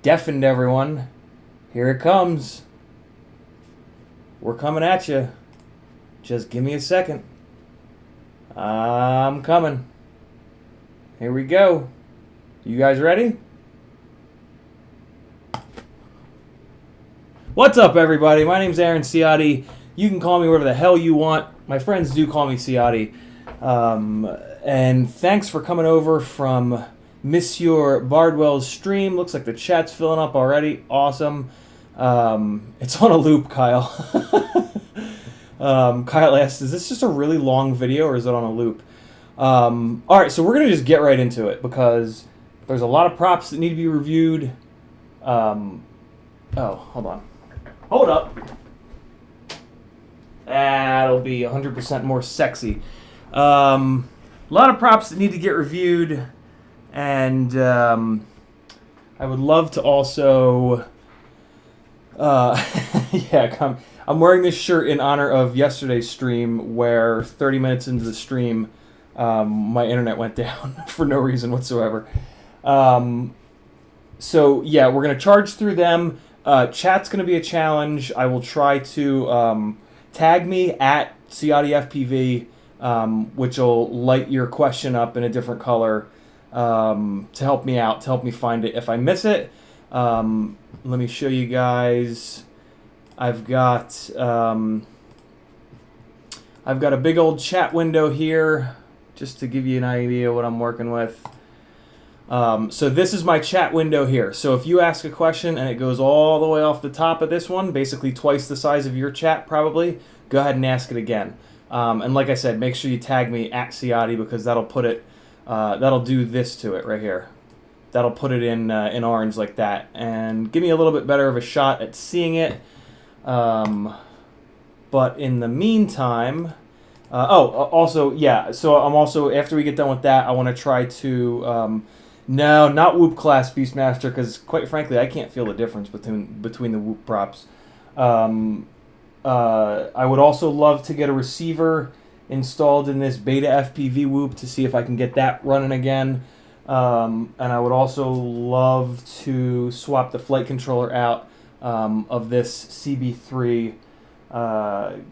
deafened everyone. Here it comes. We're coming at you. Just give me a second. I'm coming. Here we go. You guys ready? What's up, everybody? My name's Aaron Ciotti. You can call me whatever the hell you want. My friends do call me Ciotti. And thanks for coming over from Monsieur Bardwell's stream. Looks like the chat's filling up already. Awesome. It's on a loop, Kyle. Kyle asked, is this just a really long video or is it on a loop? Alright, so we're going to just get right into it because there's a lot of props that need to be reviewed. Oh, hold on. Hold up. That'll be 100% more sexy. A lot of props that need to get reviewed, and I would love to also... yeah, I'm wearing this shirt in honor of yesterday's stream where 30 minutes into the stream, my internet went down for no reason whatsoever. So, yeah, we're going to charge through them. Chat's going to be a challenge. I will try to tag me at CiottiFPV, which will light your question up in a different color to help me out, to help me find it if I miss it. Let me show you guys. I've got a big old chat window here just to give you an idea what I'm working with. So this is my chat window here. So if you ask a question and it goes all the way off the top of this one, basically twice the size of your chat probably, go ahead and ask it again. And like I said, make sure you tag me at Ciotti because that'll put it, that'll do this to it right here. That'll put it in orange like that and give me a little bit better of a shot at seeing it. But in the meantime, also, yeah, so I'm also, after we get done with that, I want to try to, no, not Whoop Class Beastmaster, because quite frankly, I can't feel the difference between the Whoop props. I would also love to get a receiver installed in this Beta FPV Whoop to see if I can get that running again. And I would also love to swap the flight controller out of this CB3. The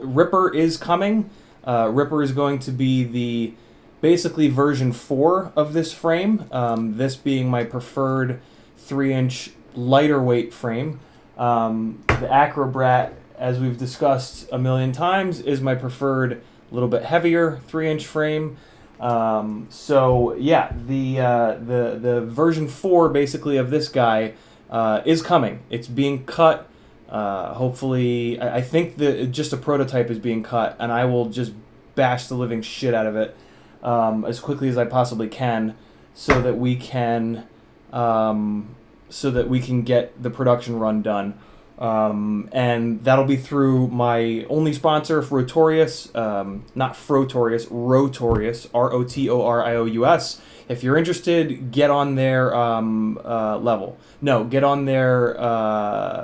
Ripper is coming. Ripper is going to be basically version 4 of this frame. This being my preferred 3-inch lighter weight frame. The Acrobrat, as we've discussed a million times, is my preferred little bit heavier 3-inch frame. So yeah, the version 4 basically of this guy is coming. It's being cut. Hopefully, I think just a prototype is being cut, and I will just bash the living shit out of it as quickly as I possibly can, so that we can get the production run done. And that'll be through my only sponsor, Rotorius, not Frotorius, Rotorius, Rotorious. If you're interested, get on their level. No, get on their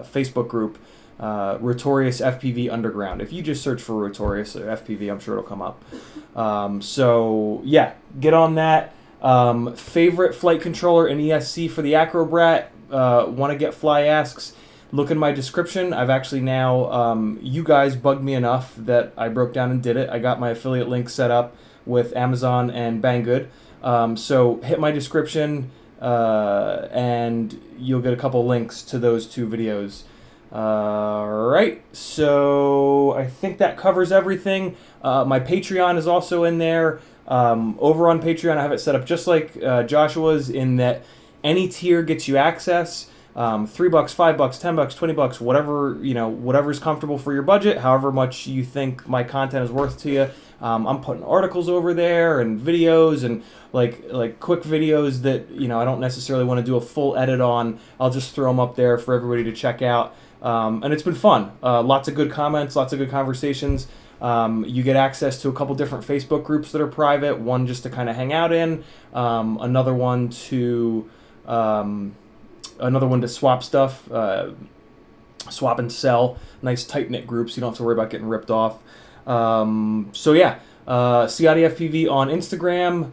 Facebook group, Rotorius FPV Underground. If you just search for Rotorius FPV, I'm sure it'll come up. So, yeah, get on that. Favorite flight controller in ESC for the Acrobrat, want to get Fly asks. Look in my description. I've actually now, you guys bugged me enough that I broke down and did it. I got my affiliate link set up with Amazon and Banggood. So hit my description and you'll get a couple links to those 2 videos. Alright, so I think that covers everything. My Patreon is also in there. Over on Patreon I have it set up just like Joshua's, in that any tier gets you access. $3, $5, $10, $20, whatever, whatever's comfortable for your budget, however much you think my content is worth to you. I'm putting articles over there and videos and like quick videos that, I don't necessarily want to do a full edit on. I'll just throw them up there for everybody to check out. And it's been fun. Lots of good comments, lots of good conversations. You get access to a couple different Facebook groups that are private, one just to kind of hang out in, another one to swap stuff, swap and sell. Nice tight-knit groups. You don't have to worry about getting ripped off. So yeah, Ciotti FPV on Instagram.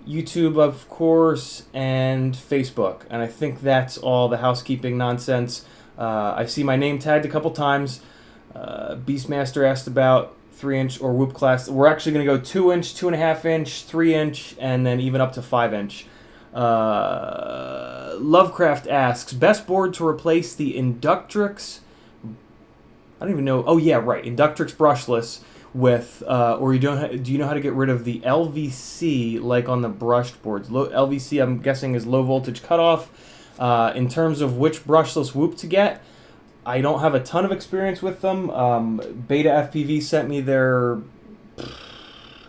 YouTube, of course, and Facebook. And I think that's all the housekeeping nonsense. I see my name tagged a couple times. Beastmaster asked about 3-inch or Whoop class. We're actually going to go 2-inch, 2.5-inch, 3-inch, and then even up to 5-inch. Lovecraft asks, best board to replace the Inductrix. I don't even know. Oh yeah, right. Inductrix brushless with, or do you know how to get rid of the LVC like on the brushed boards? LVC, I'm guessing, is low voltage cutoff. In terms of which brushless Whoop to get, I don't have a ton of experience with them. Beta FPV sent me their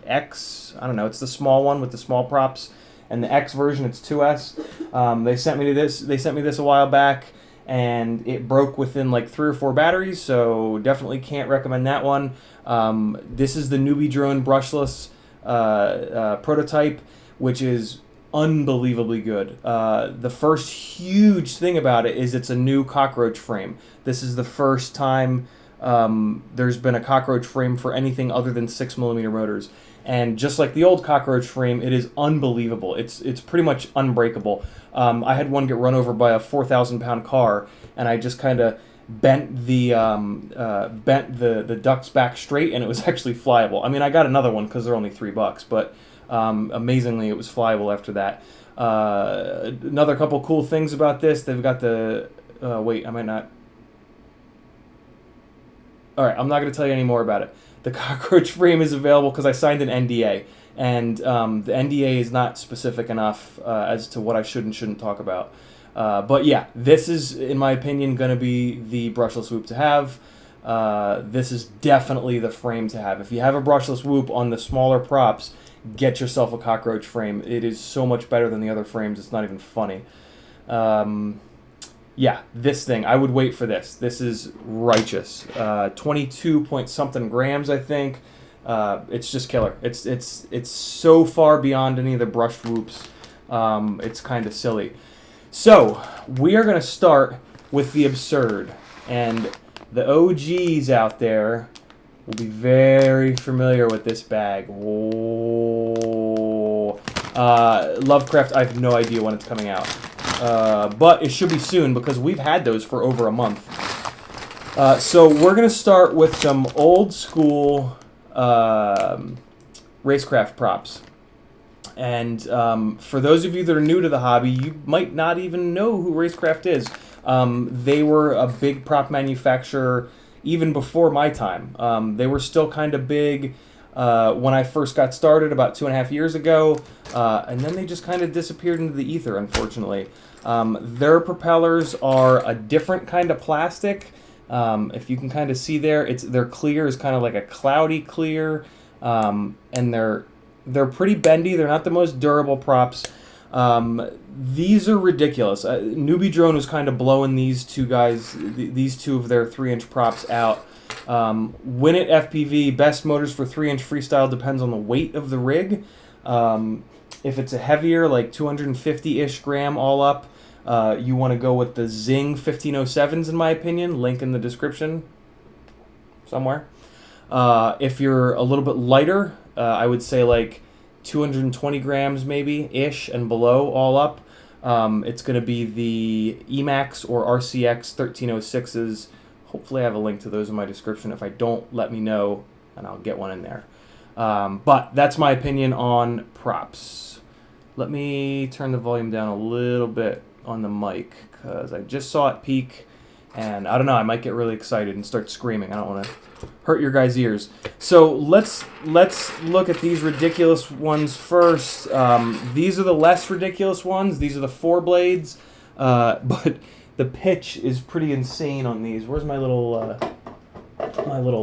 X. I don't know. It's the small one with the small props, and the X version, it's 2S. They sent me this. They sent me this a while back, and it broke within like 3 or 4 batteries. So definitely can't recommend that one. This is the Newbie Drone brushless prototype, which is unbelievably good. The first huge thing about it is it's a new cockroach frame. This is the first time there's been a cockroach frame for anything other than 6mm motors. And just like the old cockroach frame, it is unbelievable. It's pretty much unbreakable. I had one get run over by a 4,000-pound car, and I just kind of bent the ducts back straight, and it was actually flyable. I mean, I got another one because they're only $3, but amazingly, it was flyable after that. Another couple cool things about this, they've got the... wait, I might not... Alright, I'm not going to tell you any more about it. The cockroach frame is available because I signed an NDA, and the NDA is not specific enough as to what I should and shouldn't talk about. But yeah, this is, in my opinion, going to be the brushless Whoop to have. This is definitely the frame to have. If you have a brushless Whoop on the smaller props, get yourself a cockroach frame. It is so much better than the other frames, it's not even funny. Yeah, this thing, I would wait for this. This is righteous. 22 point something grams, I think. It's just killer. It's so far beyond any of the brushed Whoops. It's kind of silly. So, we are going to start with the absurd. And the OGs out there will be very familiar with this bag. Whoa. Lovecraft, I have no idea when it's coming out. But it should be soon because we've had those for over a month. So we're going to start with some old school racecraft props. And for those of you that are new to the hobby, you might not even know who Racecraft is. They were a big prop manufacturer even before my time. They were still kind of big when I first got started about 2.5 years ago, and then they just kind of disappeared into the ether, unfortunately. Their propellers are a different kind of plastic. If you can kind of see there, their clear is kind of like a cloudy clear, and they're pretty bendy. They're not the most durable props. These are ridiculous. Newbie Drone was kind of blowing these two guys, these two of their 3-inch props out. Winnet FPV, best motors for 3-inch freestyle depends on the weight of the rig. If it's a heavier, like 250-ish gram all up, you want to go with the Zing 1507s, in my opinion. Link in the description somewhere. If you're a little bit lighter, I would say like 220 grams maybe-ish and below all up. It's going to be the Emax or RCX 1306s. Hopefully I have a link to those in my description. If I don't, let me know, and I'll get one in there. But that's my opinion on props. Let me turn the volume down a little bit on the mic, because I just saw it peak, and I don't know, I might get really excited and start screaming. I don't want to hurt your guys' ears. So let's look at these ridiculous ones first. These are the less ridiculous ones. These are the 4 blades, but the pitch is pretty insane on these. Where's my little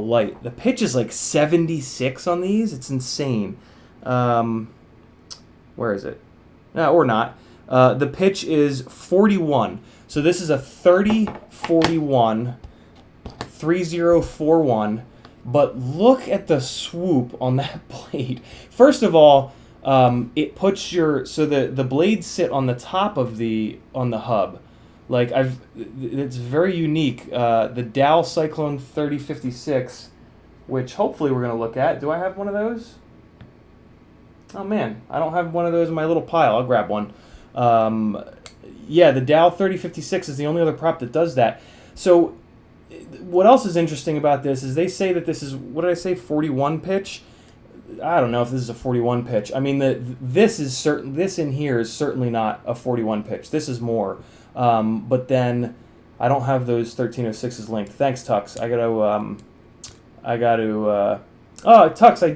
light? The pitch is like 76 on these. It's insane. Where is it? Or not. The pitch is 41. So this is a 30-41, 3041. But look at the swoop on that blade. First of all, it puts the blades sit on the top of on the hub. Like it's very unique. The Dow Cyclone 3056, which hopefully we're gonna look at. Do I have one of those? Oh man, I don't have one of those in my little pile. I'll grab one. Um, yeah, the Dow 3056 is the only other prop that does that. So, what else is interesting about this is they say that this is, what did I say, 41 pitch? I don't know if this is a 41 pitch. I mean, this is certain. This in here is certainly not a 41 pitch. This is more. But then I don't have those 1306s linked. Thanks, Tux. I got to. Oh, Tux, I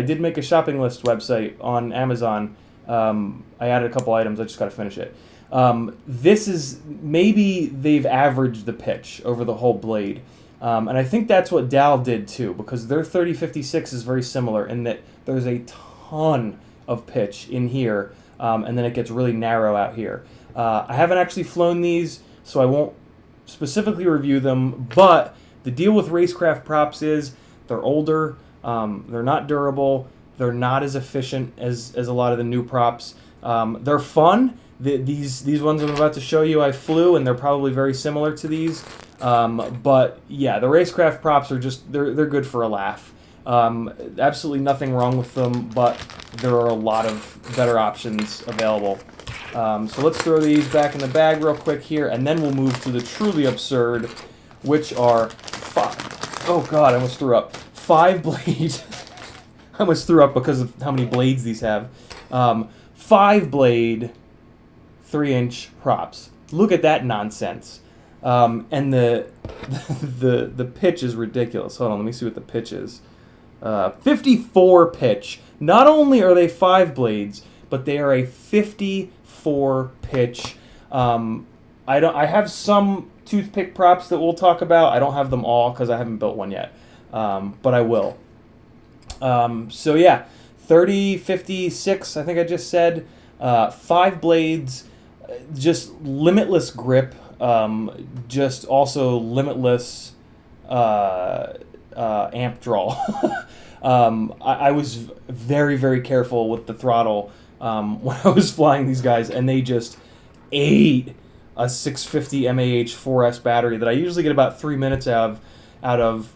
did make a shopping list website on Amazon. I added a couple items. I just got to finish it. This is, maybe they've averaged the pitch over the whole blade. And I think that's what Dow did too, because their 3056 is very similar in that there's a ton of pitch in here, and then it gets really narrow out here. I haven't actually flown these, so I won't specifically review them, but the deal with Racecraft props is they're older, they're not durable, they're not as efficient as a lot of the new props. They're fun. These ones I'm about to show you I flew, and they're probably very similar to these. But yeah, the Racecraft props are just, they're good for a laugh. Absolutely nothing wrong with them, but there are a lot of better options available. So let's throw these back in the bag real quick here, and then we'll move to the truly absurd, which are oh god, I almost threw up. 5 blades. I almost threw up because of how many blades these have. 5 blade, 3-inch props. Look at that nonsense. And the pitch is ridiculous. Hold on, let me see what the pitch is. 54 pitch. Not only are they 5 blades, but they are a 54 pitch. I have some toothpick props that we'll talk about. I don't have them all because I haven't built one yet, but I will. So yeah, 3056. I think I just said 5 blades, just limitless grip. Just also limitless amp draw. I was very, very careful with the throttle when I was flying these guys, and they just ate a 650 mAh 4S battery that I usually get about 3 minutes out of.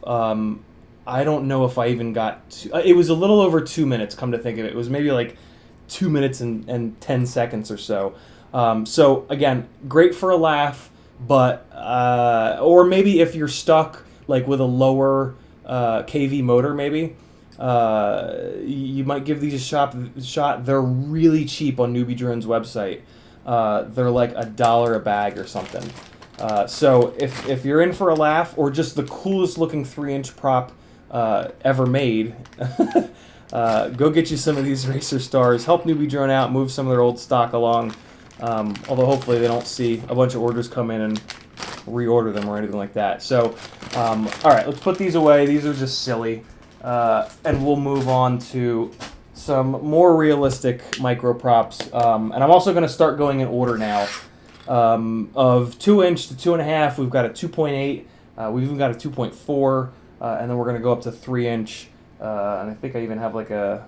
I don't know if I even got it was a little over 2 minutes, come to think of it. It was maybe like 2 minutes and 10 seconds or so. So again, great for a laugh, but or maybe if you're stuck like with a lower kV motor, maybe you might give these a shot. They're really cheap on Newbie Drone's website. They're like $1 a bag or something. So if you're in for a laugh or just the coolest looking 3-inch prop ever made, go get you some of these Racer Stars. Help Newbie Drone out, move some of their old stock along. Although hopefully they don't see a bunch of orders come in and reorder them or anything like that. So, all right, let's put these away. These are just silly. And we'll move on to some more realistic micro props. And I'm also going to start going in order now. Of 2-inch to 2.5, we've got a 2.8. We've even got a 2.4. And then we're going to go up to 3-inch. And I think I even have like a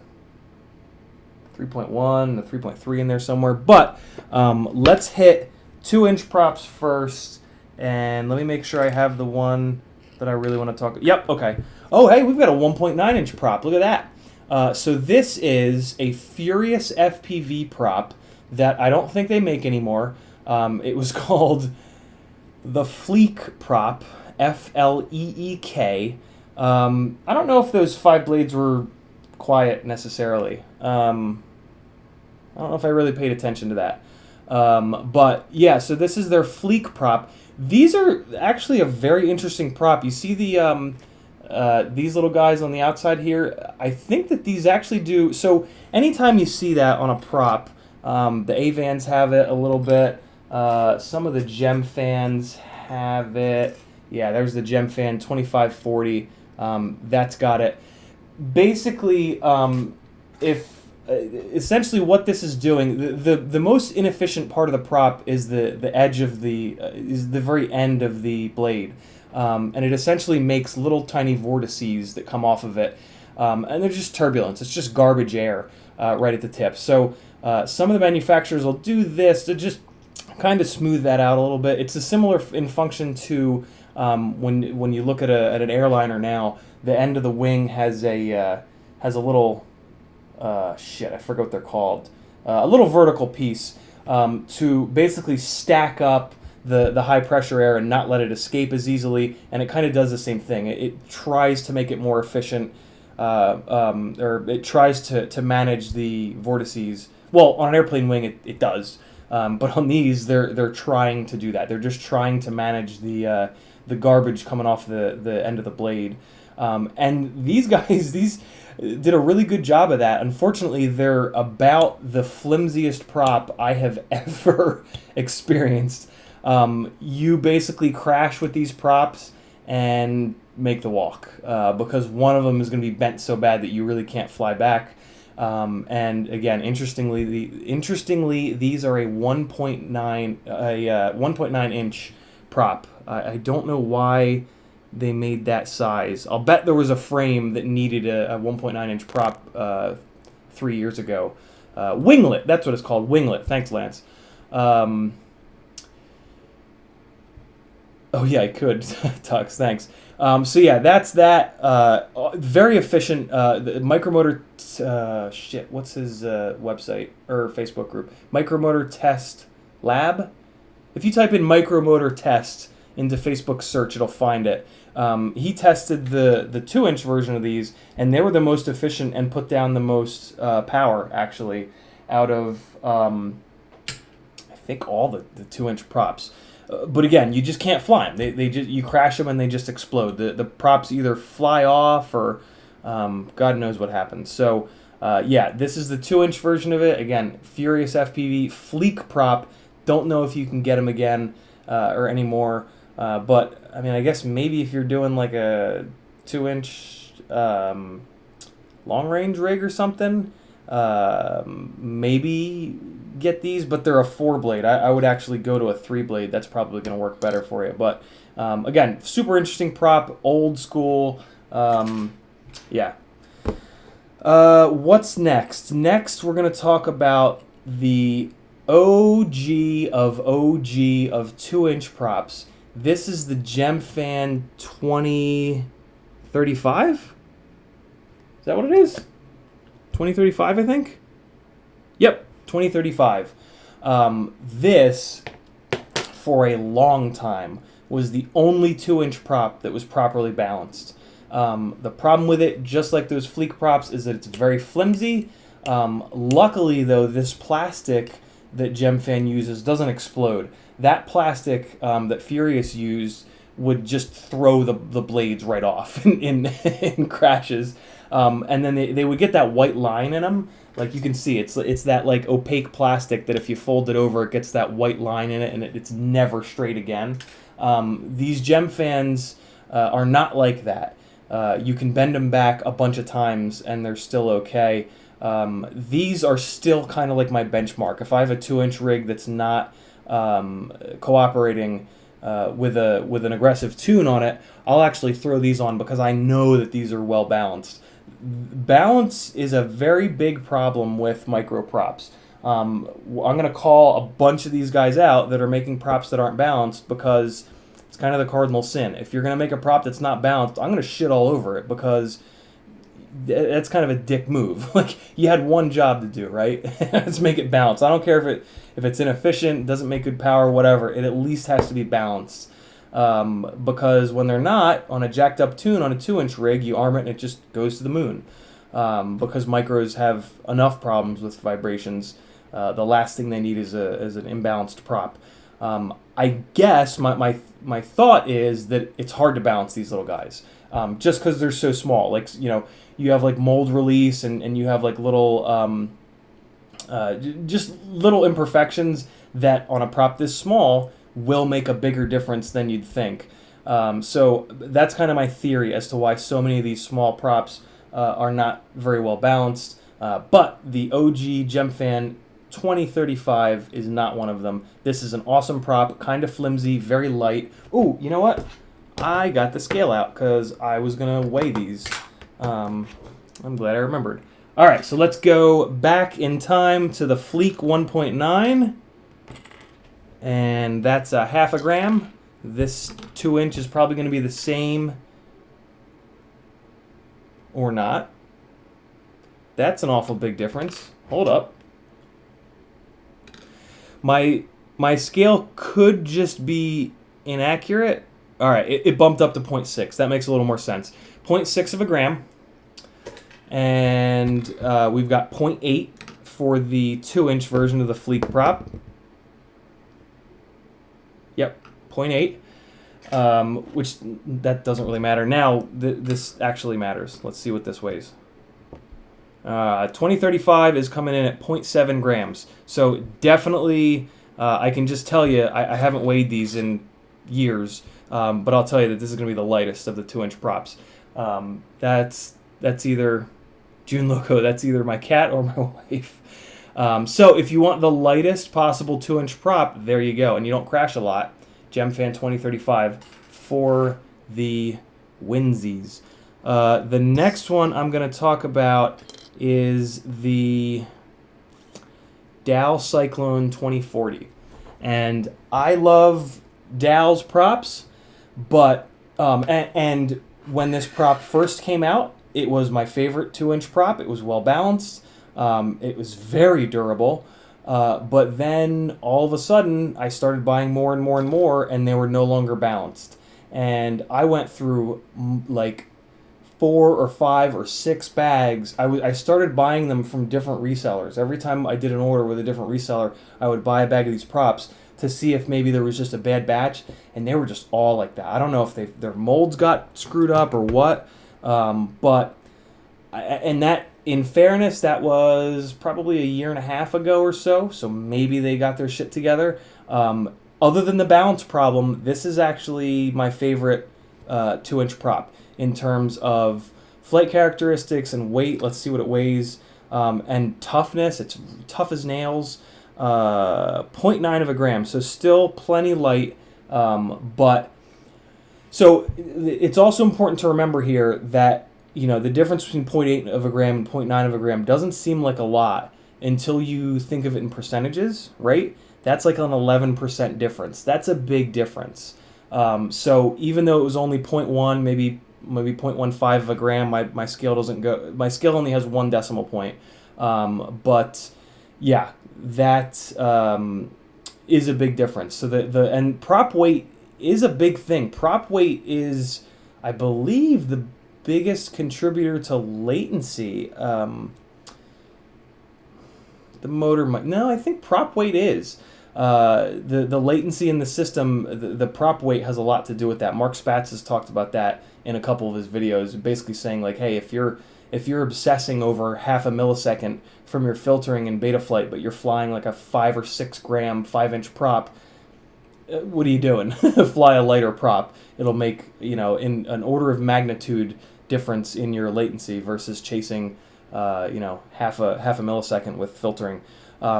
3.1, a 3.3 in there somewhere. But let's hit 2-inch props first. And let me make sure I have the one that I really want to talk. Yep, okay. Oh, hey, we've got a 1.9-inch prop. Look at that. So this is a Furious FPV prop that I don't think they make anymore. It was called the Fleek prop, Fleek. I don't know if those 5 blades were quiet necessarily. I don't know if I really paid attention to that. But yeah, so this is their Fleek prop. These are actually a very interesting prop. You see the these little guys on the outside here? I think that these actually do. So anytime you see that on a prop, the Avans have it a little bit. Some of the Gem fans have it. Yeah, there's the Gem fan 2540. That's got it. Basically, essentially what this is doing, the most inefficient part of the prop is the edge of is the very end of the blade, and it essentially makes little tiny vortices that come off of it, and they're just turbulence. It's just garbage air right at the tip. So some of the manufacturers will do this to just kind of smooth that out a little bit. It's a similar in function to when you look at an airliner now, the end of the wing has a little shit, I forget what they're called. A little vertical piece to basically stack up the high pressure air and not let it escape as easily. And it kind of does the same thing. It tries to make it more efficient, or it tries to manage the vortices. Well, on an airplane wing, it does. But on these, they're trying to do that. They're just trying to manage the garbage coming off the end of the blade. And these guys, these did a really good job of that. Unfortunately, they're about the flimsiest prop I have ever experienced. You basically crash with these props and make the walk because one of them is going to be bent so bad that you really can't fly back. And again, interestingly, these are a 1.9 inch prop. I don't know why they made that size. I'll bet there was a frame that needed a 1.9 inch prop 3 years ago. Winglet, that's what it's called. Winglet. Thanks, Lance. Oh yeah, I could. Tux, thanks. So yeah, that's that. Very efficient. The Micromotor. What's his website or Facebook group? Micromotor Test Lab. If you type in Micromotor Test into Facebook search, it'll find it. He tested the 2-inch version of these, and they were the most efficient and put down the most power actually out of I think all the 2-inch props. But again, you just can't fly them. They just, you crash them and they just explode. The props either fly off or God knows what happens. So yeah, this is the 2-inch version of it. Again, Furious FPV Fleek prop. Don't know if you can get them again or anymore. But I mean, I guess maybe if you're doing like a 2-inch long range rig or something, maybe get these, but they're a 4-blade. I would actually go to a 3-blade. That's probably going to work better for you. But again, super interesting prop, old school. Yeah. What's next? Next, we're going to talk about the OG of 2-inch props. This is the Gemfan 2035? Is that what it is? 2035, I think? Yep, 2035. This, for a long time, was the only 2-inch prop that was properly balanced. The problem with it, just like those Fleek props, is that it's very flimsy. Luckily, though, this plastic that Gemfan uses doesn't explode. That plastic that Furious used would just throw the blades right off in crashes. And then they would get that white line in them. Like you can see, it's that like opaque plastic that if you fold it over, it gets that white line in it, and it's never straight again. These Gemfans are not like that. You can bend them back a bunch of times, and they're still okay. These are still kind of like my benchmark. If I have a 2-inch rig that's not cooperating with an aggressive tune on it, I'll actually throw these on because I know that these are well balanced. Balance is a very big problem with micro props. I'm going to call a bunch of these guys out that are making props that aren't balanced because it's kind of the cardinal sin. If you're going to make a prop that's not balanced, I'm going to shit all over it because that's kind of a dick move. Like, you had one job to do, right? Let's make it balanced. I don't care if it's inefficient, doesn't make good power, whatever. It at least has to be balanced. Because when they're not, on a jacked up tune on a 2-inch rig, you arm it and it just goes to the moon. Because micros have enough problems with vibrations. The last thing they need is an imbalanced prop. I guess my thought is that it's hard to balance these little guys. Just because they're so small. Like, you know, you have like mold release and you have like little just little imperfections that on a prop this small will make a bigger difference than you'd think. So that's kind of my theory as to why so many of these small props are not very well balanced. But the OG Gemfan 2035 is not one of them. This is an awesome prop, kind of flimsy, very light. Ooh, you know what? I got the scale out because I was going to weigh these. I'm glad I remembered. All right, so let's go back in time to the Fleek 1.9. And that's a 0.5 gram. This 2-inch is probably going to be the same or not. That's an awful big difference. Hold up. My scale could just be inaccurate. All right, it bumped up to 0.6. That makes a little more sense. 0.6 of a gram. And we've got 0.8 for the 2-inch version of the Fleek prop. Yep, 0.8. Which, that doesn't really matter. Now, this actually matters. Let's see what this weighs. 2035 is coming in at 0.7 grams. So definitely, I can just tell you, I haven't weighed these in years, but I'll tell you that this is going to be the lightest of the 2-inch props. That's either, June Loco, that's either my cat or my wife. So if you want the lightest possible 2-inch prop, there you go. And you don't crash a lot. GemFan 2035 for the Winsies. The next one I'm going to talk about is the Dow Cyclone 2040. And I love Dow's props, but and when this prop first came out, it was my favorite 2-inch prop. It was well balanced. It was very durable. But then all of a sudden, I started buying more and more and more, and they were no longer balanced. And I went through like 4 or 5 or 6 bags. I started buying them from different resellers. Every time I did an order with a different reseller, I would buy a bag of these props to see if maybe there was just a bad batch, and they were just all like that. I don't know if their molds got screwed up or what, but that, in fairness, that was probably a year and a half ago or so, so maybe they got their shit together. Other than the balance problem, this is actually my favorite 2-inch prop in terms of flight characteristics and weight. Let's see what it weighs. And toughness, it's tough as nails. 0.9 of a gram, so still plenty light. But so it's also important to remember here that, you know, the difference between 0.8 of a gram and 0.9 of a gram doesn't seem like a lot until you think of it in percentages, right? That's like an 11% difference. That's a big difference. So even though it was only 0.1, maybe 0.15 of a gram, my scale doesn't go. My scale only has 1 decimal point. But yeah, that is a big difference. So and prop weight is a big thing. Prop weight is, I believe, the biggest contributor to latency. The motor might, no, I think prop weight is. The latency in the system, the prop weight has a lot to do with that. Mark Spatz has talked about that in a couple of his videos, basically saying like, hey, if you're obsessing over half a millisecond from your filtering in Betaflight, but you're flying like a 5 or 6 gram 5-inch prop, what are you doing? Fly a lighter prop. It'll make, you know, in an order of magnitude difference in your latency versus chasing, you know, half a millisecond with filtering.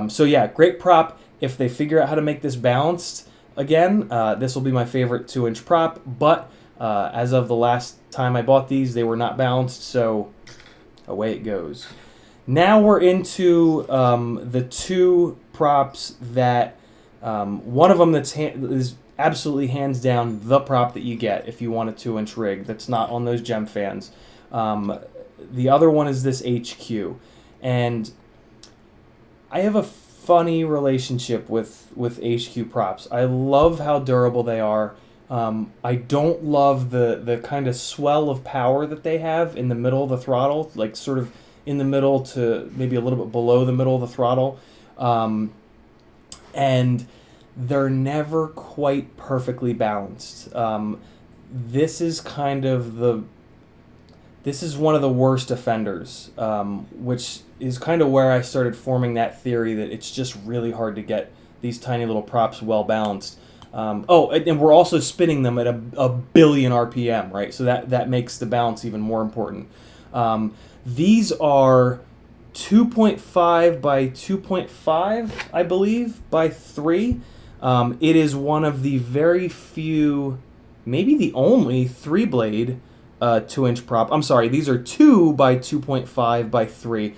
So yeah, great prop. If they figure out how to make this balanced again, this will be my favorite 2-inch prop. But as of the last time I bought these, they were not balanced, so away it goes. Now we're into the 2 props that one of them is absolutely hands down the prop that you get if you want a 2-inch rig that's not on those GemFans. The other one is this HQ, and I have a funny relationship with HQ props. I love how durable they are. I don't love the kind of swell of power that they have in the middle of the throttle, like sort of in the middle to maybe a little bit below the middle of the throttle. And they're never quite perfectly balanced. This is kind of this is one of the worst offenders, which is kind of where I started forming that theory that it's just really hard to get these tiny little props well balanced. And we're also spinning them at a billion RPM, right? So that makes the balance even more important. These are 2.5 by 2.5, I believe, by 3. It is one of the very few, maybe the only 3-blade 2-inch prop. I'm sorry, these are 2 by 2.5 by 3.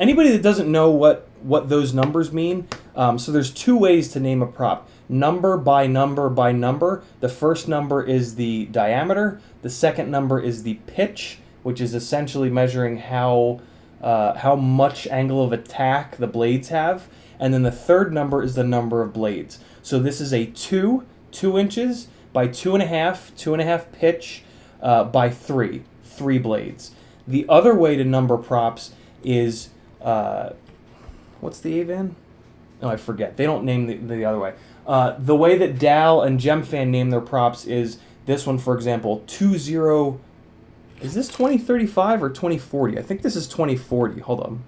Anybody that doesn't know what those numbers mean, so there's 2 ways to name a prop. Number by number by number. The first number is the diameter. The second number is the pitch, which is essentially measuring how how much angle of attack the blades have, and then the third number is the number of blades. So this is a 2 inches by 2.5, 2.5 pitch by 3 blades. The other way to number props is, what's the Avan? Oh, I forget. They don't name the other way. The way that Dal and Gemfan name their props is this one, for example, 20. Is this 2035 or 2040? I think this is 2040. Hold on.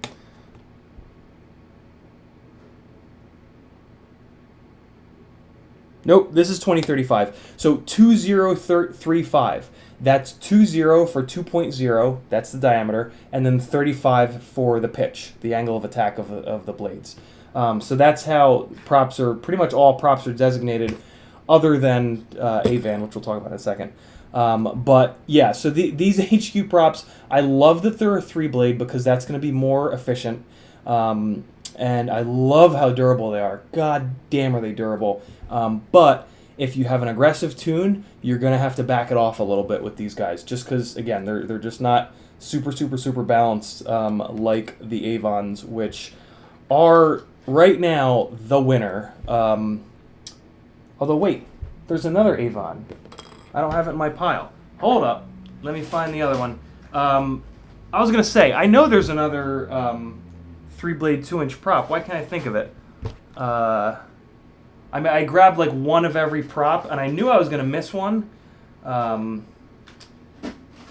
Nope, this is 2035. So 2035. That's 20 for 2.0. That's the diameter, and then 35 for the pitch, the angle of attack of the blades. So that's how props are. Pretty much all props are designated, other than Avan, which we'll talk about in a second. But yeah, so these HQ props, I love that they're a 3-blade because that's going to be more efficient. And I love how durable they are. God damn, are they durable. But if you have an aggressive tune, you're going to have to back it off a little bit with these guys. Just because, again, they're just not super balanced like the Avons, which are right now the winner. Although, wait, there's another Avon. I don't have it in my pile. Hold up. Let me find the other one. I was going to say, I know there's another 3-blade 2-inch prop. Why can't I think of it? I mean, I grabbed like one of every prop, and I knew I was going to miss one.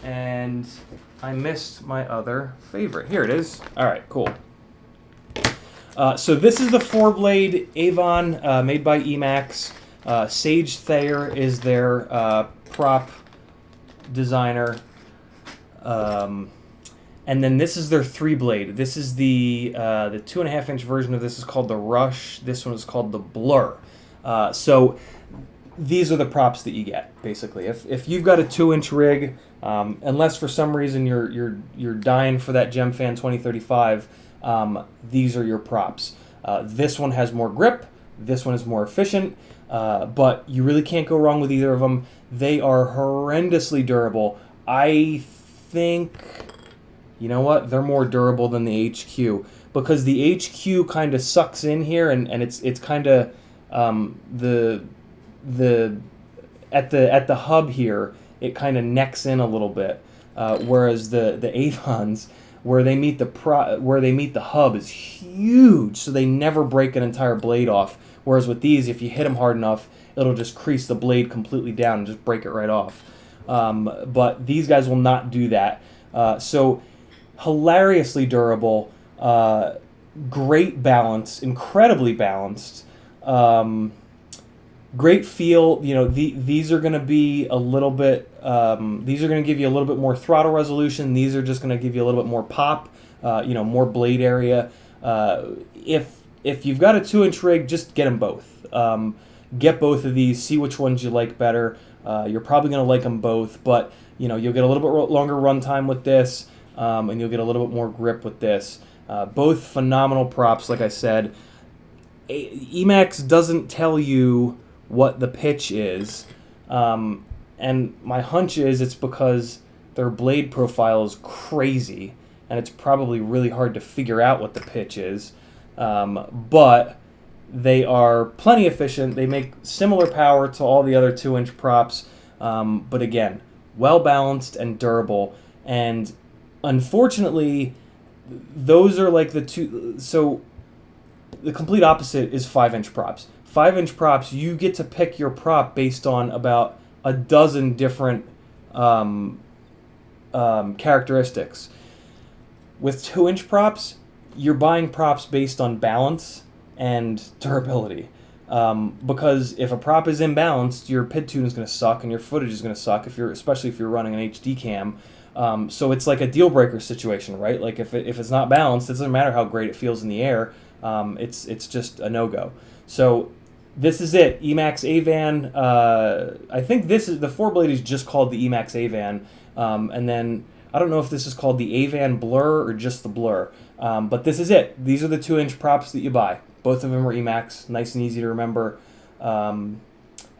And I missed my other favorite. Here it is. All right, cool. So this is the 4-blade Avon made by Emax. Sage Thayer is their prop designer. And then this is their 3-blade. This is the 2.5-inch version of this is called the Rush. This one is called the Blur. So these are the props that you get, basically. If you've got a 2-inch rig, unless for some reason you're dying for that Gemfan 2035, these are your props. This one has more grip. This one is more efficient. But you really can't go wrong with either of them. They are horrendously durable. I think, you know what? They're more durable than the HQ because the HQ kind of sucks in here, and it's kind of the at the hub here, it kind of necks in a little bit, whereas the Avons, where they meet the hub, is huge, so they never break an entire blade off. Whereas with these, if you hit them hard enough, it'll just crease the blade completely down and just break it right off. But these guys will not do that. So hilariously durable, great balance, incredibly balanced, great feel. You know, these are going to be a little bit. These are going to give you a little bit more throttle resolution. These are just going to give you a little bit more pop. More blade area. If you've got a 2-inch rig, just get them both. Get both of these. See which ones you like better. You're probably going to like them both, but you'll get a little bit longer runtime with this, and you'll get a little bit more grip with this. Both phenomenal props, like I said. Emax doesn't tell you what the pitch is, and my hunch is it's because their blade profile is crazy, and it's probably really hard to figure out what the pitch is. But they are plenty efficient. They make similar power to all the other 2-inch props, but again, well balanced and durable. And unfortunately, those are like the two. So the complete opposite is 5-inch props. 5-inch props, you get to pick your prop based on about a dozen different characteristics. With 2-inch props, you're buying props based on balance and durability. Because if a prop is imbalanced, your PID tune is going to suck and your footage is going to suck, especially if you're running an HD cam. So it's like a deal breaker situation, right? Like if it's not balanced, it doesn't matter how great it feels in the air. It's just a no-go. So this is it. Emax Avan. I think the 4-blade is just called the Emax Avan. And then I don't know if this is called the Avan Blur or just the Blur. But this is it. These are the 2-inch props that you buy. Both of them are Emax. Nice and easy to remember.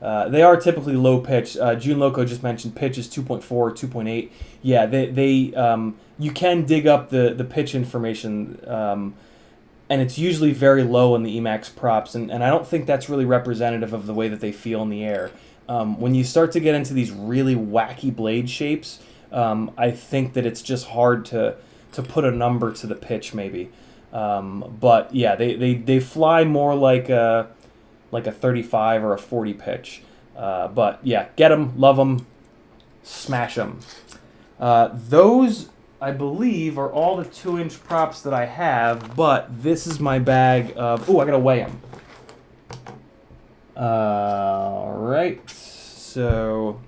They are typically low pitch. June Loco just mentioned pitch is 2.4, 2.8. Yeah, you can dig up the pitch information, and it's usually very low in the Emax props, and I don't think that's really representative of the way that they feel in the air. When you start to get into these really wacky blade shapes, I think that it's just hard to put a number to the pitch, maybe. But yeah, they fly more like a 35 or a 40 pitch. But yeah, get them, love them, smash them. Those, I believe, are all the 2-inch props that I have, but this is my bag of... Ooh, I gotta weigh them. Alright, so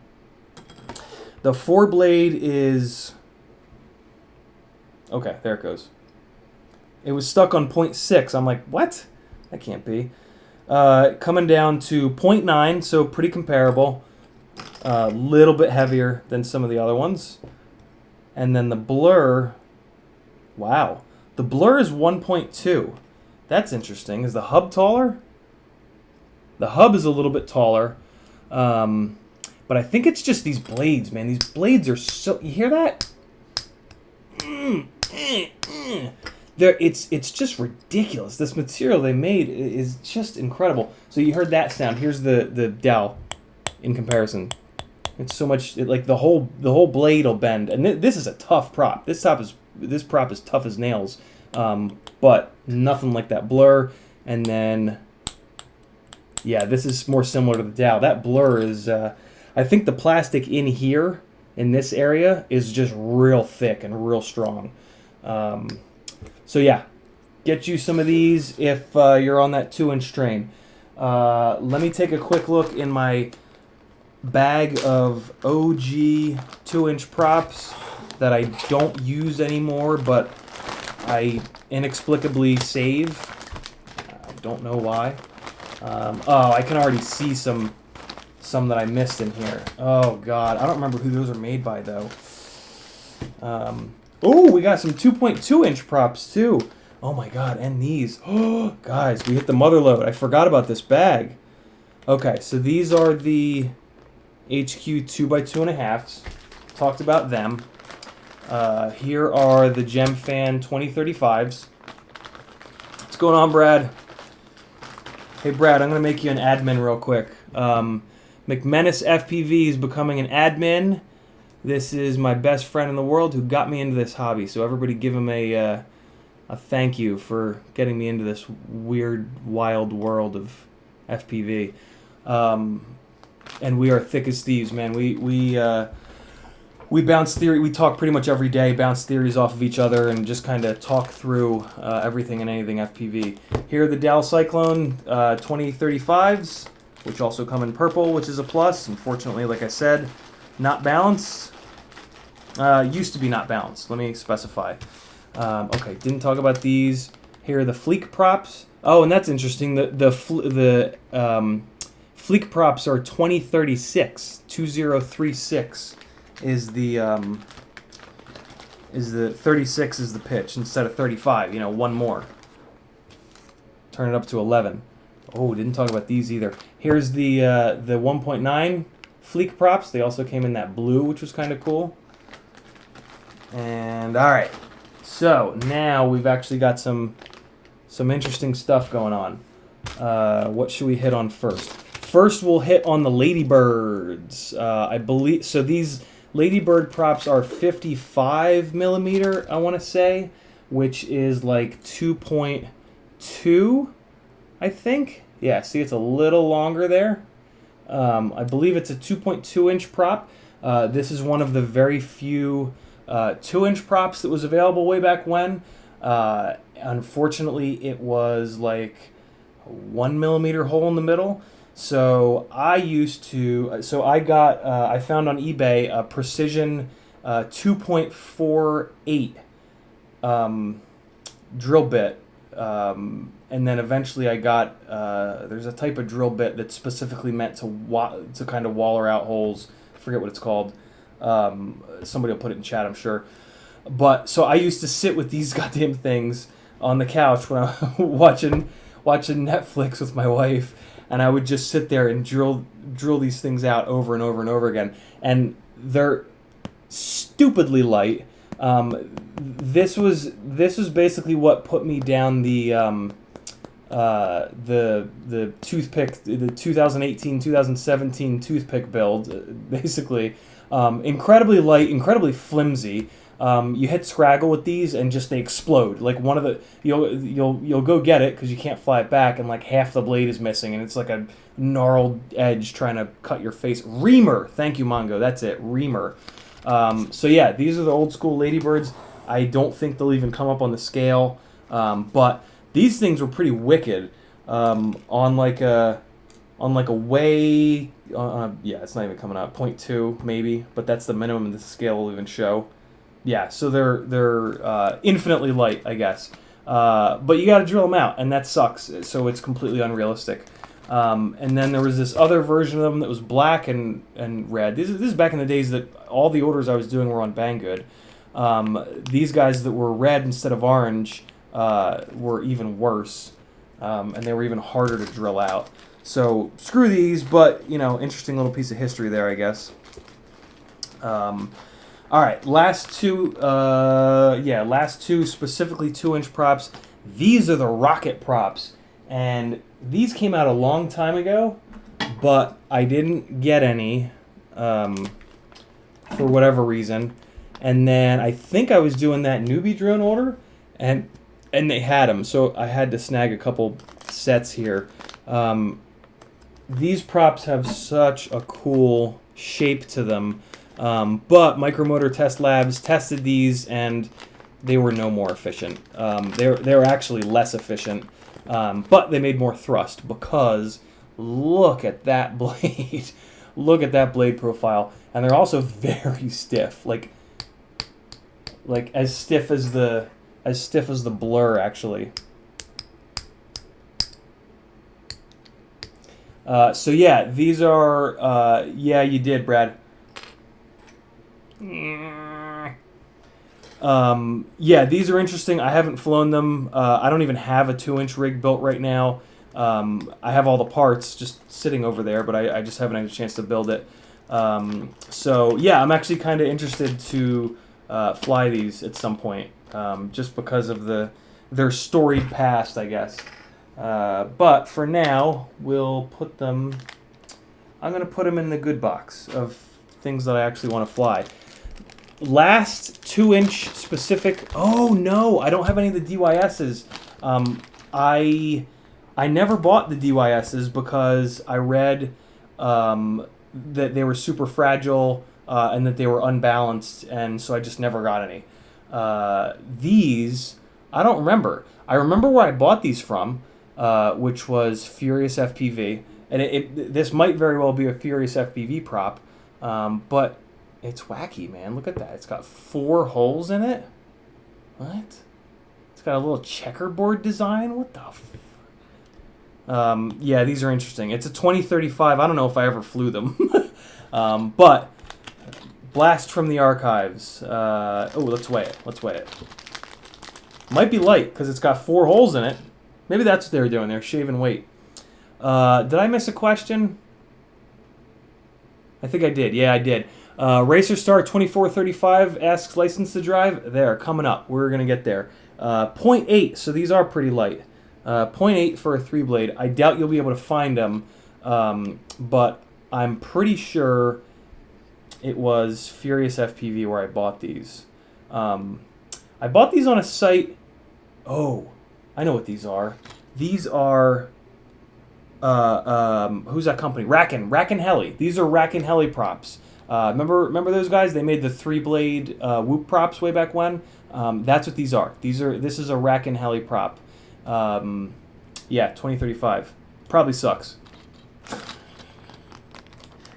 the 4-blade is... Okay, there it goes. It was stuck on 0.6. I'm like, what? That can't be. Coming down to 0.9, so pretty comparable. A little bit heavier than some of the other ones. And then the blur, wow. The blur is 1.2. That's interesting. Is the hub taller? The hub is a little bit taller. But I think it's just these blades, man. These blades are so... You hear that? It's just ridiculous. This material they made is just incredible. So you heard that sound. Here's the dowel in comparison. It's so much like the whole blade will bend, and this is a tough prop. This prop is tough as nails, but nothing like that blur. And then, yeah, this is more similar to the dowel. That blur is, I think the plastic in here in this area is just real thick and real strong. So yeah, get you some of these if you're on that 2-inch train. Let me take a quick look in my bag of OG 2-inch props that I don't use anymore, but I inexplicably save. I don't know why. Oh, I can already see some that I missed in here. Oh God, I don't remember who those are made by though. Oh, we got some 2.2-inch props too. Oh my God, and these. Oh, guys, we hit the mother load. I forgot about this bag. Okay, so these are the HQ 2x2.5s. Talked about them. Here are the GemFan 2035s. What's going on, Brad? Hey, Brad, I'm going to make you an admin real quick. McMenace FPV is becoming an admin. This is my best friend in the world who got me into this hobby. So everybody give him a thank you for getting me into this weird, wild world of FPV. And we are thick as thieves, man. We bounce theory. We talk pretty much every day, bounce theories off of each other, and just kind of talk through everything and anything FPV. Here are the Dow Cyclone 2035s, which also come in purple, which is a plus. Unfortunately, like I said, not balanced. Used to be not balanced. Let me specify. Okay, didn't talk about these. Here are the Fleek props. Oh, and that's interesting. The Fleek props are 2036. 2036 is the 36 is the pitch instead of 35. You know, one more. Turn it up to 11. Oh, didn't talk about these either. Here's the 1.9 Fleek props. They also came in that blue, which was kind of cool. And all right, so now we've actually got some interesting stuff going on. What should we hit on first? First, we'll hit on the Ladybirds. I believe so. These Ladybird props are 55 millimeter, I want to say, which is like 2.2, I think. Yeah, see, it's a little longer there. I believe it's a 2.2-inch prop. This is one of the very few 2-inch props that was available way back when. Unfortunately, it was like a 1 millimeter hole in the middle. So I found on eBay a Precision 2.48 drill bit. And then eventually I got, there's a type of drill bit that's specifically meant to kind of waller out holes. I forget what it's called. Somebody will put it in chat, I'm sure. But so I used to sit with these goddamn things on the couch when I was watching Netflix with my wife, and I would just sit there and drill drill these things out over and over and over again, and they're stupidly light. This was basically what put me down the toothpick, the 2018-2017 toothpick build, basically. Incredibly light, incredibly flimsy. You hit Scraggle with these and just they explode. Like one of the you'll go get it because you can't fly it back, and like half the blade is missing, and it's like a gnarled edge trying to cut your face. Reamer, thank you, Mongo. That's it, Reamer. So yeah, these are the old school Ladybirds. I don't think they'll even come up on the scale, but these things were pretty wicked. On like a way, yeah, it's not even coming out, 0.2 maybe, but that's the minimum the scale will even show. Yeah, so they're infinitely light, I guess. But you got to drill them out, and that sucks. So it's completely unrealistic. And then there was this other version of them that was black and red. This is back in the days that all the orders I was doing were on Banggood. These guys that were red instead of orange were even worse, and they were even harder to drill out. So screw these, but you know, interesting little piece of history there, I guess. All right, last two, specifically 2-inch props. These are the rocket props, and these came out a long time ago, but I didn't get any for whatever reason. And then I think I was doing that newbie drone order, and they had them, so I had to snag a couple sets here. These props have such a cool shape to them, but Micromotor Test Labs tested these, and they were no more efficient. They were actually less efficient, but they made more thrust because look at that blade. Look at that blade profile. And they're also very stiff. Like as stiff as the Blur, actually. So yeah, these are yeah, you did, Brad. Yeah, these are interesting. I haven't flown them. I don't even have a 2-inch rig built right now. I have all the parts just sitting over there, but I just haven't had a chance to build it. So yeah, I'm actually kind of interested to fly these at some point, just because of their storied past, I guess. But for now, we'll put them. I'm going to put them in the good box of things that I actually want to fly. Last 2-inch specific. Oh no, I don't have any of the DYSs. I never bought the DYSs because I read that they were super fragile and that they were unbalanced, and so I just never got any. These, I don't remember. I remember where I bought these from, which was Furious FPV, and this might very well be a Furious FPV prop, but it's wacky, man. Look at that. It's got 4 holes in it. What? It's got a little checkerboard design. What the yeah, these are interesting. It's a 2035. I don't know if I ever flew them. But blast from the archives. Oh, let's weigh it. Let's weigh it. Might be light because it's got 4 holes in it. Maybe that's what they were doing. They're shaving weight. Did I miss a question? I think I did. Yeah, I did. Racer Star 2435 asks license to drive. There, coming up. We're going to get there. 0.8, so these are pretty light. 0.8 for a 3-blade. I doubt you'll be able to find them, but I'm pretty sure it was Furious FPV where I bought these. I bought these on a site. Oh, I know what these are. These are who's that company? Rack and Heli. These are Rack and Heli props. Remember those guys? They made the 3-blade Whoop props way back when. That's what these are. This is a Rack and Heli prop. Yeah, 2035. Probably sucks.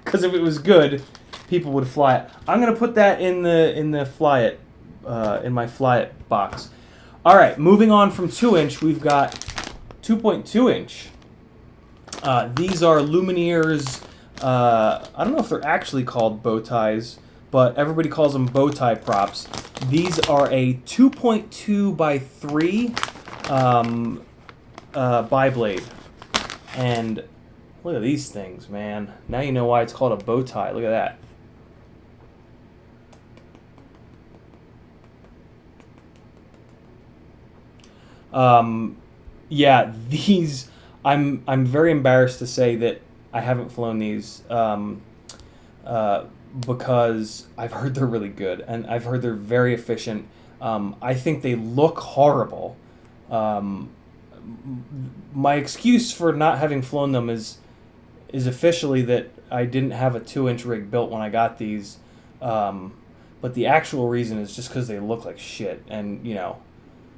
Because if it was good, people would fly it. I'm gonna put that in the fly it, in my fly it box. All right, moving on from 2-inch, we've got 2.2-inch. These are Lumineers. I don't know if they're actually called bow ties, but everybody calls them bow tie props. These are a 2.2 by 3 biblade. And Look at these things, man. Now you know why it's called a bow tie. Look at that. Yeah, these. I'm very embarrassed to say that I haven't flown these because I've heard they're really good and I've heard they're very efficient. I think they look horrible. Um, my excuse for not having flown them is officially that I didn't have a 2-inch rig built when I got these. Um, but the actual reason is just because they look like shit and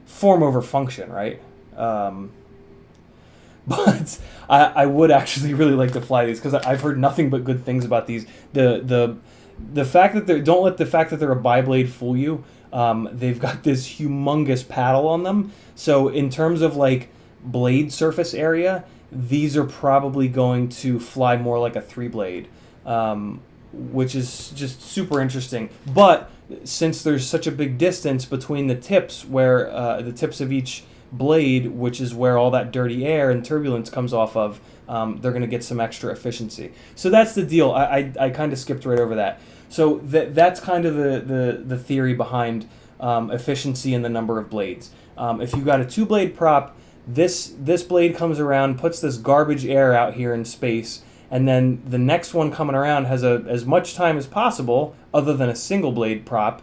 form over function, right? Um, but I would actually really like to fly these because I've heard nothing but good things about these. The fact that they don't let the fact that they're a bi-blade fool you. They've got this humongous paddle on them, so in terms of like blade surface area, these are probably going to fly more like a 3-blade, which is just super interesting. But since there's such a big distance between the tips, where the tips of each blade, which is where all that dirty air and turbulence comes off of, they're going to get some extra efficiency. So that's the deal. I kind of skipped right over that. So that's kind of the theory behind efficiency and the number of blades. If you've got a 2-blade prop, this blade comes around, puts this garbage air out here in space, and then the next one coming around has as much time as possible, other than a single blade prop,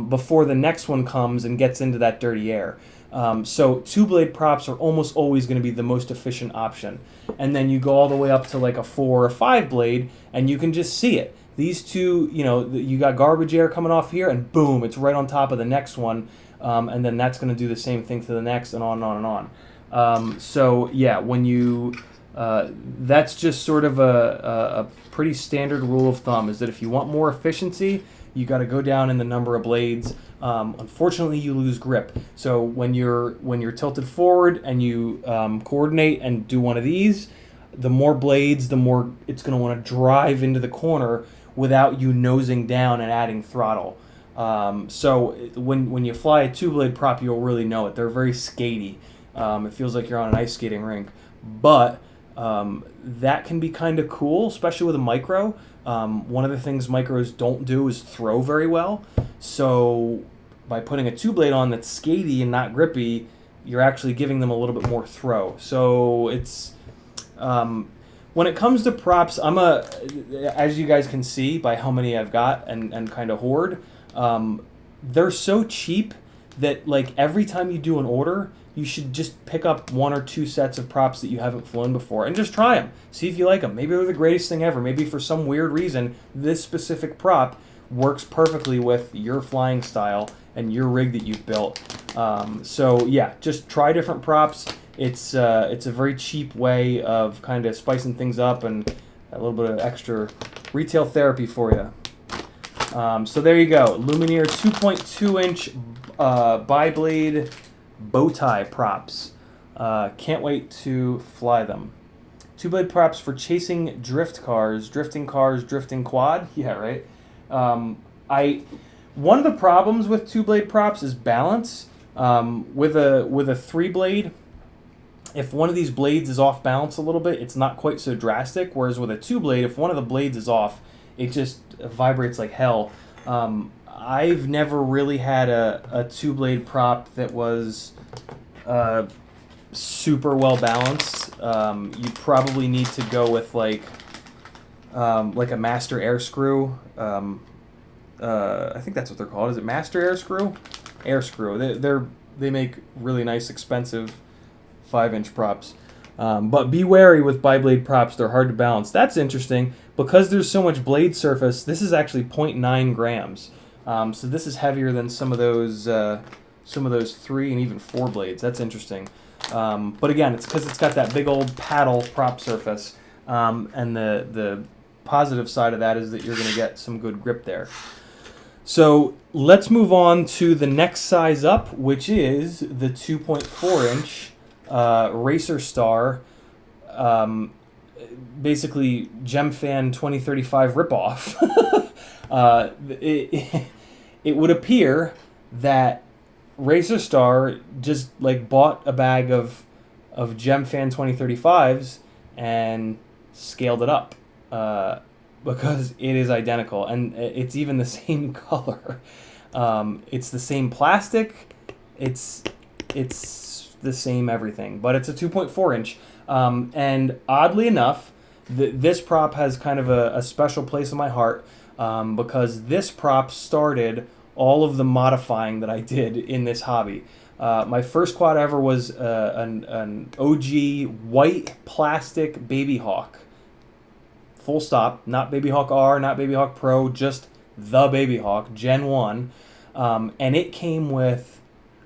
before the next one comes and gets into that dirty air. So 2-blade props are almost always going to be the most efficient option. And then you go all the way up to like a 4 or 5-blade, and you can just see it. These two, you got garbage air coming off here, and boom, it's right on top of the next one. And then that's going to do the same thing to the next, and on and on and on. So yeah, when you... that's just sort of a pretty standard rule of thumb, is that if you want more efficiency, you got to go down in the number of blades. Unfortunately, you lose grip. So when you're tilted forward and you coordinate and do one of these, the more blades, the more it's going to want to drive into the corner without you nosing down and adding throttle. So when you fly a 2-blade prop, you'll really know it. They're very skatey. It feels like you're on an ice skating rink, but that can be kind of cool, especially with a micro. One of the things micros don't do is throw very well. So by putting a 2-blade on that's skatey and not grippy, you're actually giving them a little bit more throw. So it's when it comes to props, as you guys can see by how many I've got and kind of hoard, they're so cheap that like every time you do an order, you should just pick up 1 or 2 sets of props that you haven't flown before and just try them. See if you like them. Maybe they're the greatest thing ever. Maybe for some weird reason, this specific prop works perfectly with your flying style and your rig that you've built. So yeah, just try different props. It's a very cheap way of kind of spicing things up and a little bit of extra retail therapy for you. So there you go. Lumineer 2.2-inch bi-blade bow tie props. Can't wait to fly them. 2-blade props for chasing drifting quad. Yeah, right. One of the problems with 2-blade props is balance. With a 3-blade, if one of these blades is off balance a little bit, it's not quite so drastic. Whereas with a 2-blade, if one of the blades is off, it just vibrates like hell. I've never really had a 2-blade prop that was super well balanced. You probably need to go with like a master air screw. I think that's what they're called. Is it master air screw? Air screw. They make really nice, expensive 5-inch props. But be wary with bi-blade props. They're hard to balance. That's interesting. Because there's so much blade surface, this is actually 0.9 grams. So this is heavier than some of those 3 and even 4 blades. That's interesting. But again, it's because it's got that big old paddle prop surface. And the positive side of that is that you're going to get some good grip there. So let's move on to the next size up, which is the 2.4-inch Racer Star, basically GemFan 2035 ripoff. It would appear that Racer Star just like bought a bag of GemFan 2035s and scaled it up because it is identical, and it's even the same color. It's the same plastic. It's the same everything, but it's a 2.4 inch. And oddly enough, this prop has kind of a special place in my heart because this prop started all of the modifying that I did in this hobby. My first quad ever was an OG white plastic Baby Hawk. Full stop. Not Baby Hawk R, not Baby Hawk Pro, just the Baby Hawk, Gen 1. And it came with...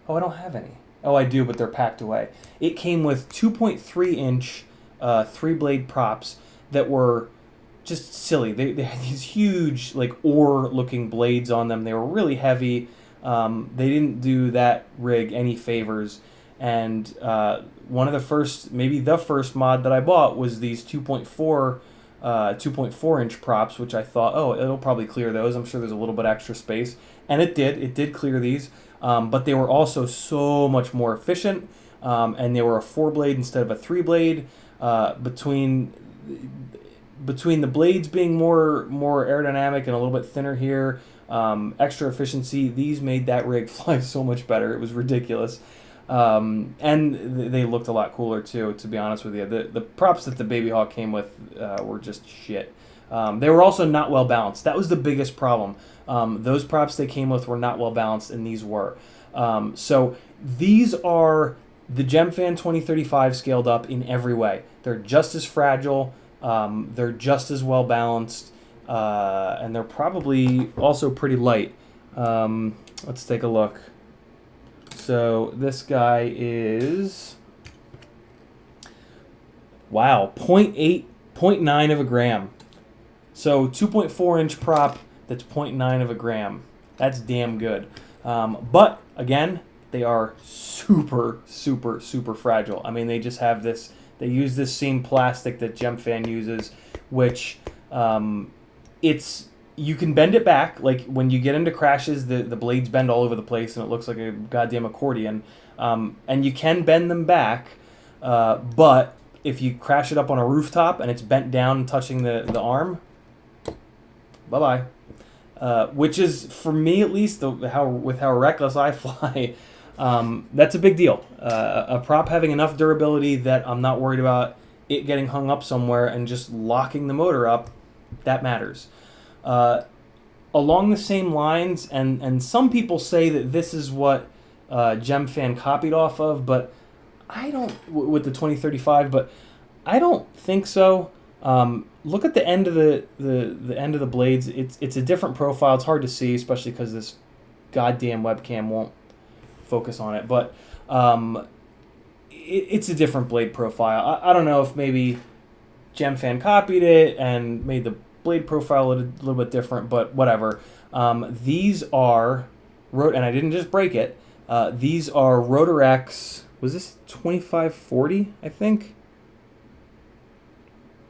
Oh, I don't have any. Oh, I do, but they're packed away. It came with 2.3 inch 3-blade props that were just silly. They had these huge, like, oar-looking blades on them. They were really heavy. They didn't do that rig any favors. And one of the first, maybe the first mod that I bought was these 2.4 inch props, which I thought, oh, it'll probably clear those. I'm sure there's a little bit extra space. And it did. It did clear these. But they were also so much more efficient. And they were a 4-blade instead of a 3-blade. Between the blades being more aerodynamic and a little bit thinner here, extra efficiency, these made that rig fly so much better. It was ridiculous. And they looked a lot cooler too, to be honest with you. The props that the Baby Hawk came with were just shit. They were also not well balanced. That was the biggest problem. Those props they came with were not well balanced, and these were. So these are the Gemfan 2035 scaled up in every way. They're just as fragile. They're just as well balanced. And they're probably also pretty light. Let's take a look. So this guy is, wow, 0.9 of a gram. So 2.4 inch prop that's 0.9 of a gram. That's damn good. But again, they are super, super, super fragile. I mean, they just have this, they use this same plastic that Gemfan uses, which you can bend it back. Like when you get into crashes, the blades bend all over the place and it looks like a goddamn accordion. And you can bend them back, but if you crash it up on a rooftop and it's bent down touching the arm, bye-bye. Which is, for me at least, with how reckless I fly, that's a big deal. A prop having enough durability that I'm not worried about it getting hung up somewhere and just locking the motor up, that matters. Along the same lines, and some people say that this is what Gemfan copied off of, but I don't, with the 2035, but I don't think so. Look at the end of the end of the blades. It's a different profile. It's hard to see, especially because this goddamn webcam won't focus on it. But it's a different blade profile. I don't know if maybe Gemfan copied it and made the blade profile a little bit different, but whatever. These are, and I didn't just break it. These are Rotorex. Was this 2540? I think.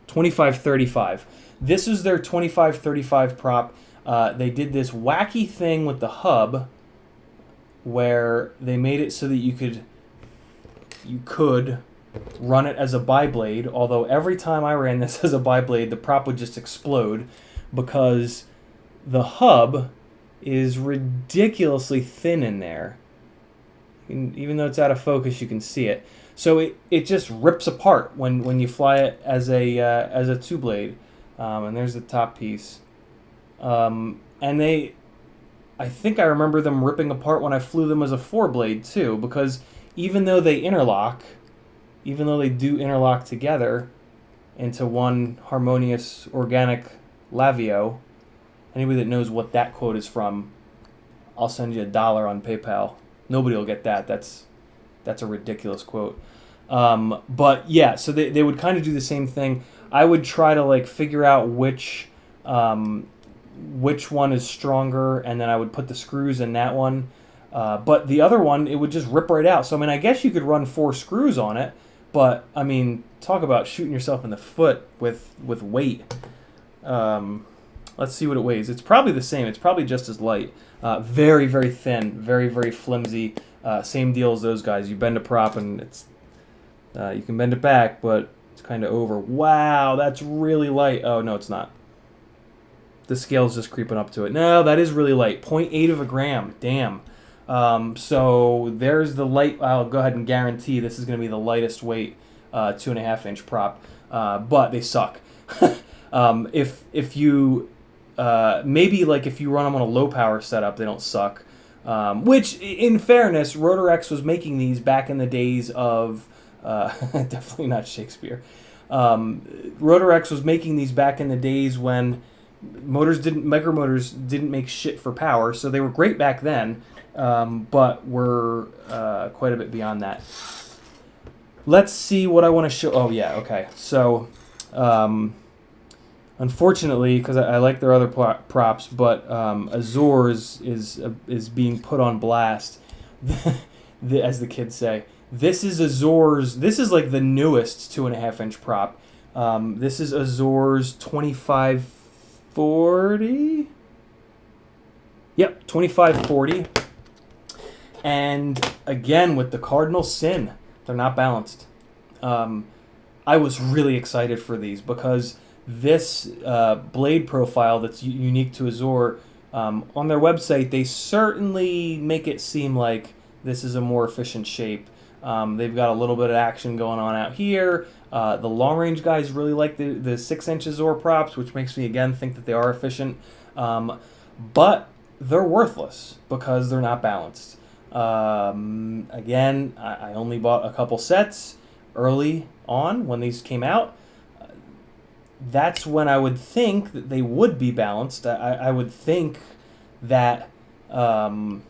2535. This is their 2535 prop. They did this wacky thing with the hub where they made it so that you could run it as a bi-blade, although every time I ran this as a bi-blade, the prop would just explode because the hub is ridiculously thin in there. Even though it's out of focus, you can see it. So it just rips apart when you fly it as a 2-blade. And there's the top piece. And I think I remember them ripping apart when I flew them as a 4-blade too, because even though they do interlock together into one harmonious organic lavio, anybody that knows what that quote is from, I'll send you $1 on PayPal. Nobody will get that. That's a ridiculous quote. But yeah, so they would kind of do the same thing. I would try to figure out which one is stronger, and then I would put the screws in that one. But the other one, it would just rip right out. So I mean, I guess you could run 4 screws on it, but I mean, talk about shooting yourself in the foot with weight. Let's see what it weighs. It's probably the same. It's probably just as light. Very, very thin. Very, very flimsy. Same deal as those guys. You bend a prop and it's you can bend it back, but It's kind of over. Wow, that's really light. Oh, no, it's not. The scale's just creeping up to it. No, that is really light. 0.8 of a gram. Damn. So there's the light. I'll go ahead and guarantee this is going to be the lightest weight 2.5-inch prop. But they suck. If you maybe like if you run them on a low power setup, they don't suck. Which, in fairness, Rotorex was making these back in the days of definitely not Shakespeare. Rotorex was making these back in the days when micro motors didn't make shit for power, so they were great back then, but were quite a bit beyond that. Let's see what I want to show. Oh yeah, okay. So, unfortunately, because I like their other props, but Azores is being put on blast, as the kids say. This is Azores. This is like the newest 2.5-inch prop. This is Azores 2540. Yep, 2540. And again, with the cardinal sin, they're not balanced. I was really excited for these because this blade profile that's unique to Azure, on their website, they certainly make it seem like this is a more efficient shape. They've got a little bit of action going on out here. The long-range guys really like the 6-inch Azure props, which makes me, again, think that they are efficient. But they're worthless because they're not balanced. Again, I only bought a couple sets early on when these came out. That's when I would think that they would be balanced. I would think that or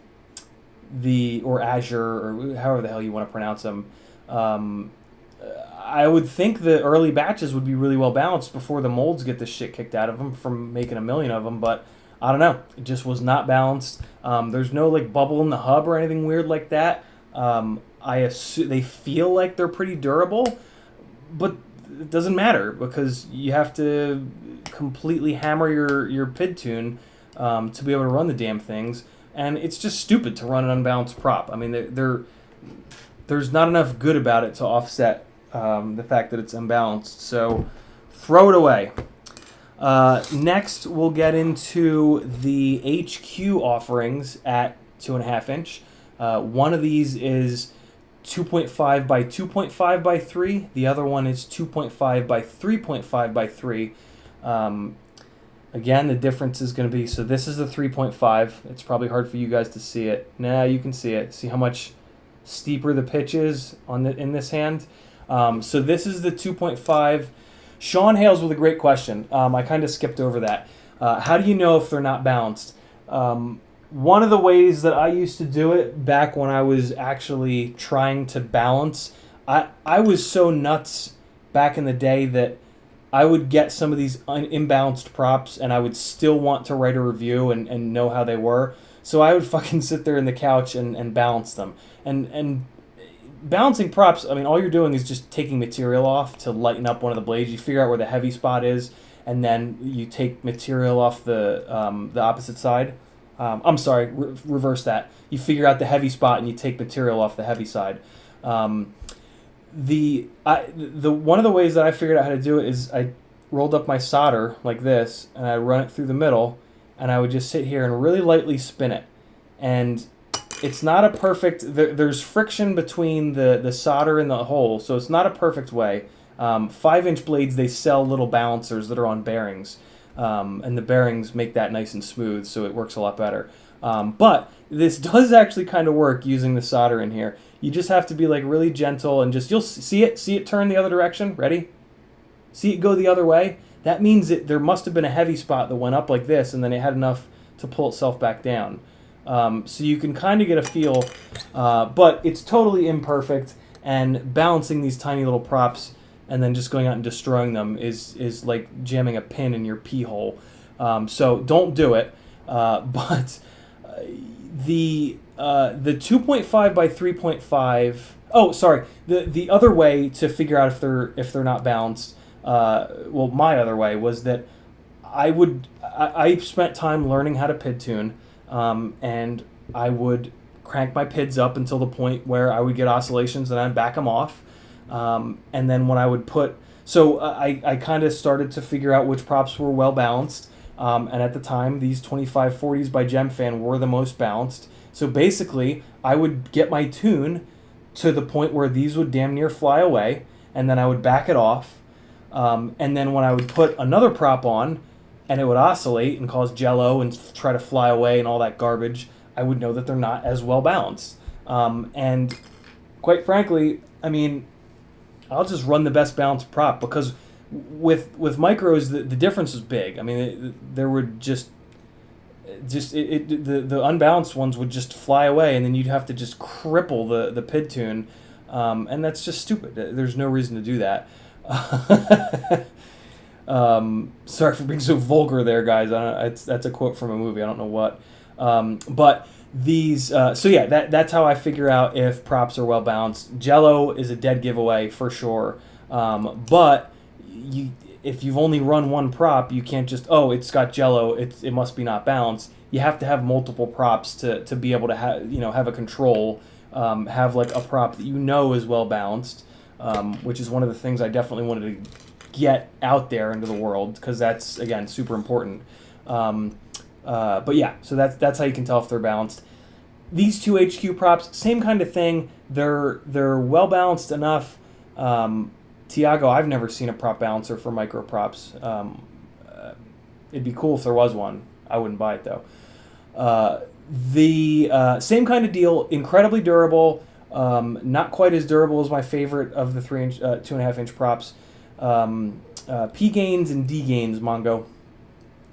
Azure, or however the hell you want to pronounce them, I would think the early batches would be really well balanced before the molds get the shit kicked out of them from making a million of them, but I don't know. It just was not balanced. There's no like bubble in the hub or anything weird like that. I assume they feel like they're pretty durable, but it doesn't matter because you have to completely hammer your PID tune to be able to run the damn things, and it's just stupid to run an unbalanced prop. I mean, there's not enough good about it to offset the fact that it's unbalanced. So throw it away. Next, we'll get into the HQ offerings at 2.5-inch. One of these is 2.5 by 2.5 by 3. The other one is 2.5 by 3.5 by 3. Again, the difference is going to be, so this is the 3.5. It's probably hard for you guys to see it. Nah, you can see it. See how much steeper the pitch is in this hand? So this is the 2.5. Sean Hales with a great question. I kind of skipped over that. How do you know if they're not balanced? One of the ways that I used to do it back when I was actually trying to balance, I was so nuts back in the day that I would get some of these imbalanced props and I would still want to write a review and know how they were. So I would fucking sit there in the couch and balance them. And balancing props, I mean, all you're doing is just taking material off to lighten up one of the blades. You figure out where the heavy spot is, and then you take material off the opposite side. I'm sorry, reverse that. You figure out the heavy spot and you take material off the heavy side. The one of the ways that I figured out how to do it is I rolled up my solder like this, and I run it through the middle, and I would just sit here and really lightly spin it. And it's not a perfect, there's friction between the solder and the hole, so it's not a perfect way. 5-inch blades, they sell little balancers that are on bearings, and the bearings make that nice and smooth, so it works a lot better. But this does actually kind of work using the solder in here. You just have to be like really gentle and just, you'll see it turn the other direction. Ready? See it go the other way? That means that there must have been a heavy spot that went up like this, and then it had enough to pull itself back down. So you can kind of get a feel, but it's totally imperfect, and balancing these tiny little props and then just going out and destroying them is like jamming a pin in your pee hole. So don't do it. But the 2.5 by 3.5. Oh, sorry. The other way to figure out if they're not balanced. Well, my other way was that I spent time learning how to PID tune. And I would crank my PIDs up until the point where I would get oscillations and I'd back them off. And then when I would So I kind of started to figure out which props were well balanced. And at the time, these 2540s by GemFan were the most balanced. So basically, I would get my tune to the point where these would damn near fly away, and then I would back it off. And then when I would put another prop on, and it would oscillate and cause jello and try to fly away and all that garbage, I would know that they're not as well balanced. And quite frankly, I mean, I'll just run the best balanced prop because with micros the difference is big. I mean, there would the unbalanced ones would just fly away, and then you'd have to just cripple the PID tune, and that's just stupid. There's no reason to do that. Sorry for being so vulgar there, guys. That's a quote from a movie. I don't know what, but these. So yeah, that's how I figure out if props are well balanced. Jello is a dead giveaway for sure, but if you've only run one prop, you can't just, oh, it's got jello, it must be not balanced. You have to have multiple props to be able to have a control, have like a prop that you know is well balanced, which is one of the things I definitely wanted to get out there into the world because that's, again, super important. But yeah, so that's how you can tell if they're balanced. These two HQ props, same kind of thing. They're well balanced enough. Tiago, I've never seen a prop balancer for micro props. It'd be cool if there was one. I wouldn't buy it though. The same kind of deal, incredibly durable. Not quite as durable as my favorite of the 2.5-inch props. P gains and D gains, Mongo.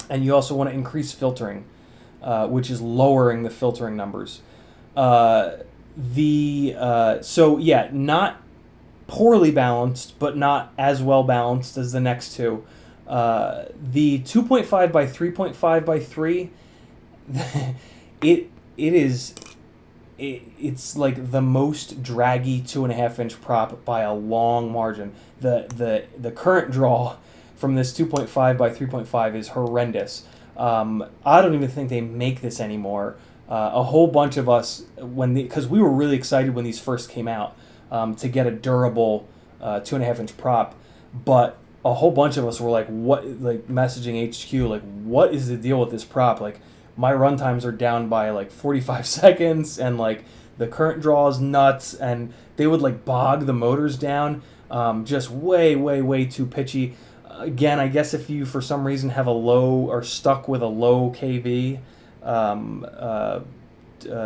And you also want to increase filtering, which is lowering the filtering numbers. So yeah, not poorly balanced, but not as well balanced as the next two. The 2.5 by 3.5 by 3, it's like the most draggy 2.5-inch prop by a long margin. The current draw from this 2.5 by 3.5 is horrendous. I don't even think they make this anymore. A whole bunch of us, because we were really excited when these first came out, to get a durable 2.5-inch prop, but a whole bunch of us were like, messaging HQ, like, what is the deal with this prop? Like, my run times are down by like 45 seconds, and like the current draw is nuts, and they would like bog the motors down, just way too pitchy. Again, I guess if you for some reason have a low or stuck with a low KV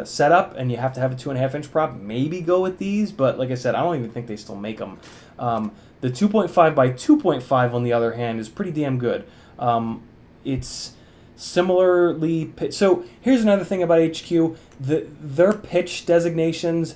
setup and you have to have a 2.5-inch prop, maybe go with these. But like I said, I don't even think they still make them. The 2.5 by 2.5 on the other hand is pretty damn good. It's similarly so here's another thing about HQ. Their pitch designations,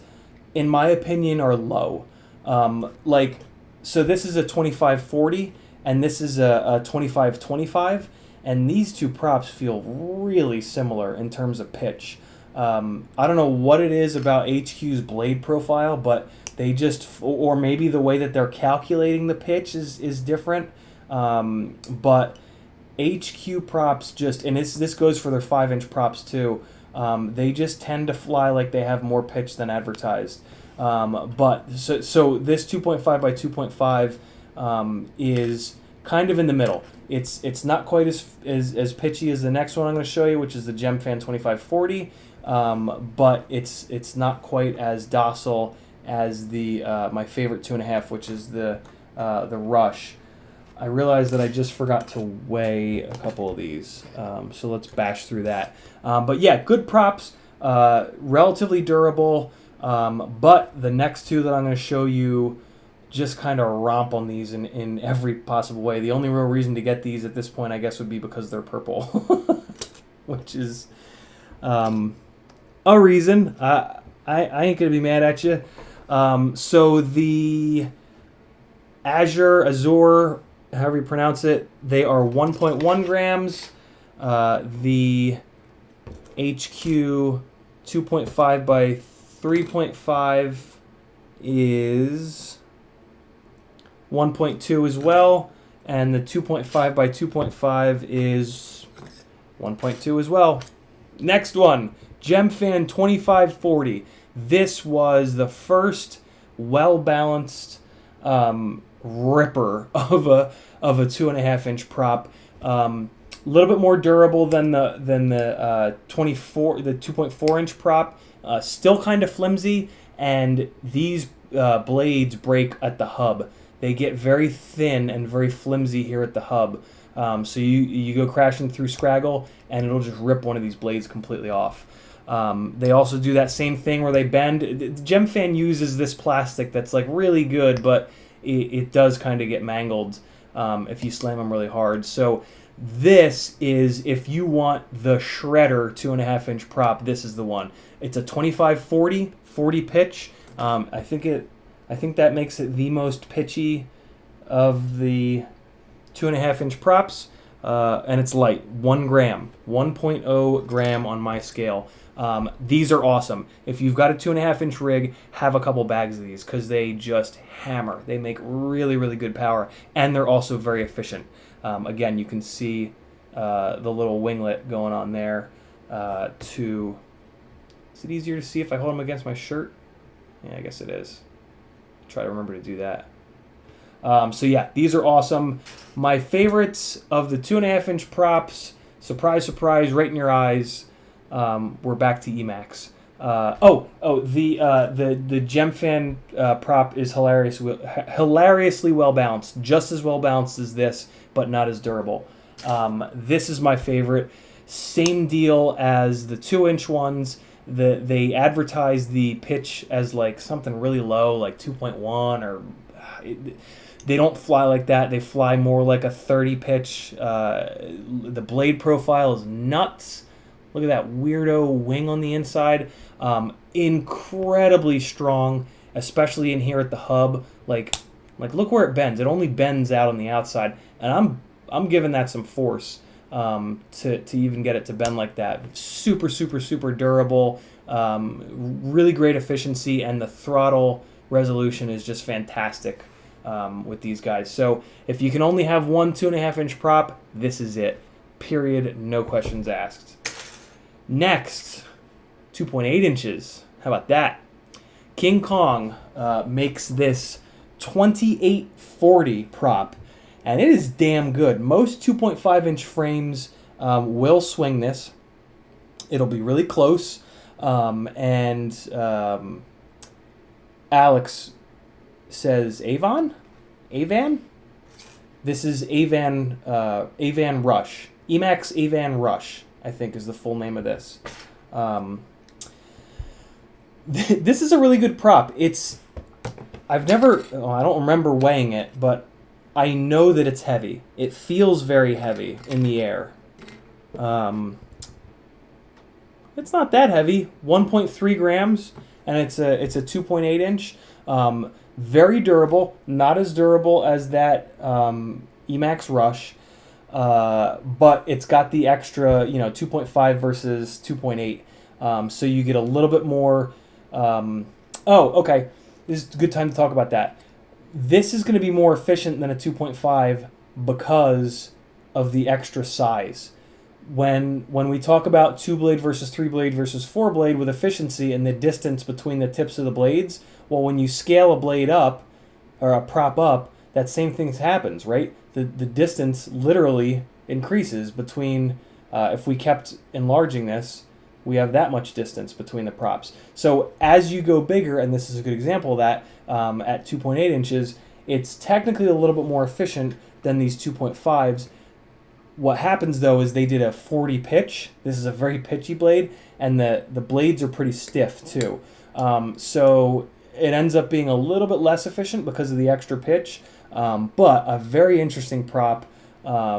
in my opinion, are low. So this is a 2540 and this is a 2525, and these two props feel really similar in terms of pitch. I don't know what it is about HQ's blade profile, but they just, or maybe the way that they're calculating the pitch is different. But HQ props just, and this goes for their 5-inch props too, they just tend to fly like they have more pitch than advertised. But so this 2.5 by 2.5 is kind of in the middle. It's not quite as pitchy as the next one I'm going to show you, which is the GemFan 2540, but it's not quite as docile as the my favorite 2.5, which is the Rush. I realized that I just forgot to weigh a couple of these, so let's bash through that. But yeah, good props, relatively durable, but the next two that I'm going to show you just kind of romp on these in every possible way. The only real reason to get these at this point, I guess, would be because they're purple, which is a reason. I ain't going to be mad at you. So the Azure, however you pronounce it, they are 1.1 grams. The HQ 2.5 by 3.5 is 1.2 as well, and the 2.5 by 2.5 is 1.2 as well. Next one, GemFan 2540. This was the first well-balanced ripper of a 2.5 inch prop. A little bit more durable than the 2.4 inch prop. Still kind of flimsy, and these blades break at the hub. They get very thin and very flimsy here at the hub. So you go crashing through Scraggle, and it'll just rip one of these blades completely off. They also do that same thing where they bend. Gemfan uses this plastic that's like really good, but it does kind of get mangled if you slam them really hard. So this is, if you want the shredder 2.5 inch prop, this is the one. It's a 25-40 pitch. I think that makes it the most pitchy of the 2.5 inch props, and it's light, 1 gram, 1.0 gram on my scale. These are awesome. If you've got a 2.5 inch rig, have a couple bags of these because they just hammer. They make really, really good power, and they're also very efficient. Again, you can see the little winglet going on there. Is it easier to see if I hold them against my shirt? Yeah, I guess it is. Try to remember to do that. So yeah, these are awesome. My favorites of the 2.5 inch props, surprise, surprise, right in your eyes. We're back to Emax. The Gemfan prop is hilariously well balanced, just as well balanced as this, but not as durable. This is my favorite. Same deal as the 2-inch ones. They advertise the pitch as like something really low, like 2.1, or they don't fly like that. They fly more like a 30 pitch. The blade profile is nuts. Look at that weirdo wing on the inside. Incredibly strong, especially in here at the hub. Like look where it bends. It only bends out on the outside, and I'm giving that some force to even get it to bend like that. Super, super, super durable. Really great efficiency, and the throttle resolution is just fantastic with these guys. So if you can only have one 2.5 inch prop, this is it. Period. No questions asked. Next, 2.8 inches. How about that? King Kong makes this 2840 prop, and it is damn good. Most 2.5 inch frames will swing this. It'll be really close. Alex says Avon? This is Avan Rush. Emax Avan Rush, I think, is the full name of this. This is a really good prop. I don't remember weighing it, but I know that it's heavy. It feels very heavy in the air. It's not that heavy, 1.3 grams, and it's a 2.8 inch. Very durable, not as durable as that Emax Rush. But it's got the extra, 2.5 versus 2.8. So you get a little bit more. Okay. This is a good time to talk about that. This is going to be more efficient than a 2.5 because of the extra size. When we talk about 2-blade versus 3-blade versus 4-blade with efficiency and the distance between the tips of the blades, well, when you scale a blade up or a prop up, that same thing happens, right? The distance literally increases between, if we kept enlarging this, we have that much distance between the props. So as you go bigger, and this is a good example of that, at 2.8 inches, it's technically a little bit more efficient than these 2.5s. What happens, though, is they did a 40 pitch. This is a very pitchy blade, and the blades are pretty stiff, too. So it ends up being a little bit less efficient because of the extra pitch, but a very interesting prop,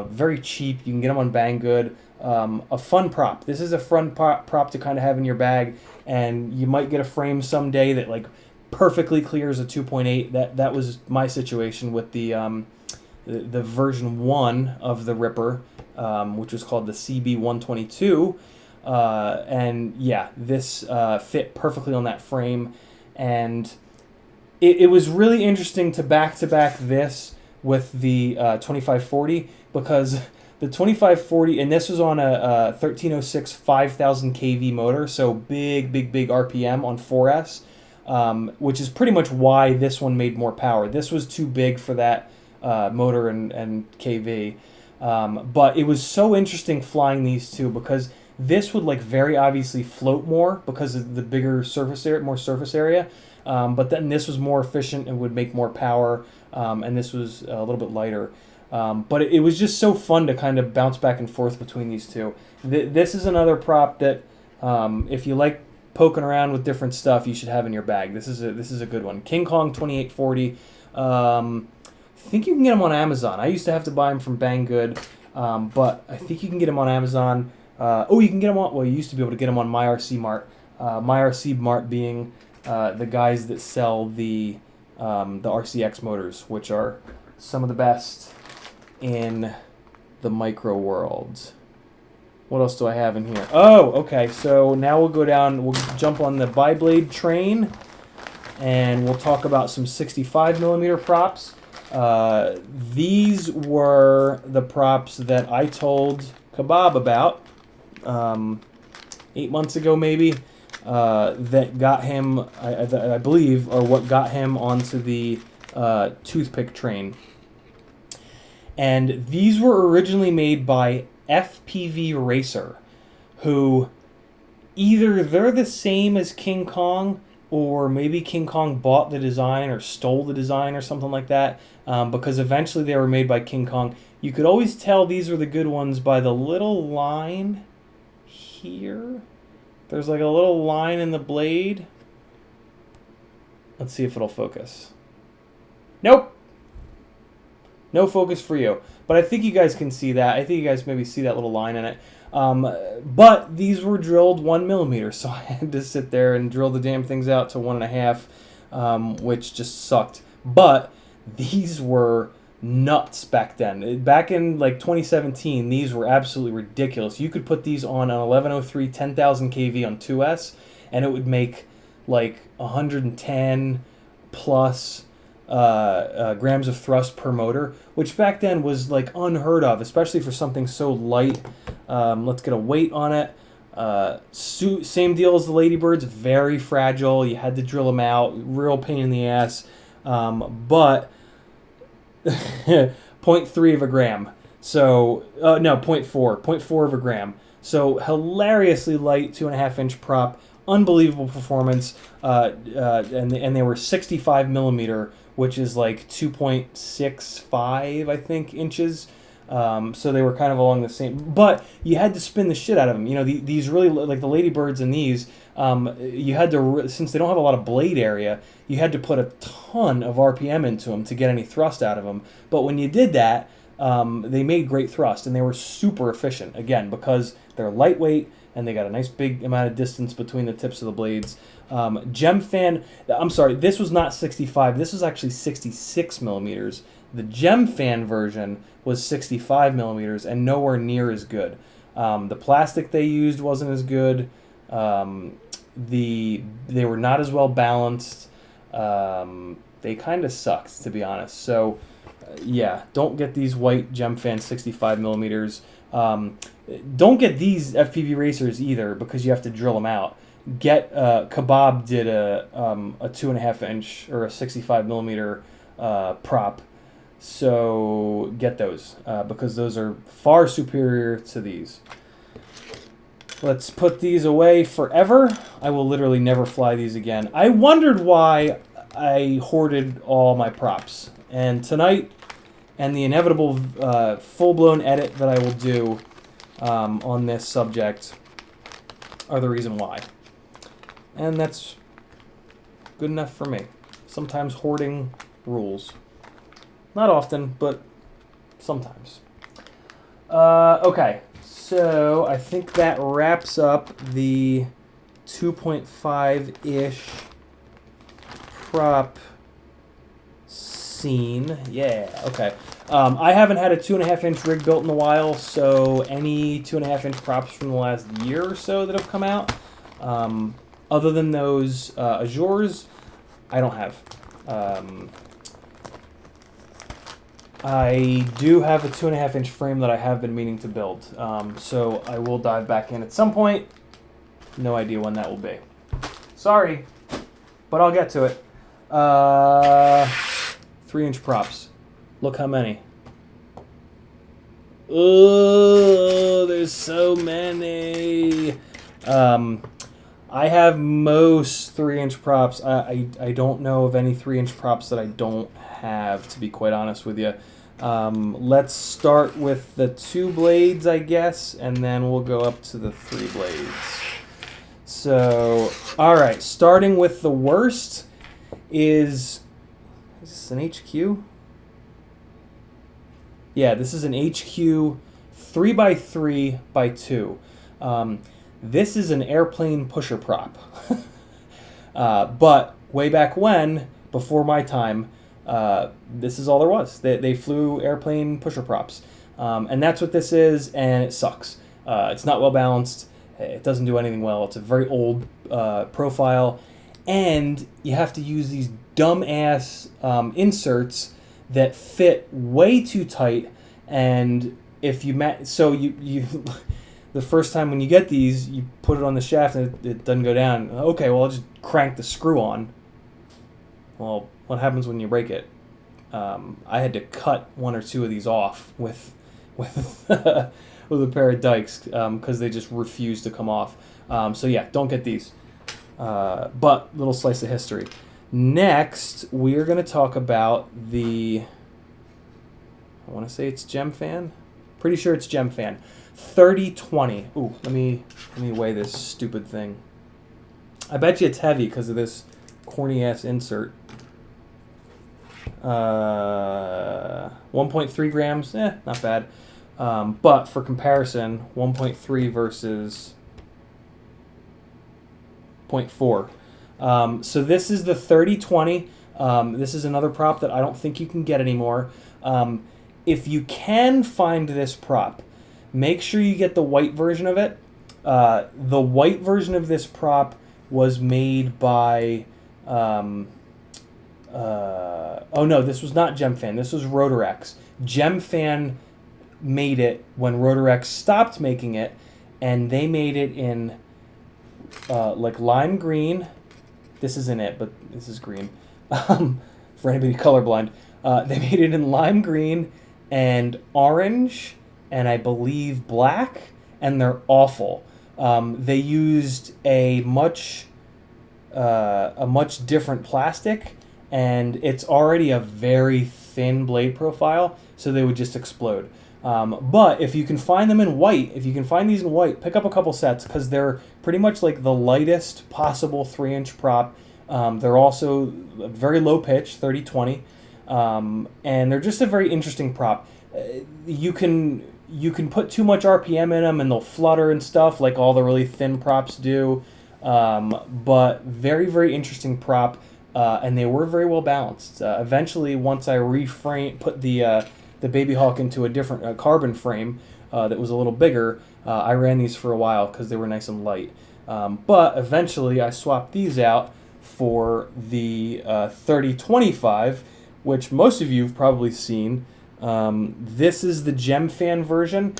very cheap. You can get them on Banggood. A fun prop. This is a fun prop to kind of have in your bag, and you might get a frame someday that like perfectly clears a 2.8. That was my situation with the version 1 of the Ripper, which was called the CB122. And yeah, this fit perfectly on that frame. And it was really interesting to back-to-back this with the 2540 because the 2540, and this was on a 1306 5000 kV motor, so big RPM on 4S. which is pretty much why this one made more power. This was too big for that motor and KV. But it was so interesting flying these two because this would like very obviously float more because of the bigger surface area, more surface area. But then this was more efficient and would make more power, and this was a little bit lighter. But it was just so fun to kind of bounce back and forth between these two. This is another prop that if you like poking around with different stuff, you should have in your bag. This is a good one. King Kong 2840. I think you can get them on Amazon. I used to have to buy them from Banggood, but I think you can get them on Amazon. You can get them on. Well, you used to be able to get them on MyRC Mart. MyRC Mart being the guys that sell the RCX motors, which are some of the best in the micro world. What else do I have in here? Oh, okay. So now we'll go down. We'll jump on the Bi-Blade train, and we'll talk about some 65 millimeter props. These were the props that I told Kebab about 8 months ago, maybe. That got him, I believe, or what got him onto the toothpick train. And these were originally made by FPV Racer, who either they're the same as King Kong, or maybe King Kong bought the design or stole the design or something like that, because eventually they were made by King Kong. You could always tell these were the good ones by the little line here. There's like a little line in the blade. Let's see if it'll focus. Nope. No focus for you. But I think you guys can see that. I think you guys maybe see that little line in it. But these were drilled 1 millimeter, so I had to sit there and drill the damn things out to 1.5, which just sucked. But these were nuts back then. Back in like 2017, these were absolutely ridiculous. You could put these on an 1103 10,000 kV on 2S, and it would make like 110 plus grams of thrust per motor, which back then was like unheard of, especially for something so light. Let's get a weight on it. Same deal as the Ladybirds, very fragile. You had to drill them out, real pain in the ass. But 0.3 of a gram. So, no, 0.4 of a gram. So hilariously light 2.5 inch prop, unbelievable performance. And they were 65 millimeter, which is like 2.65, I think, inches. So they were kind of along the same, but you had to spin the shit out of them. You know, these really, like the Ladybirds and these, you had to, since they don't have a lot of blade area, you had to put a ton of RPM into them to get any thrust out of them. But when you did that, they made great thrust, and they were super efficient, again, because they're lightweight, and they got a nice big amount of distance between the tips of the blades. Gemfan, I'm sorry, this was not 65, this was actually 66 millimeters. The Gemfan version was 65 millimeters and nowhere near as good. The plastic they used wasn't as good. They were not as well balanced. They kind of sucked, to be honest. So, yeah, don't get these white Gemfan 65 millimeters. Don't get these FPV Racers either, because you have to drill them out. Get Kebab did a 2.5 inch or a 65 millimeter prop. So get those, because those are far superior to these. Let's put these away forever. I will literally never fly these again. I wondered why I hoarded all my props. And tonight, and the inevitable full-blown edit that I will do on this subject are the reason why. And that's good enough for me. Sometimes hoarding rules. Not often, but sometimes. Okay, so I think that wraps up the 2.5-ish prop scene. Yeah, okay. I haven't had a 2.5 inch rig built in a while, so any 2.5 inch props from the last year or so that have come out, other than those Azures, I don't have. I do have a 2.5 inch frame that I have been meaning to build, so I will dive back in at some point. No idea when that will be. Sorry, but I'll get to it. 3-inch props. Look how many. Oh, there's so many. I have most 3-inch props. I don't know of any 3-inch props that I don't have, to be quite honest with you. Let's start with the 2 blades, I guess, and then we'll go up to the 3 blades. So, all right, starting with the worst is this an HQ? Yeah, this is an HQ 3x3x2. This is an airplane pusher prop. But way back when, before my time, this is all there was. They flew airplane pusher props. And that's what this is, and it sucks. It's not well balanced. It doesn't do anything well. It's a very old profile. And you have to use these dumb-ass inserts that fit way too tight. And if you... you the first time when you get these, you put it on the shaft and it doesn't go down. Okay, well, I'll just crank the screw on. Well, what happens when you break it? I had to cut 1 or 2 of these off with with a pair of dikes because they just refuse to come off. So yeah, don't get these. But little slice of history. Next, we are going to talk about the... I want to say it's Gemfan. Pretty sure it's Gemfan. 3020. Ooh, let me weigh this stupid thing. I bet you it's heavy because of this corny ass insert. 1.3 grams. Not bad. But for comparison, 1.3 versus 0.4. So this is the 3020. This is another prop that I don't think you can get anymore. If you can find this prop, make sure you get the white version of it. The white version of this prop was made by... oh no, this was not Gemfan. This was Rotorex. Gemfan made it when Rotorex stopped making it, and they made it in like lime green. This isn't it, but this is green. For anybody colorblind, they made it in lime green and orange, and I believe black, and they're awful. They used a much different plastic, and it's already a very thin blade profile, so they would just explode. But if you can find them in white, if you can find these in white, pick up a couple sets because they're pretty much like the lightest possible 3-inch prop. They're also very low pitch, 30-20, and they're just a very interesting prop. You can put too much RPM in them and they'll flutter and stuff like all the really thin props do. But very, very interesting prop, and they were very well balanced. Eventually, once I put the Baby Hawk into a different carbon frame that was a little bigger, I ran these for a while because they were nice and light. But eventually, I swapped these out for the 3025, which most of you have probably seen. This is the Gemfan version.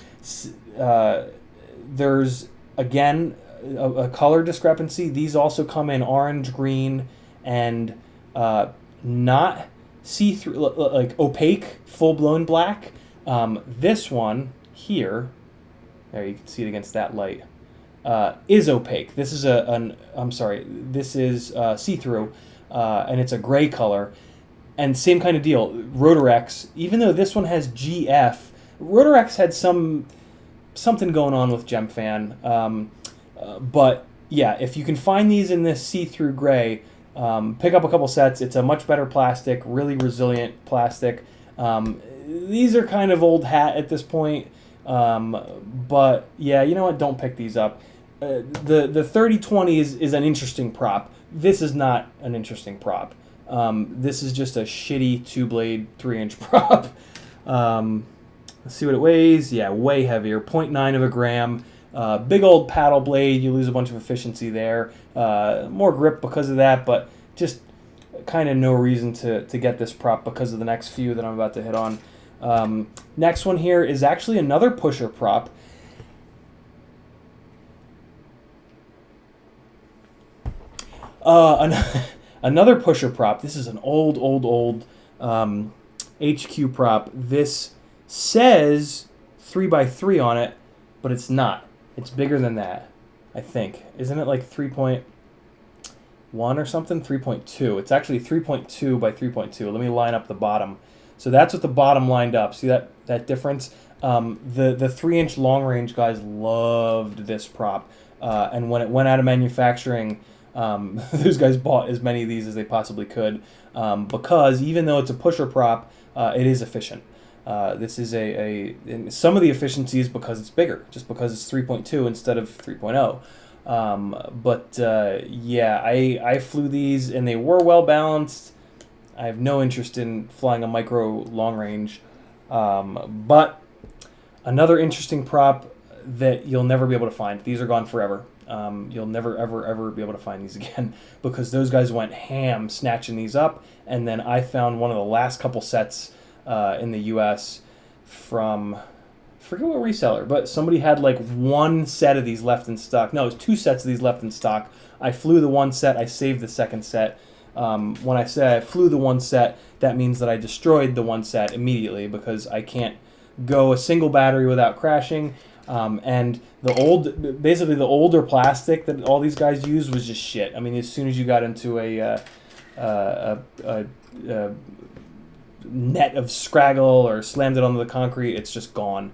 There's, again, a color discrepancy. These also come in orange, green, and not see-through, like opaque, full-blown black. This one here, there you can see it against that light, is opaque. This is this is see-through, and it's a gray color. And same kind of deal. Rotorex, even though this one has GF, Rotorex had something going on with Gemfan. But yeah, if you can find these in this see-through gray, pick up a couple sets. It's a much better plastic, really resilient plastic. These are kind of old hat at this point. But yeah, you know what? Don't pick these up. The 3020 is an interesting prop. This is not an interesting prop. This is just a shitty 2-blade 3-inch prop. Let's see what it weighs. Yeah, way heavier, 0.9 of a gram. Big old paddle blade. You lose a bunch of efficiency there. More grip because of that, but just kind of no reason to get this prop because of the next few that I'm about to hit on. Next one here is actually another pusher prop. Another pusher prop. This is an old HQ prop. This says 3x3 on it, but it's not. It's bigger than that, I think. Isn't it like 3.1 or something? 3.2. It's actually 3.2 by 3.2. Let me line up the bottom. So that's what the bottom lined up. See that difference? The 3-inch long range guys loved this prop. And when it went out of manufacturing, those guys bought as many of these as they possibly could, because even though it's a pusher prop, it is efficient. This is some of the efficiency is because it's bigger, just because it's 3.2 instead of 3.0. Yeah, I flew these and they were well balanced. I have no interest in flying a micro long range, but another interesting prop that you'll never be able to find. These are gone forever. You'll never, ever be able to find these again because those guys went ham snatching these up. And then I found one of the last couple sets in the U.S. from, I forget what reseller, but somebody had like one set of these left in stock. No, it was 2 sets of these left in stock. I flew the one set. I saved the second set. When I say I flew the one set, that means that I destroyed the one set immediately because I can't go a single battery without crashing. And basically the older plastic that all these guys used was just shit. I mean, as soon as you got into a net of Scraggle or slammed it onto the concrete, it's just gone.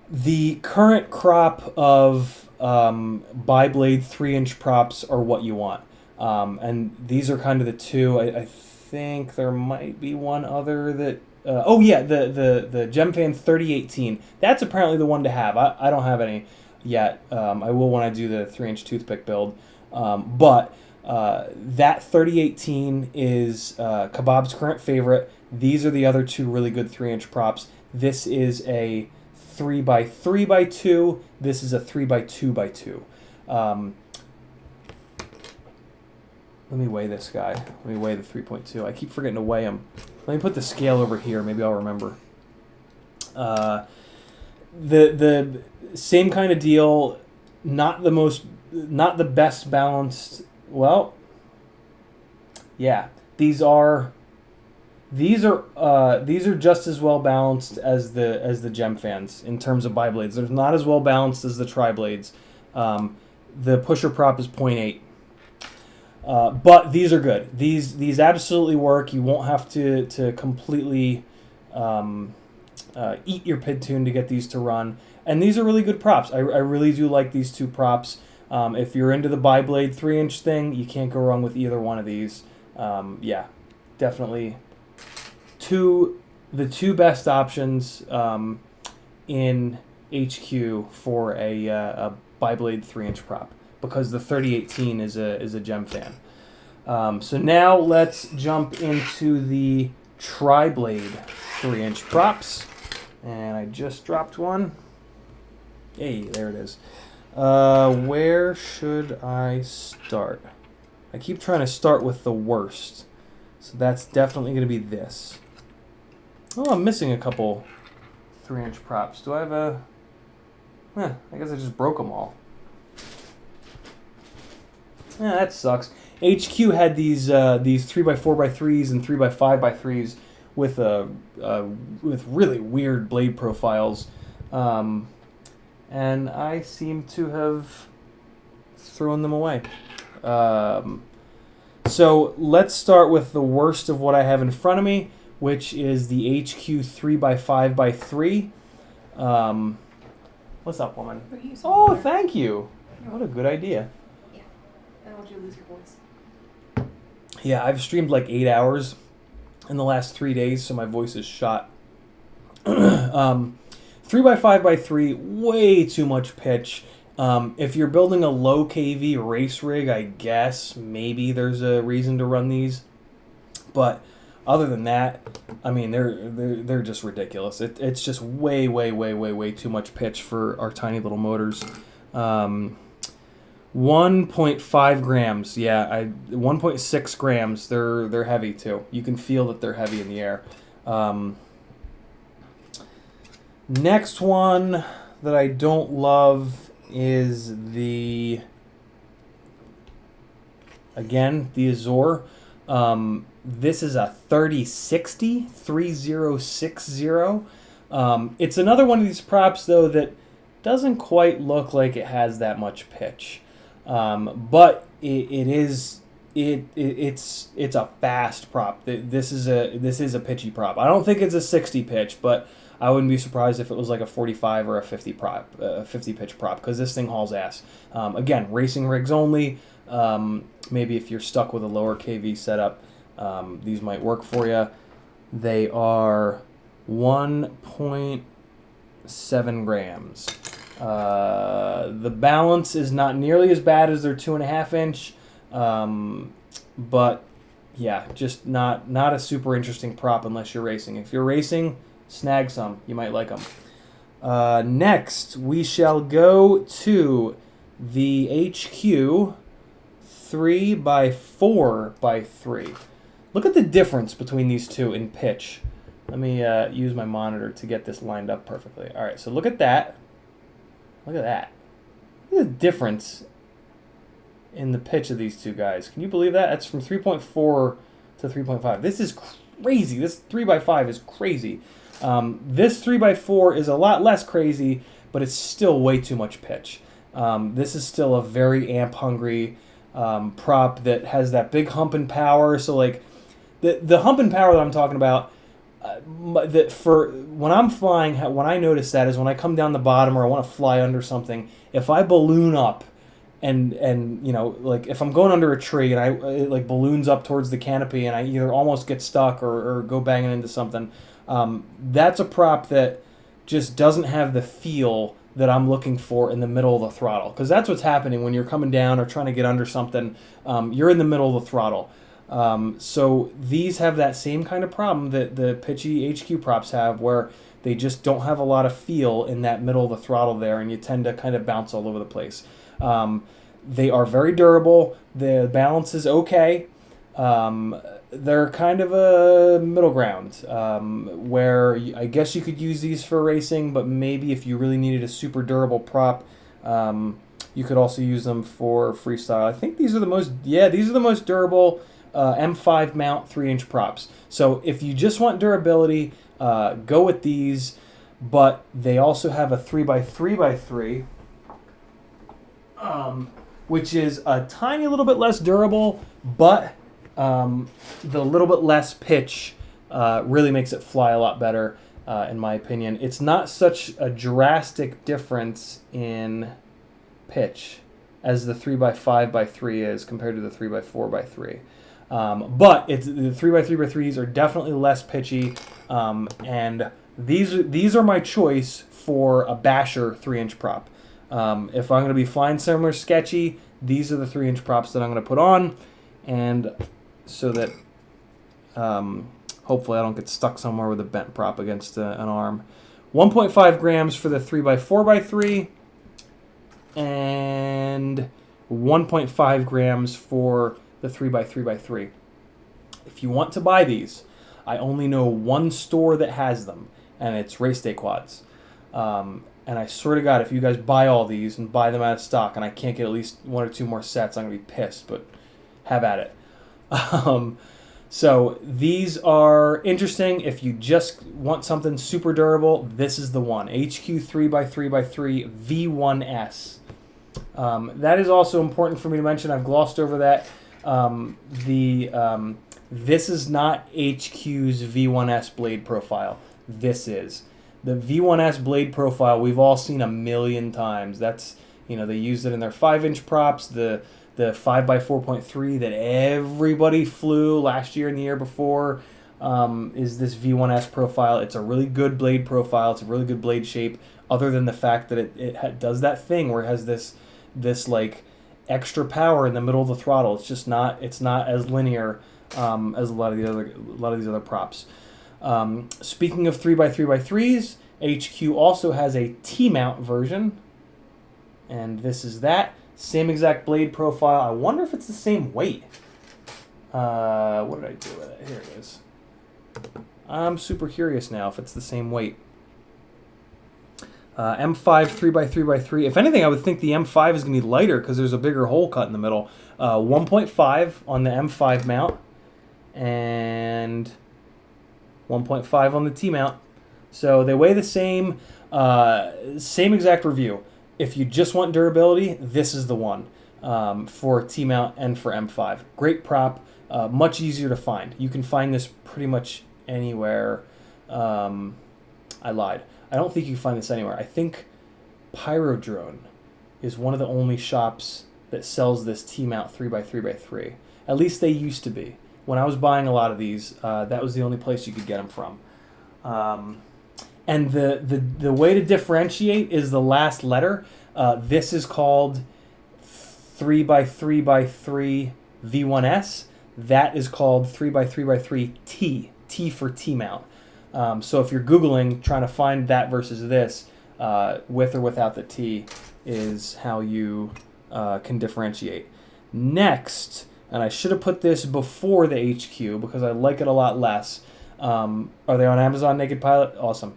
The current crop of bi-blade 3-inch props are what you want. And these are kind of the two. I think there might be one other that... the Gemfan 3018. That's apparently the one to have. I don't have any yet. I will when I do the 3-inch toothpick build. But that 3018 is Kebab's current favorite. These are the other 2 really good 3-inch props. This is a 3x3x2. This is a 3x2x2. Let me weigh this guy. Let me weigh the 3.2. I keep forgetting to weigh him. Let me put the scale over here. Maybe I'll remember. The same kind of deal. Not the best balanced. Well, yeah. These are just as well balanced as the Gemfans in terms of bi-blades. They're not as well balanced as the tri-blades. The pusher prop is 0.8. But these are good. These absolutely work. You won't have to completely eat your PID tune to get these to run. And these are really good props. I really do like these 2 props. If you're into the bi-blade 3-inch thing, you can't go wrong with either one of these. Yeah, definitely the 2 best options in HQ for a bi-blade 3-inch prop, because the 3018 is a Gemfan. So now let's jump into the tri-blade 3-inch props. And I just dropped one. Hey, there it is. Where should I start? I keep trying to start with the worst. So that's definitely going to be this. Oh, I'm missing a couple 3-inch props. Do I have a... I guess I just broke them all. Yeah, that sucks. HQ had these 3x4x3s and 3x5x3s with really weird blade profiles, and I seem to have thrown them away. So let's start with the worst of what I have in front of me, which is the HQ 3x5x3. What's up, woman? Oh, thank you. What a good idea. I don't want you to lose your voice. Yeah, I've streamed like 8 hours in the last 3 days, so my voice is shot. 3x5x3, way too much pitch. If you're building a low KV race rig, I guess maybe there's a reason to run these. But other than that, I mean, they're just ridiculous. It's just way too much pitch for our tiny little motors. 1.5 grams. Yeah, 1.6 grams. They're heavy too. You can feel that they're heavy in the air. Next one that I don't love is the Again, the Azor. This is a 3060, 3060. It's another one of these props, though, that doesn't quite look like it has that much pitch. But it's a fast prop. This is a pitchy prop. I don't think it's a 60 pitch, but I wouldn't be surprised if it was like a 45 or a 50 pitch prop, because this thing hauls ass. Again, racing rigs only. Maybe if you're stuck with a lower KV setup, these might work for you. They are 1.7 grams. The balance is not nearly as bad as their 2.5 inch, but yeah, just not a super interesting prop unless you're racing. If you're racing, snag some. You might like them. Next, we shall go to the HQ 3x4x3. Look at the difference between these two in pitch. Let me use my monitor to get this lined up perfectly. All right, so look at that. Look at that. Look at the difference in the pitch of these two guys. Can you believe that? That's from 3.4 to 3.5. This is crazy. This 3x5 is crazy. This 3x4 is a lot less crazy, but it's still way too much pitch. This is still a very amp-hungry prop that has that big hump and power. So, like, the hump and power that I'm talking about, that for when I'm flying, when I notice that is when I come down the bottom or I want to fly under something. If I balloon up, and you know, like if I'm going under a tree and it like balloons up towards the canopy and I either almost get stuck or go banging into something, that's a prop that just doesn't have the feel that I'm looking for in the middle of the throttle, because that's what's happening when you're coming down or trying to get under something. You're in the middle of the throttle. So these have that same kind of problem that the pitchy HQ props have, where they just don't have a lot of feel in that middle of the throttle there, and you tend to kind of bounce all over the place. They are very durable. The balance is okay. They're kind of a middle ground, where I guess you could use these for racing, but maybe if you really needed a super durable prop, you could also use them for freestyle. I think these are the most durable M5 mount 3-inch props. So if you just want durability, go with these, but they also have a 3x3x3, which is a tiny little bit less durable, but the little bit less pitch really makes it fly a lot better, in my opinion. It's not such a drastic difference in pitch as the 3x5x3 is compared to the 3x4x3. But the 3x3x3s are definitely less pitchy, and these are my choice for a basher 3-inch prop. If I'm going to be flying somewhere sketchy, these are the 3-inch props that I'm going to put on, and so that hopefully I don't get stuck somewhere with a bent prop against an arm. 1.5 grams for the 3x4x3, and 1.5 grams for the 3x3x3. If you want to buy these, I only know one store that has them, and it's Race Day Quads. And I swear to God, if you guys buy all these and buy them out of stock and I can't get at least 1 or 2 more sets, I'm going to be pissed, but have at it. So these are interesting. If you just want something super durable, this is the one. HQ 3x3x3 V1S. That is also important for me to mention. I've glossed over that. This is not HQ's V1S blade profile. This is. The V1S blade profile we've all seen a million times. That's, they used it in their 5-inch props, the 5x4.3 that everybody flew last year and the year before, is this V1S profile. It's a really good blade profile. It's a really good blade shape, other than the fact that it does that thing where it has this like extra power in the middle of the throttle. It's not as linear as a lot of these other props. Speaking of 3x3x3s, HQ also has a T-mount version, and this is that. Same exact blade profile. I wonder if it's the same weight. What did I do with it? Here it is. I'm super curious now if it's the same weight. M5 3x3x3. If anything, I would think the M5 is going to be lighter because there's a bigger hole cut in the middle. 1.5 on the M5 mount and 1.5 on the T mount. So they weigh the same. Same exact review. If you just want durability, this is the one for T mount and for M5. Great prop, much easier to find. You can find this pretty much anywhere. I lied. I don't think you can find this anywhere. I think Pyrodrone is one of the only shops that sells this T-mount 3x3x3. At least they used to be. When I was buying a lot of these, that was the only place you could get them from. And the way to differentiate is the last letter. This is called 3x3x3 V1S. That is called 3x3x3 T. T for T-mount. So if you're Googling trying to find that versus this, with or without the T is how you can differentiate. Next, and I should have put this before the HQ because I like it a lot less. Are they on Amazon, Naked Pilot? Awesome.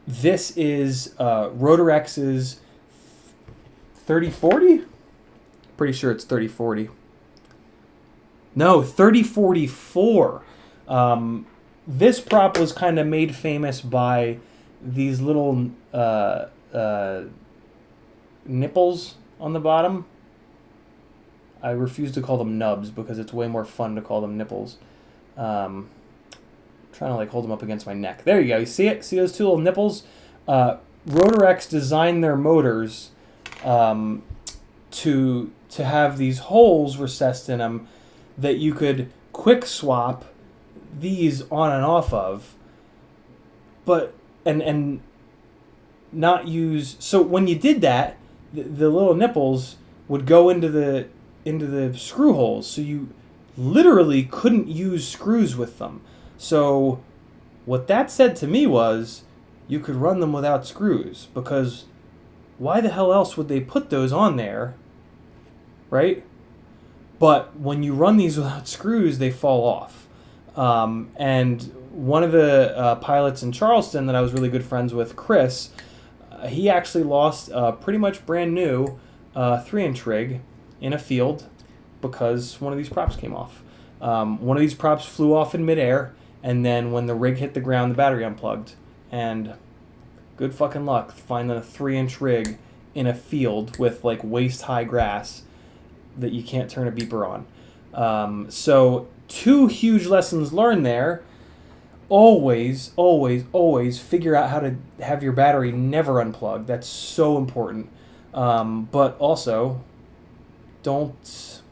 This is Rotorex's 3040? Pretty sure it's 3040. No, 3044. This prop was kind of made famous by these little nipples on the bottom. I refuse to call them nubs because it's way more fun to call them nipples. Trying to like hold them up against my neck. There you go. You see it? See those two little nipples? Rotorex designed their motors to have these holes recessed in them that you could quick swap these on and off of, but and not use. So when you did that, the little nipples would go into the screw holes, so you literally couldn't use screws with them. So what that said to me was you could run them without screws, because why the hell else would they put those on there, right? But when you run these without screws, they fall off. And one of the pilots in Charleston that I was really good friends with, Chris, he actually lost a pretty much brand new 3-inch rig in a field because one of these props came off. One of these props flew off in midair, and then when the rig hit the ground, the battery unplugged. And good fucking luck finding a 3-inch rig in a field with like waist-high grass that you can't turn a beeper on. So 2 huge lessons learned there. Always figure out how to have your battery never unplug. That's so important. But also, don't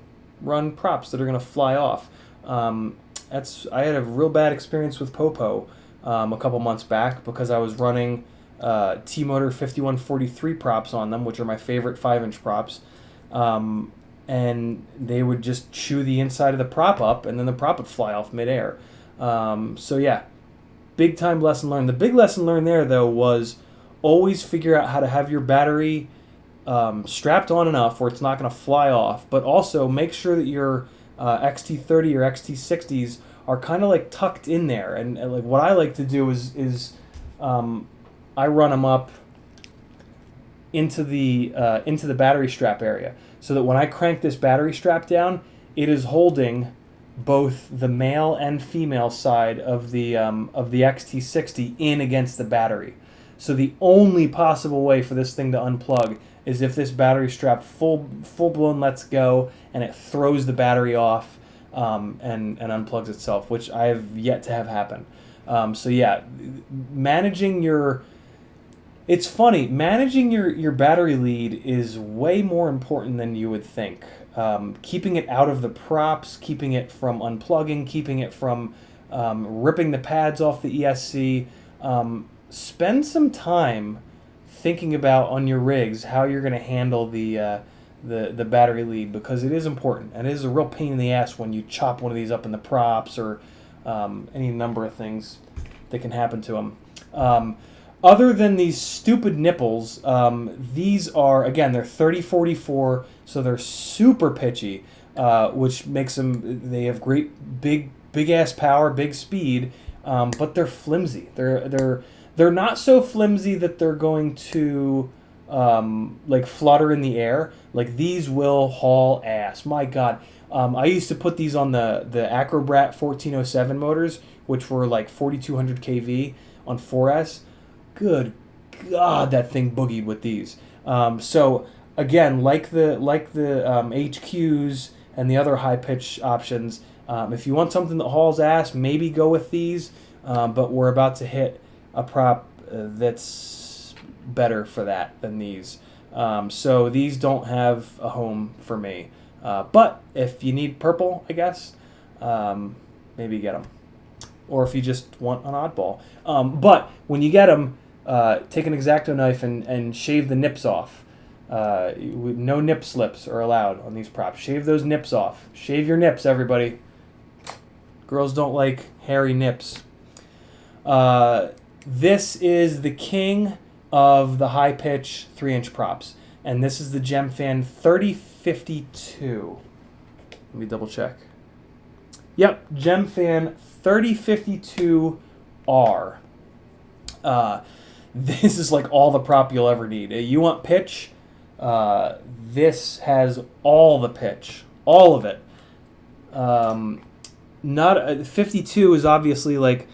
run props that are going to fly off. I had a real bad experience with Popo a couple months back because I was running T-Motor 5143 props on them, which are my favorite 5-inch props. And they would just chew the inside of the prop up, and then the prop would fly off midair. So yeah, big time lesson learned. The big lesson learned there, though, was always figure out how to have your battery strapped on enough where it's not going to fly off, but also make sure that your XT30 or XT60s are kind of like tucked in there. And like what I like to do is I run them up into the battery strap area, so that when I crank this battery strap down, it is holding both the male and female side of the XT60 in against the battery. So the only possible way for this thing to unplug is if this battery strap full blown lets go and it throws the battery off and unplugs itself, which I have yet to have happen. So yeah, managing your battery lead is way more important than you would think. Keeping it out of the props, keeping it from unplugging, keeping it from ripping the pads off the ESC. Spend some time thinking about on your rigs how you're going to handle the battery lead, because it is important, and it is a real pain in the ass when you chop one of these up in the props or any number of things that can happen to them. Other than these stupid nipples, these are, again, they're 3044, so they're super pitchy, which makes them, they have great big ass power, big speed, but they're flimsy. The They're not so flimsy that they're going to like flutter in the air. Like these will haul ass. My God. I used to put these on the Acrobrat 1407 motors, which were like 4200 kV on 4S. Good God, that thing boogied with these. So again, like the HQs and the other high pitch options, if you want something that hauls ass, maybe go with these. But we're about to hit a prop that's better for that than these. So these don't have a home for me. But if you need purple, I guess, maybe get them. Or if you just want an oddball. But when you get them, take an X-Acto knife and shave the nips off. No nip slips are allowed on these props. Shave those nips off. Shave your nips, everybody. Girls don't like hairy nips. This is the king of the high pitch 3-inch props. And this is the Gemfan 3052. Let me double check. Yep, Gemfan 3052R. This is like all the prop you'll ever need. You want pitch? This has all the pitch. All of it. Not 52 is obviously like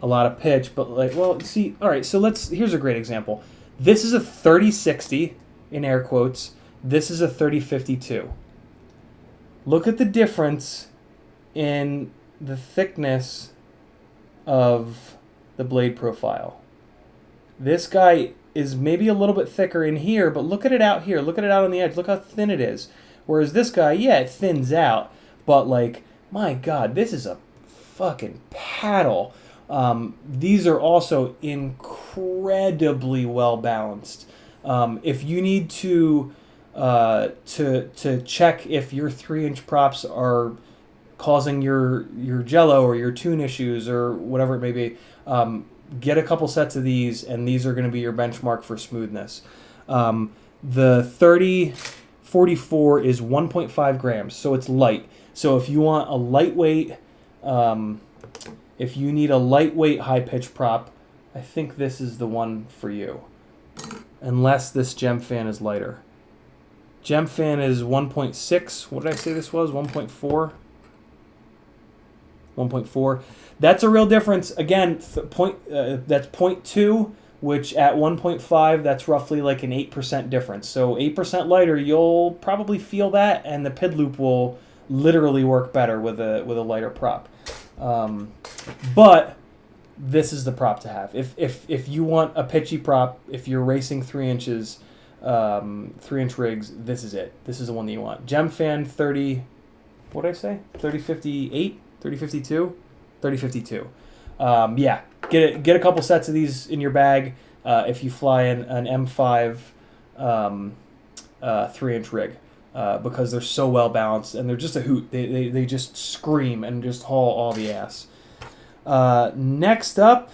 a lot of pitch, but like, well, see, all right, so here's a great example. This is a 3060 in air quotes. This is a 3052. Look at the difference in the thickness of the blade profile. This guy is maybe a little bit thicker in here, but look at it out here. Look at it out on the edge. Look how thin it is. Whereas this guy, yeah, it thins out, but like, my God, this is a fucking paddle. These are also incredibly well balanced. If you need to check if your 3-inch props are causing your jello or your tune issues or whatever it may be, get a couple sets of these, and these are going to be your benchmark for smoothness. The 3044 is 1.5 grams, so it's light. So if you want a lightweight, if you need a lightweight high-pitch prop, I think this is the one for you. Unless this Gemfan is lighter. Gemfan is 1.6. What did I say this was? 1.4? 1.4. That's a real difference. Again, that's 0.2, which at 1.5, that's roughly like an 8% difference. So 8% lighter, you'll probably feel that, and the PID loop will literally work better with a lighter prop. But this is the prop to have. If you want a pitchy prop, if you're racing 3 inches, 3-inch rigs, this is it. This is the one that you want. Gemfan 30, what did I say? 3058? 3052? 3052. Yeah, get a couple sets of these in your bag if you fly an M5 3-inch rig. Because they're so well balanced and they're just a hoot. They just scream and just haul all the ass. Next up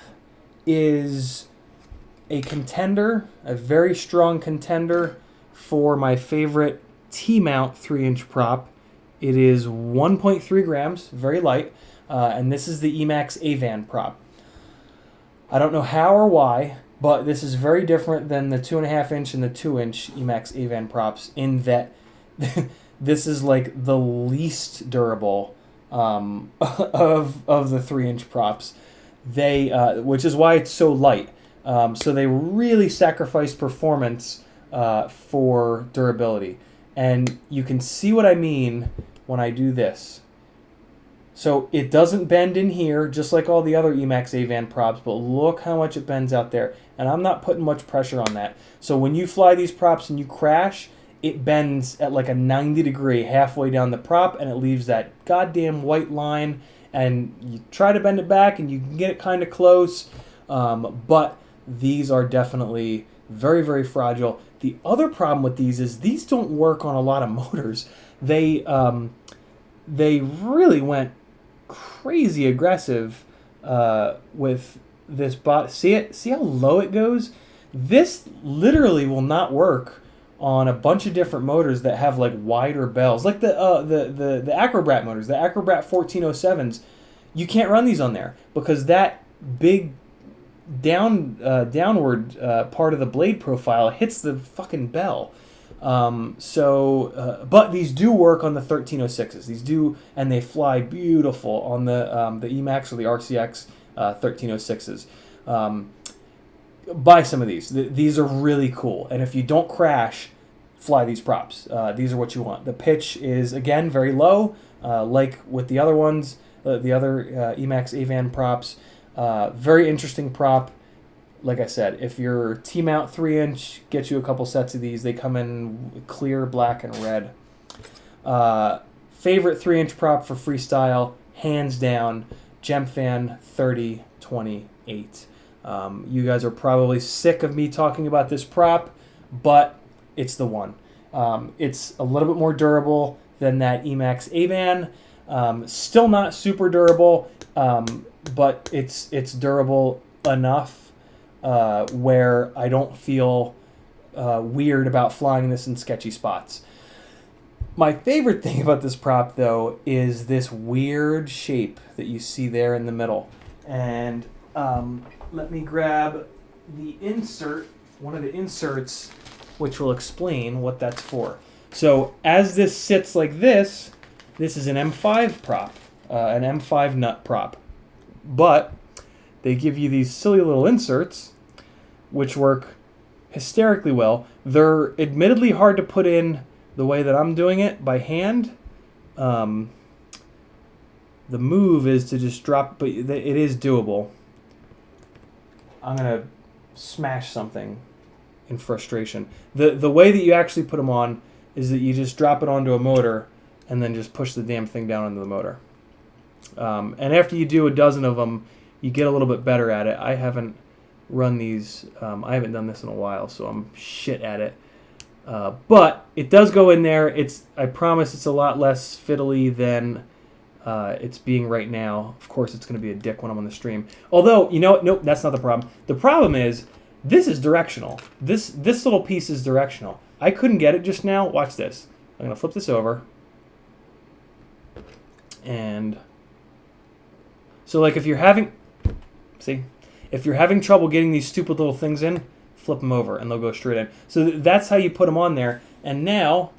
is a contender, a very strong contender for my favorite T-mount 3-inch prop. It is 1.3 grams, very light, and this is the Emax Avan prop. I don't know how or why, but this is very different than the 2.5-inch and the 2-inch Emax Avan props in that this is like the least durable of the 3-inch props. They which is why it's so light. So they really sacrifice performance for durability, and you can see what I mean when I do this. So it doesn't bend in here, just like all the other Emax Avan props, but look how much it bends out there. And I'm not putting much pressure on that. So when you fly these props and you crash, it bends at like a 90 degree halfway down the prop, and it leaves that goddamn white line, and you try to bend it back and you can get it kind of close, but these are definitely very, very fragile. The other problem with these is these don't work on a lot of motors. They really went crazy aggressive with this bot. See it? See how low it goes? This literally will not work on a bunch of different motors that have like wider bells, like the Acrobrat motors, the Acrobrat 1407s. You can't run these on there because that big downward part of the blade profile hits the fucking bell. But these do work on the 1306s. These do, and they fly beautiful on the Emax or the RCX 1306s. Buy some of these. These are really cool, and if you don't crash, fly these props. These are what you want. The pitch is, again, very low, like with the other ones, the other Emax Avan props. Very interesting prop. Like I said, if your T-mount 3-inch, get you a couple sets of these. They come in clear, black, and red. Favorite 3-inch prop for freestyle, hands down, Gemfan 3028. You guys are probably sick of me talking about this prop, but it's the one. It's a little bit more durable than that Emax Avan. Still not super durable, but it's durable enough where I don't feel weird about flying this in sketchy spots. My favorite thing about this prop, though, is this weird shape that you see there in the middle. And let me grab the insert, one of the inserts, which will explain what that's for. So as this sits like this is an M5 prop, an M5 nut prop. But they give you these silly little inserts, which work hysterically well. They're admittedly hard to put in the way that I'm doing it by hand. The move is to just drop, but it is doable. I'm going to smash something in frustration. The way that you actually put them on is that you just drop it onto a motor and then just push the damn thing down into the motor. And after you do a dozen of them, you get a little bit better at it. I haven't run these. I haven't done this in a while, so I'm shit at it. But it does go in there. I promise it's a lot less fiddly than it's being right now. Of course, it's going to be a dick when I'm on the stream. Although, nope, that's not the problem. The problem is, this is directional. This little piece is directional. I couldn't get it just now. Watch this. I'm going to flip this over. And so, like, if you're having trouble getting these stupid little things in, flip them over and they'll go straight in. So that's how you put them on there. And now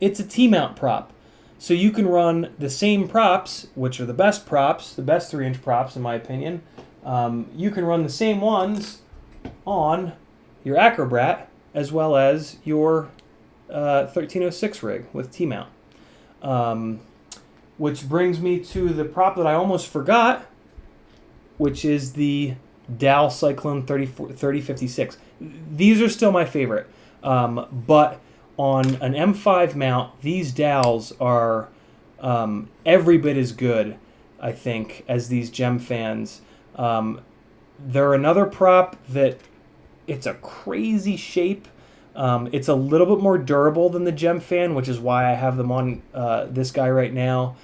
it's a T-mount prop. So you can run the same props, which are the best props, the best 3-inch props in my opinion. You can run the same ones on your Acrobrat as well as your 1306 rig with T-mount. Which brings me to the prop that I almost forgot, which is the Dal Cyclone 3056. These are still my favorite, but on an M5 mount, these Dals are every bit as good, I think, as these Gemfans. They're another prop that it's a crazy shape. It's a little bit more durable than the Gemfan, which is why I have them on this guy right now.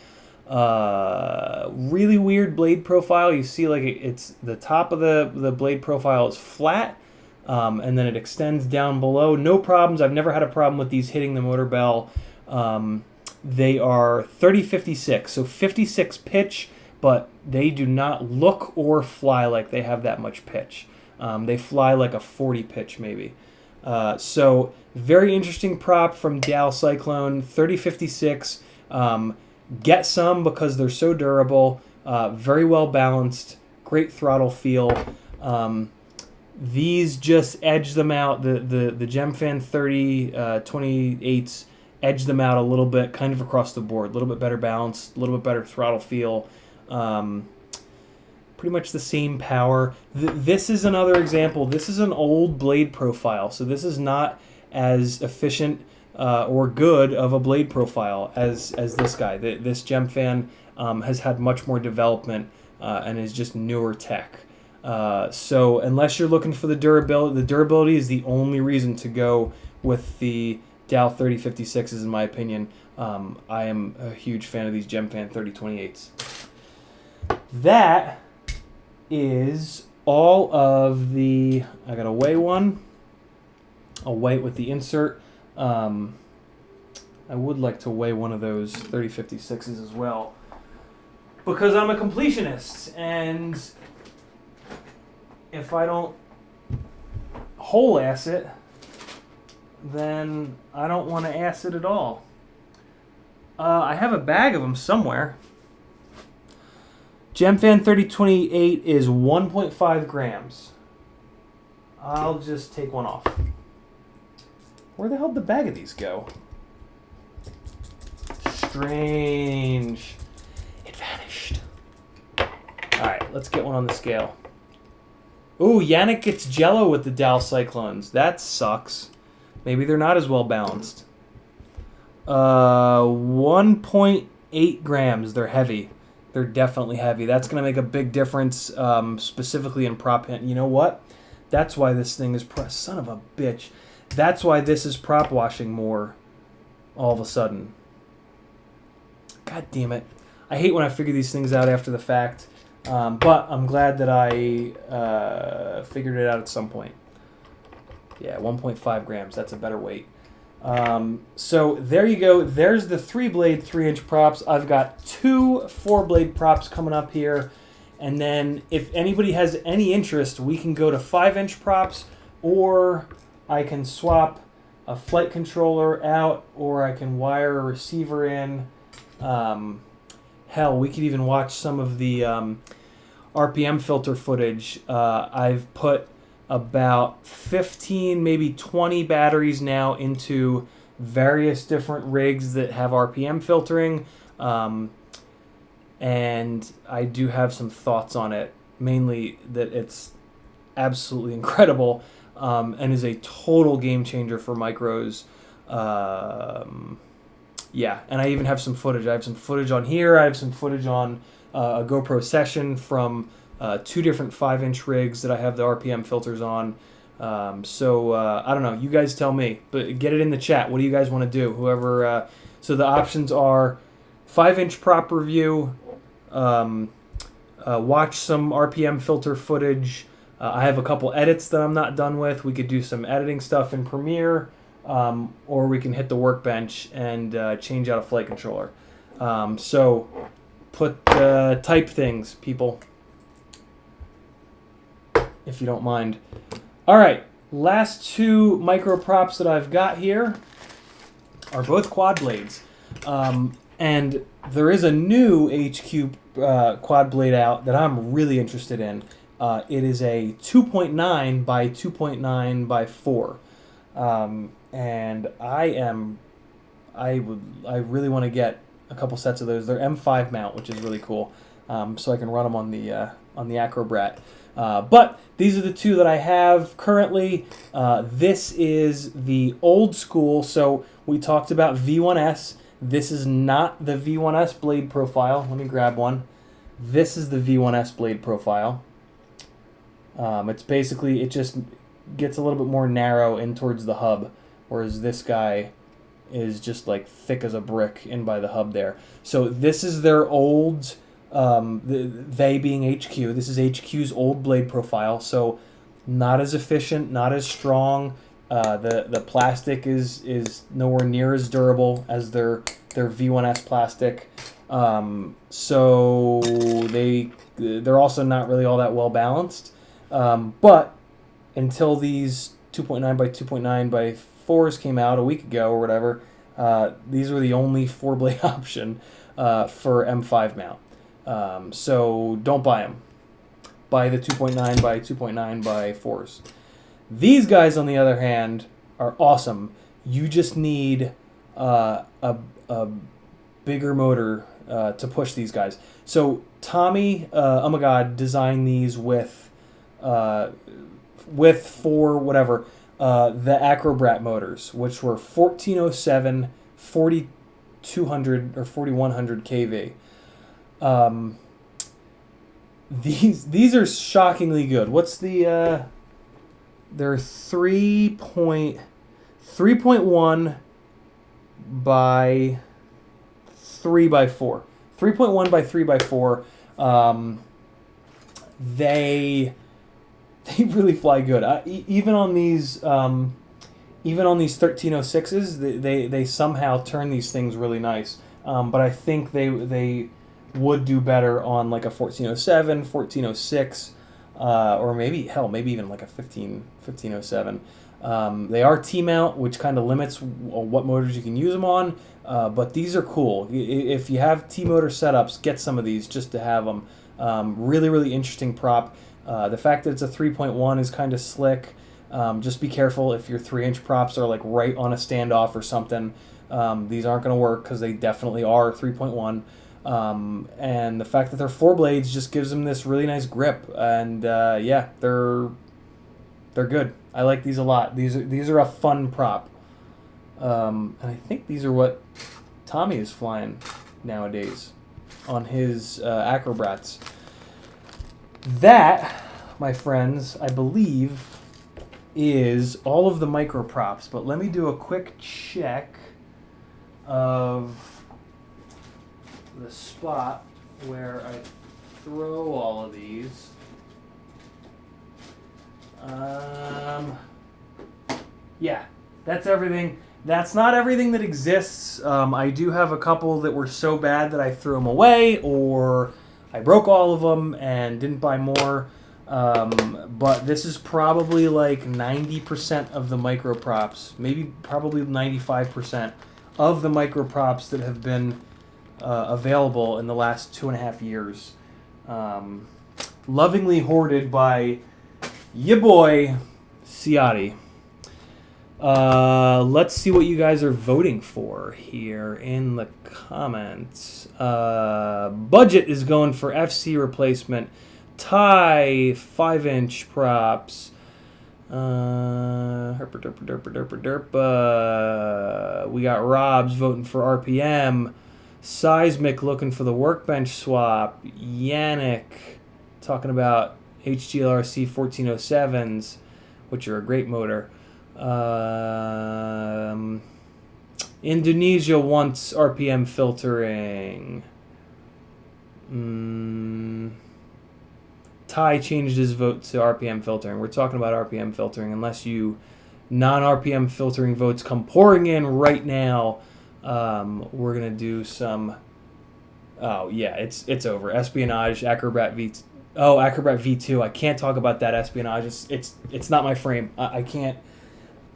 Really weird blade profile. You see, like, it's the top of the blade profile is flat, and then it extends down below. No problems. I've never had a problem with these hitting the motor bell. They are 3056, so 56 pitch, but they do not look or fly like they have that much pitch. They fly like a 40 pitch maybe. So very interesting prop from Dal Cyclone 3056. Get some because they're so durable, very well balanced, great throttle feel. These just edge them out. The Gemfan 3028s edge them out a little bit, kind of across the board. A little bit better balance, a little bit better throttle feel. Pretty much the same power. This is another example. This is an old blade profile, so this is not as efficient or good of a blade profile as this guy. This Gemfan has had much more development and is just newer tech. So unless you're looking for the durability is the only reason to go with the Dal 3056s, in my opinion. I am a huge fan of these Gemfan 3028s. That is all of the... I got to weigh one. I'll weigh it with the insert. I would like to weigh one of those 3056s as well, because I'm a completionist, and if I don't whole ass it, then I don't want to ass it at all. I have a bag of them somewhere. GemFan 3028 is 1.5 grams. I'll just take one off. Where the hell did the bag of these go? Strange. It vanished. Alright, let's get one on the scale. Ooh, Yannick gets Jello with the Dow Cyclones. That sucks. Maybe they're not as well balanced. 1.8 grams. They're heavy. They're definitely heavy. That's going to make a big difference, specifically in prop hint. You know what? That's why this thing is... Son of a bitch. That's why this is prop washing more all of a sudden. God damn it. I hate when I figure these things out after the fact. But I'm glad that I figured it out at some point. Yeah, 1.5 grams. That's a better weight. So there you go. There's the 3-blade 3-inch props. I've got 2 4-blade props coming up here. And then if anybody has any interest, we can go to 5-inch props, or I can swap a flight controller out, or I can wire a receiver in. Hell, we could even watch some of the RPM filter footage. I've put about 15, maybe 20 batteries now into various different rigs that have RPM filtering. And I do have some thoughts on it, mainly that it's absolutely incredible and is a total game changer for micros. Yeah, and I even have some footage. I have some footage on here. I have some footage on a GoPro Session from 2 different 5-inch rigs that I have the RPM filters on. So I don't know. You guys tell me. But get it in the chat. What do you guys want to do? Whoever. So the options are 5-inch prop review, watch some RPM filter footage. I have a couple edits that I'm not done with. We could do some editing stuff in Premiere. Or we can hit the workbench and change out a flight controller. So type things, people, if you don't mind. All right, last 2 micro props that I've got here are both quad blades. And there is a new HQ quad blade out that I'm really interested in. It is a 2.9 by 2.9 by 4. And I really want to get a couple sets of those. They're M5 mount, which is really cool. So I can run them on the Acrobrat. But these are the 2 that I have currently. This is the old school. So we talked about V1S. This is not the V1S blade profile. Let me grab one. This is the V1S blade profile. It's basically, it just gets a little bit more narrow in towards the hub, whereas this guy is just like thick as a brick in by the hub there. So this is their old, they being HQ, this is HQ's old blade profile, so not as efficient, not as strong. The plastic is nowhere near as durable as their V1S plastic. So they're also not really all that well balanced. But until these 2.9 by 2.9 by 4s came out a week ago or whatever, these were the only 4-blade option for M5 mount. So don't buy them. Buy the 2.9 by 2.9 by 4s. These guys, on the other hand, are awesome. You just need a bigger motor to push these guys. So Tommy, oh my God, designed these with for whatever the Acrobrat motors, which were 1407, 4200 or 4100 kV. These are shockingly good. What's the they're 3.1 by 3 by 4. 3.1 by 3 by 4. They really fly good. Even on these 1306s, they somehow turn these things really nice. But I think they would do better on like a 1407, 1406. or maybe, hell, maybe even like a 1507. They are T-mount, which kind of limits what motors you can use them on, but these are cool. If you have T-motor setups, get some of these just to have them. Really, really interesting prop. The fact that it's a 3.1 is kind of slick. Just be careful if your 3-inch props are like right on a standoff or something. These aren't going to work because they definitely are 3.1. And the fact that they're 4 blades just gives them this really nice grip. And yeah, they're good. I like these a lot. These are a fun prop. And I think these are what Tommy is flying nowadays on his Acrobrats. That, my friends, I believe is all of the micro props. But let me do a quick check of the spot where I throw all of these. Yeah, that's everything. That's not everything that exists. I do have a couple that were so bad that I threw them away, or I broke all of them and didn't buy more. But this is probably like 90% of the micro props, maybe probably 95% of the micro props that have been available in the last 2.5 years. Lovingly hoarded by ya boy Ciotti. Let's see what you guys are voting for here in the comments. Budget is going for FC replacement. Ty 5-inch props. Herpa derpa derpa derpa. We got Rob's voting for RPM. Seismic looking for the workbench swap. Yannick talking about HGLRC 1407s, which are a great motor. Indonesia wants RPM filtering. Ty changed his vote to RPM filtering. We're talking about RPM filtering. Unless you non-RPM filtering votes come pouring in right now, we're going to do some... Oh, yeah, it's over. Espionage, Acrobat V... Oh, Acrobat V2. I can't talk about that espionage. It's not my frame. I can't...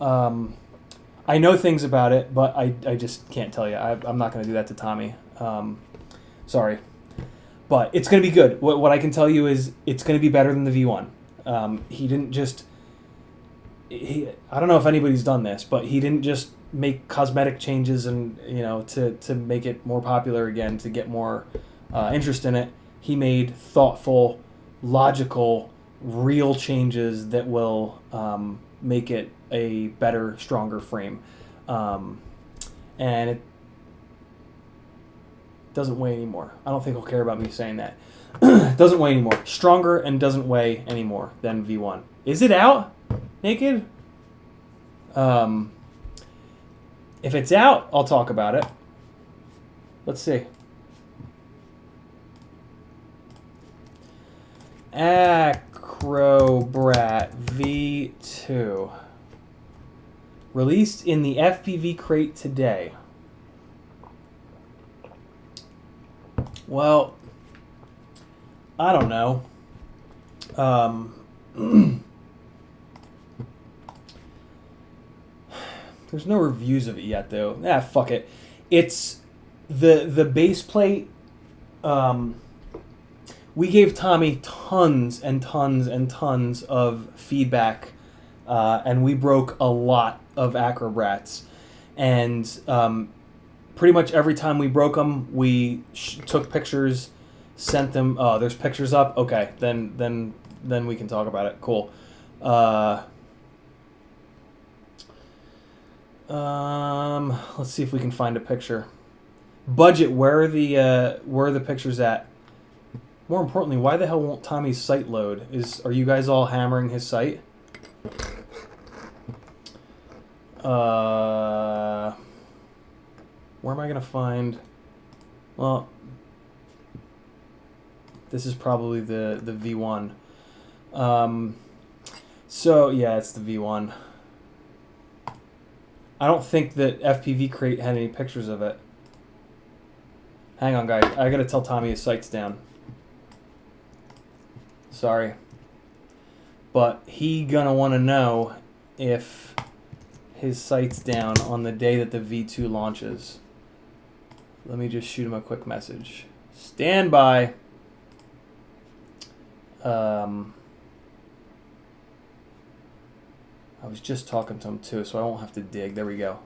I know things about it, but I just can't tell you. I'm not going to do that to Tommy. Sorry. But it's going to be good. What I can tell you is it's going to be better than the V1. He didn't just... I don't know if anybody's done this, but he didn't just make cosmetic changes and to make it more popular again, to get more interest in it. He made thoughtful, logical, real changes that will make it a better, stronger frame. And it doesn't weigh anymore. I don't think he'll care about me saying that. Doesn't weigh anymore. Stronger and doesn't weigh anymore than V1. Is it out? Naked? If it's out, I'll talk about it. Let's see. Acrobrat V2. Released in the FPV crate today. Well, I don't know. There's no reviews of it yet, though. Fuck it. It's the base plate. We gave Tommy tons and tons and tons of feedback, and we broke a lot of Acrobrats. And pretty much every time we broke them, we took pictures, sent them. Oh, there's pictures up? Okay, then we can talk about it. Cool. Let's see if we can find a picture. Budget, where are the pictures at? More importantly, why the hell won't Tommy's site load? Are you guys all hammering his site? Where am I gonna find? Well, this is probably the V1. So yeah, it's the V1. I don't think that FPV Crate had any pictures of it. Hang on, guys. I gotta tell Tommy his site's down. Sorry. but he gonna want to know if his sight's down on the day that the V2 launches. Let me just shoot him a quick message. Stand by. I was just talking to him too, so I won't have to dig. There we go.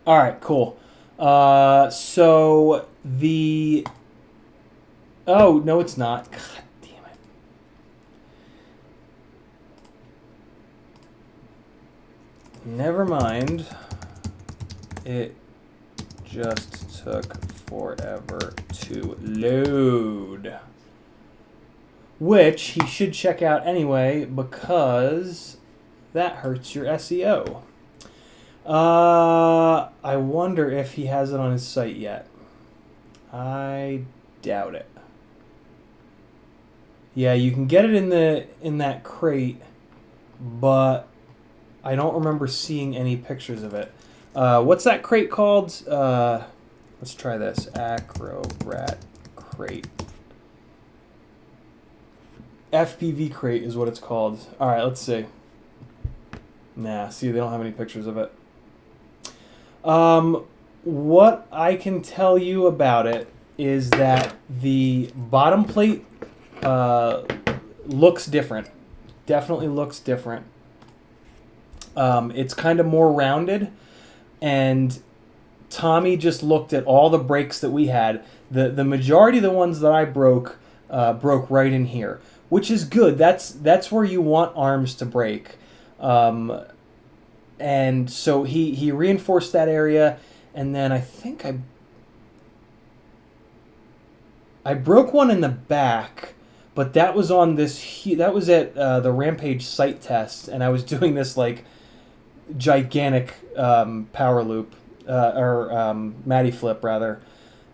All right, cool. So the... Oh, no, it's not. God damn it. Never mind. It just took forever to load. Which he should check out anyway, because that hurts your SEO. I wonder if he has it on his site yet. I doubt it. Yeah, you can get it in that crate, but I don't remember seeing any pictures of it. What's that crate called? Let's try this. Acrobat crate. FPV crate is what it's called. All right, let's see. Nah, see, they don't have any pictures of it. What I can tell you about it is that the bottom plate looks different. Definitely looks different. It's kind of more rounded, and Tommy just looked at all the breaks that we had. The majority of the ones that I broke right in here, which is good. That's where you want arms to break. And so he reinforced that area, and then I think I broke one in the back, but that was on this. That was at the Rampage site test, and I was doing this like gigantic power loop or Matty flip rather,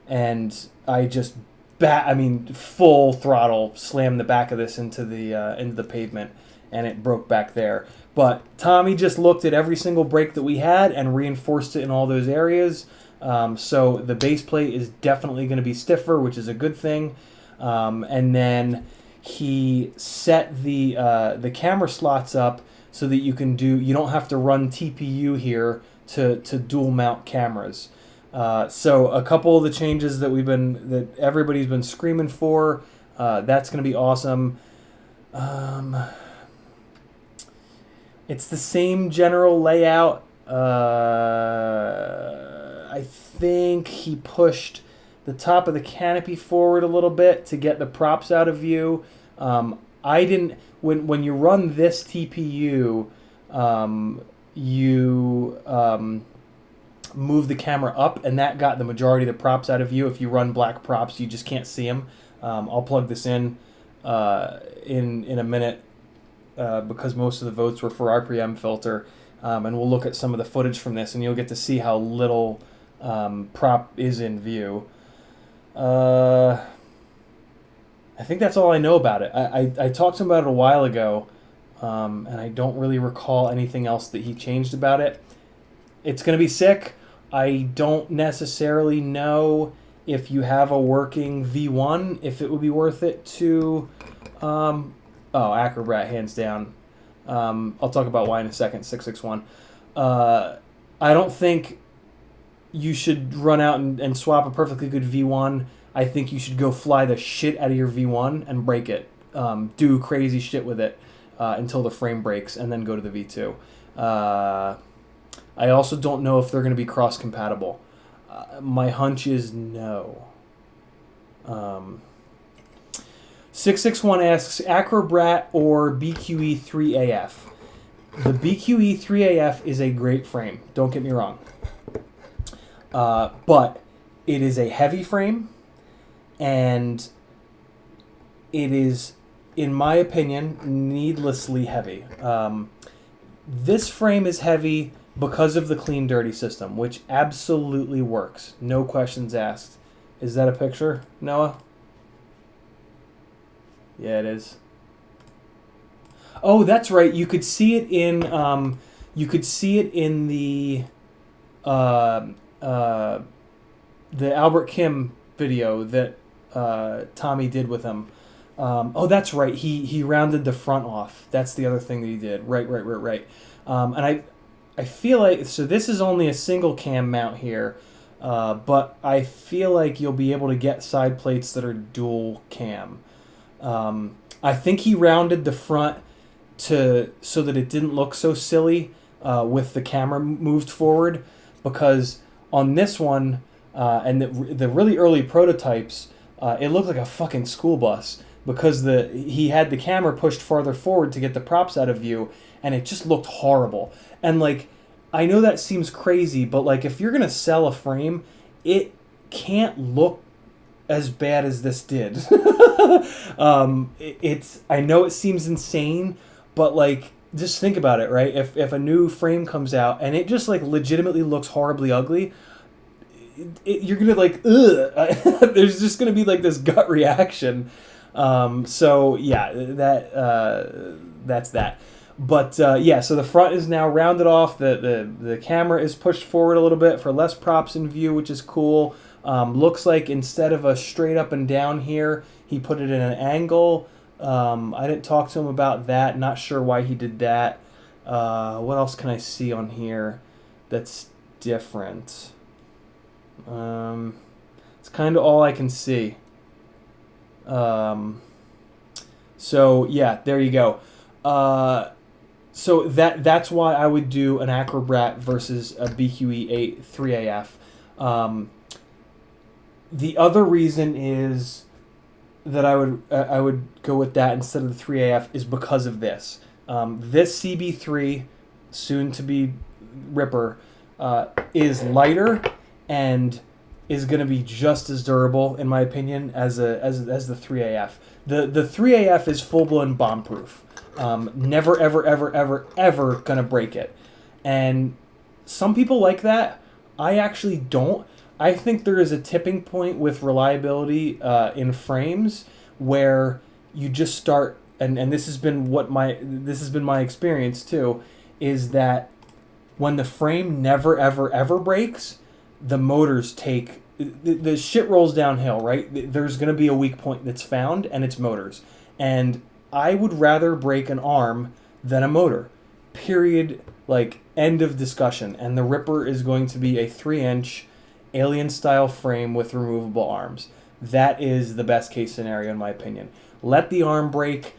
and I just full throttle slammed the back of this into the pavement, and it broke back there. But Tommy just looked at every single break that we had and reinforced it in all those areas. So the base plate is definitely going to be stiffer, which is a good thing. And then he set the camera slots up so that you don't have to run TPU here to dual mount cameras. So a couple of the changes that everybody's been screaming for, that's going to be awesome. It's the same general layout. I think he pushed the top of the canopy forward a little bit to get the props out of view. I didn't. When you run this TPU, you move the camera up, and that got the majority of the props out of view. If you run black props, you just can't see them. I'll plug this in a minute. Because most of the votes were for RPM filter, and we'll look at some of the footage from this, and you'll get to see how little prop is in view. I think that's all I know about it. I talked to him about it a while ago, and I don't really recall anything else that he changed about it. It's going to be sick. I don't necessarily know if you have a working V1, if it would be worth it to... Acrobat, hands down. I'll talk about why in a second, 661. I don't think you should run out and swap a perfectly good V1. I think you should go fly the shit out of your V1 and break it. Do crazy shit with it until the frame breaks, and then go to the V2. I also don't know if they're going to be cross-compatible. My hunch is no. 661 asks, Acrobat or BQE3AF? The BQE3AF is a great frame. Don't get me wrong. But it is a heavy frame, and it is, in my opinion, needlessly heavy. This frame is heavy because of the clean dirty system, which absolutely works. No questions asked. Is that a picture, Noah? Yeah, it is. Oh, that's right. You could see it in the Albert Kim video that Tommy did with him. Oh, that's right. He rounded the front off. That's the other thing that he did. Right. And I feel like, so this is only a single cam mount here, but I feel like you'll be able to get side plates that are dual cam. I think he rounded the front so that it didn't look so silly with the camera moved forward, because on this one and the really early prototypes, it looked like a fucking school bus, because he had the camera pushed farther forward to get the props out of view, and it just looked horrible. And like, I know that seems crazy, but like, if you're gonna sell a frame, it can't look as bad as this did. I know it seems insane, but like, just think about it, right? If a new frame comes out and it just like legitimately looks horribly ugly, you're gonna like, ugh. There's just gonna be like this gut reaction. So yeah, that's that. But yeah, so the front is now rounded off. The camera is pushed forward a little bit for less props in view, which is cool. Looks like instead of a straight up and down here, he put it in an angle. I didn't talk to him about that. Not sure why he did that. What else can I see on here that's different? It's kind of all I can see. So yeah, there you go. So that's why I would do an Acrobrat versus a BQE 3AF. The other reason is that I would go with that instead of the 3AF is because of this. This CB3, soon to be Ripper, is lighter and is going to be just as durable, in my opinion, as the 3AF. The 3AF is full-blown bomb-proof. Never, ever going to break it. And some people like that. I actually don't. I think there is a tipping point with reliability in frames where you just start, and this has been my experience too, is that when the frame never, ever breaks, the motors take, the shit rolls downhill, right? There's going to be a weak point that's found, and it's motors. And I would rather break an arm than a motor. Period. Like, end of discussion. And the Ripper is going to be a 3-inch Alien-style frame with removable arms. That is the best case scenario, in my opinion. Let the arm break.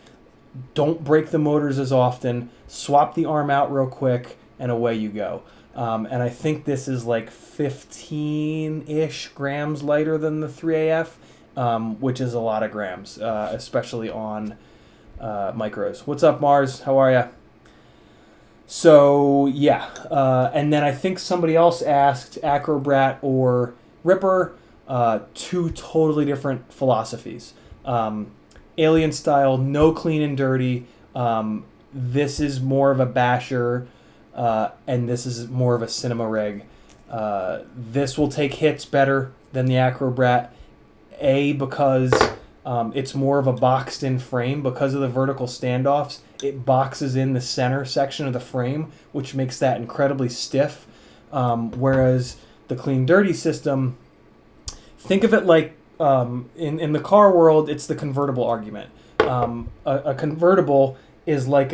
Don't break the motors as often. Swap the arm out real quick, and away you go. And I think this is like 15-ish grams lighter than the 3AF, which is a lot of grams, especially on micros. What's up, Mars? How are ya? So, yeah. And then I think somebody else asked Acrobrat or Ripper, two totally different philosophies. Alien style, no clean and dirty. This is more of a basher. And this is more of a cinema rig. This will take hits better than the Acrobrat, because it's more of a boxed-in frame. Because of the vertical standoffs, it boxes in the center section of the frame, which makes that incredibly stiff. Whereas the clean-dirty system, think of it like, in the car world, it's the convertible argument. A convertible is like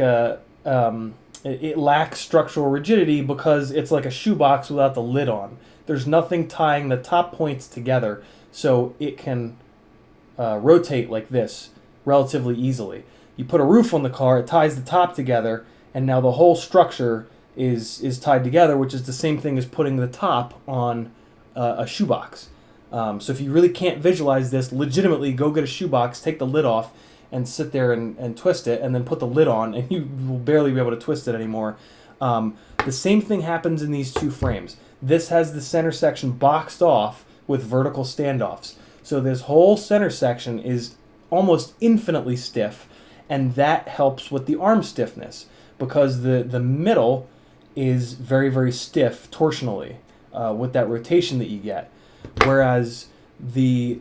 it lacks structural rigidity because it's like a shoebox without the lid on. There's nothing tying the top points together, so it can rotate like this relatively easily. You put a roof on the car, it ties the top together, and now the whole structure is tied together, which is the same thing as putting the top on a shoebox. So if you really can't visualize this, legitimately go get a shoebox, take the lid off, and sit there and twist it, and then put the lid on, and you will barely be able to twist it anymore. The same thing happens in these two frames. This has the center section boxed off with vertical standoffs. So this whole center section is almost infinitely stiff, and that helps with the arm stiffness, because the middle is very, very stiff torsionally with that rotation that you get. Whereas the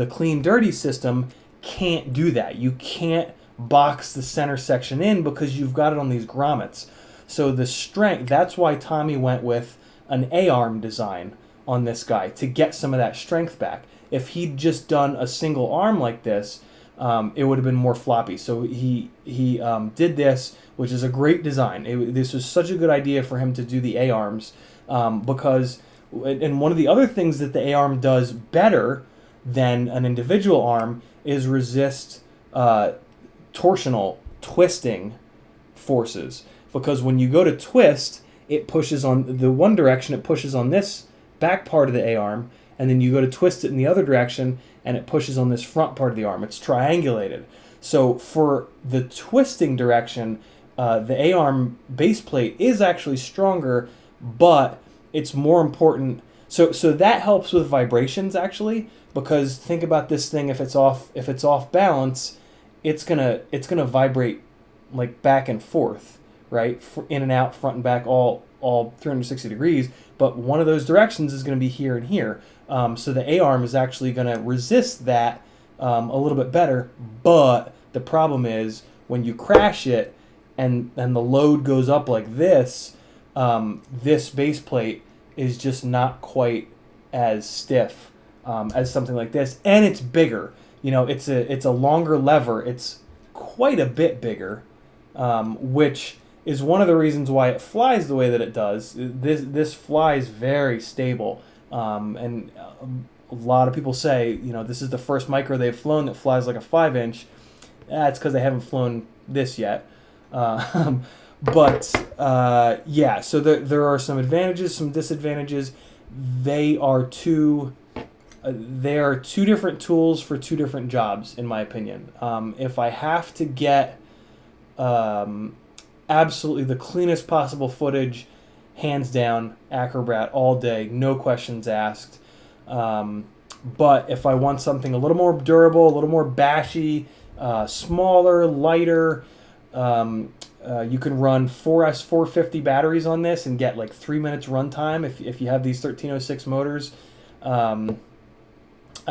clean dirty system can't do that. You can't box the center section in because you've got it on these grommets. So the strength, that's why Tommy went with an A-arm design on this guy, to get some of that strength back. If he'd just done a single arm like this, it would have been more floppy. So he did this, which is a great design. This was such a good idea for him to do the A-arms because, and one of the other things that the A-arm does better than an individual arm is resist torsional twisting forces. Because when you go to twist, it pushes on the one direction, it pushes on this back part of the A-arm, and then you go to twist it in the other direction, and it pushes on this front part of the arm. It's triangulated. So for the twisting direction, the A-arm base plate is actually stronger, but it's more important. So that helps with vibrations actually, because think about this thing, if it's off balance, it's gonna vibrate like back and forth, right? In and out, front and back, all 360 degrees. But one of those directions is going to be here and here. So the A-arm is actually going to resist that a little bit better. But the problem is when you crash it and the load goes up like this, this base plate is just not quite as stiff as something like this, and it's bigger. You know, it's a longer lever. It's quite a bit bigger, which is one of the reasons why it flies the way that it does. This flies very stable, and a lot of people say, you know, this is the first micro they've flown that flies like a 5-inch. That's because they haven't flown this yet. But yeah, so there are some advantages, some disadvantages. They are two different tools for two different jobs, in my opinion. If I have to get absolutely the cleanest possible footage, hands down, Acrobat all day, no questions asked. But if I want something a little more durable, a little more bashy, smaller, lighter, you can run 4S450 batteries on this and get like 3 minutes runtime if you have these 1306 motors. I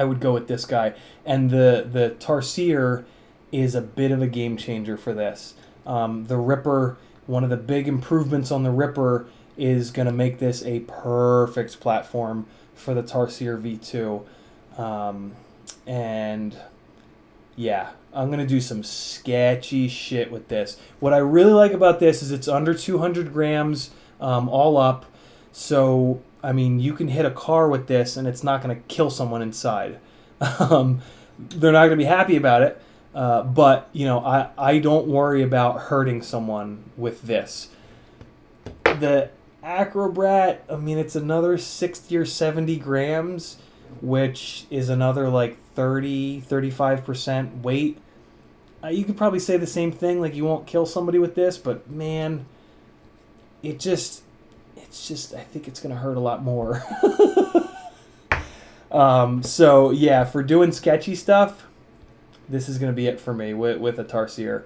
would go with this guy. And the Tarsier is a bit of a game changer for this. The Ripper, one of the big improvements on the Ripper is going to make this a perfect platform for the Tarsier V2. And yeah, I'm going to do some sketchy shit with this. What I really like about this is it's under 200 grams all up. So, I mean, you can hit a car with this and it's not going to kill someone inside. They're not going to be happy about it. But, you know, I don't worry about hurting someone with this. The Acrobat, I mean, it's another 60 or 70 grams, which is another like 35% weight. You could probably say the same thing, like you won't kill somebody with this, but man, it's just, I think it's going to hurt a lot more. So yeah, for doing sketchy stuff, this is going to be it for me with a Tarsier.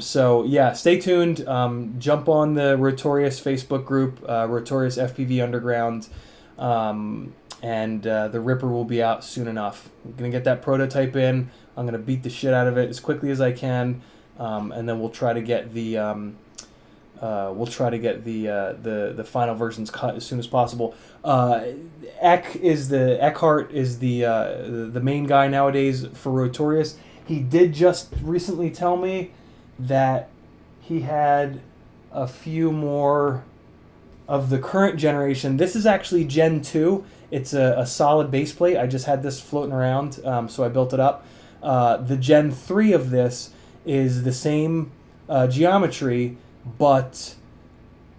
So yeah, stay tuned. Jump on the Rotorius Facebook group, Rotorius FPV Underground, and the Ripper will be out soon enough. I'm gonna get that prototype in. I'm gonna beat the shit out of it as quickly as I can, and then we'll try to get the the final versions cut as soon as possible. Eckhart is the main guy nowadays for Rotorius. He did just recently tell me that he had a few more of the current generation. This is actually Gen 2. It's a solid base plate. I just had this floating around, so I built it up. The Gen 3 of this is the same geometry, but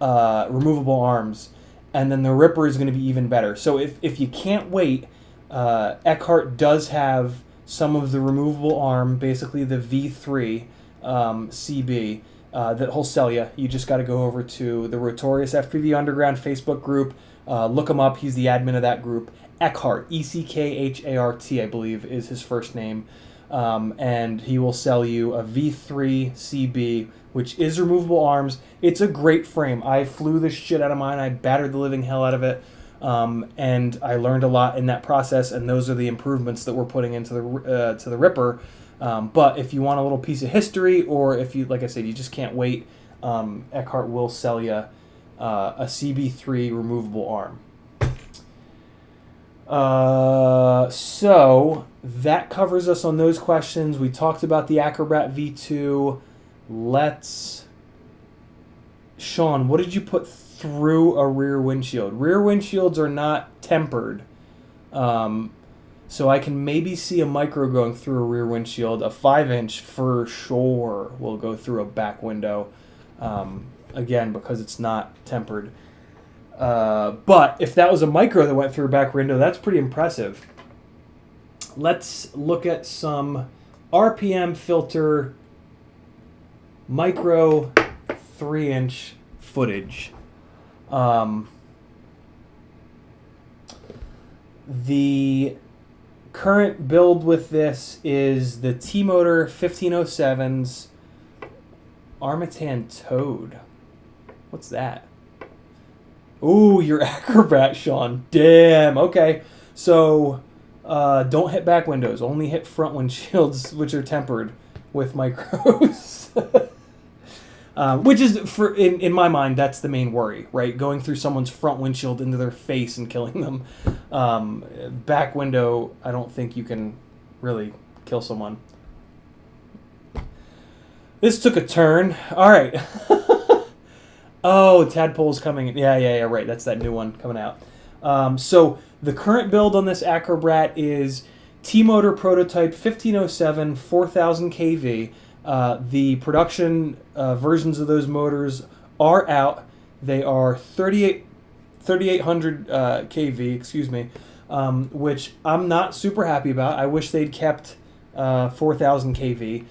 removable arms. And then the Ripper is going to be even better. So if you can't wait, Eckhart does have some of the removable arm, basically the V3 CB, that he'll sell you. You just got to go over to the Rotorius FPV Underground Facebook group. Look him up. He's the admin of that group. Eckhart, Eckhart, I believe, is his first name. And he will sell you a V3 CB, which is removable arms. It's a great frame. I flew the shit out of mine. I battered the living hell out of it. And I learned a lot in that process, and those are the improvements that we're putting into the Ripper. But if you want a little piece of history, or if you, like I said, you just can't wait, Eckhart will sell you a CB3 removable arm. So that covers us on those questions. We talked about the Acrobat V2. Sean, what did you put through a rear windshield? Rear windshields are not tempered. So I can maybe see a micro going through a rear windshield. A 5-inch for sure will go through a back window. Again, because it's not tempered. But if that was a micro that went through a back window, that's pretty impressive. Let's look at some RPM filter micro 3-inch footage. The current build with this is the T-Motor 1507's Armatan Toad. What's that? Ooh, your Acrobat, Sean. Damn. Okay. So, don't hit back windows. Only hit front windshields, which are tempered with micros. Which is, in my mind, that's the main worry, right? Going through someone's front windshield into their face and killing them. Back window, I don't think you can really kill someone. This took a turn. All right. Oh, Tadpole's coming in. Yeah, right. That's that new one coming out. So the current build on this Acrobat is T-Motor prototype 1507, 4000 kV. The production versions of those motors are out. They are 3800 kV, excuse me, which I'm not super happy about. I wish they'd kept 4000 kV.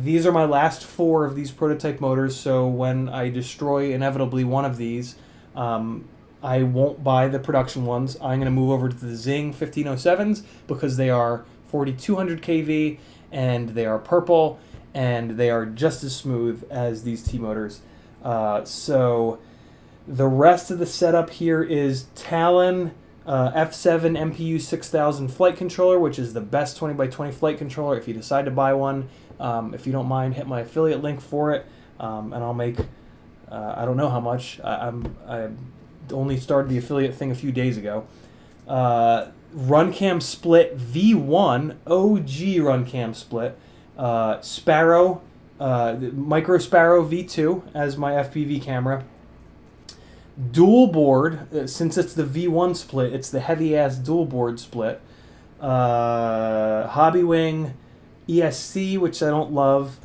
These are my last 4 of these prototype motors, so when I destroy inevitably one of these, I won't buy the production ones. I'm going to move over to the Zing 1507s because they are 4200 kV and they are purple and they are just as smooth as these T-Motors. So the rest of the setup here is Talon F7 MPU 6000 flight controller, which is the best 20x20 flight controller if you decide to buy one. If you don't mind, hit my affiliate link for it, and I'll make, I don't know how much. I only started the affiliate thing a few days ago. Runcam Split V1, OG Runcam Split. Sparrow, Micro Sparrow V2 as my FPV camera. Dual board, since it's the V1 split, it's the heavy ass dual board split. Hobbywing ESC, which I don't love.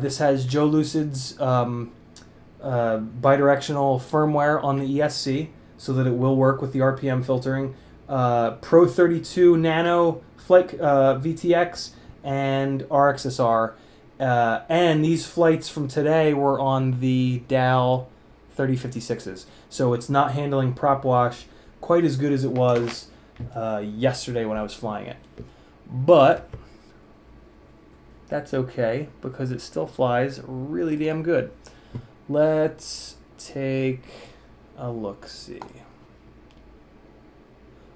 This has Joe Lucid's bidirectional firmware on the ESC so that it will work with the RPM filtering. Pro 32 Nano Flight VTX and RXSR. And these flights from today were on the DAL 3056s. So it's not handling prop wash quite as good as it was yesterday when I was flying it. But that's okay because it still flies really damn good. Let's take a look-see.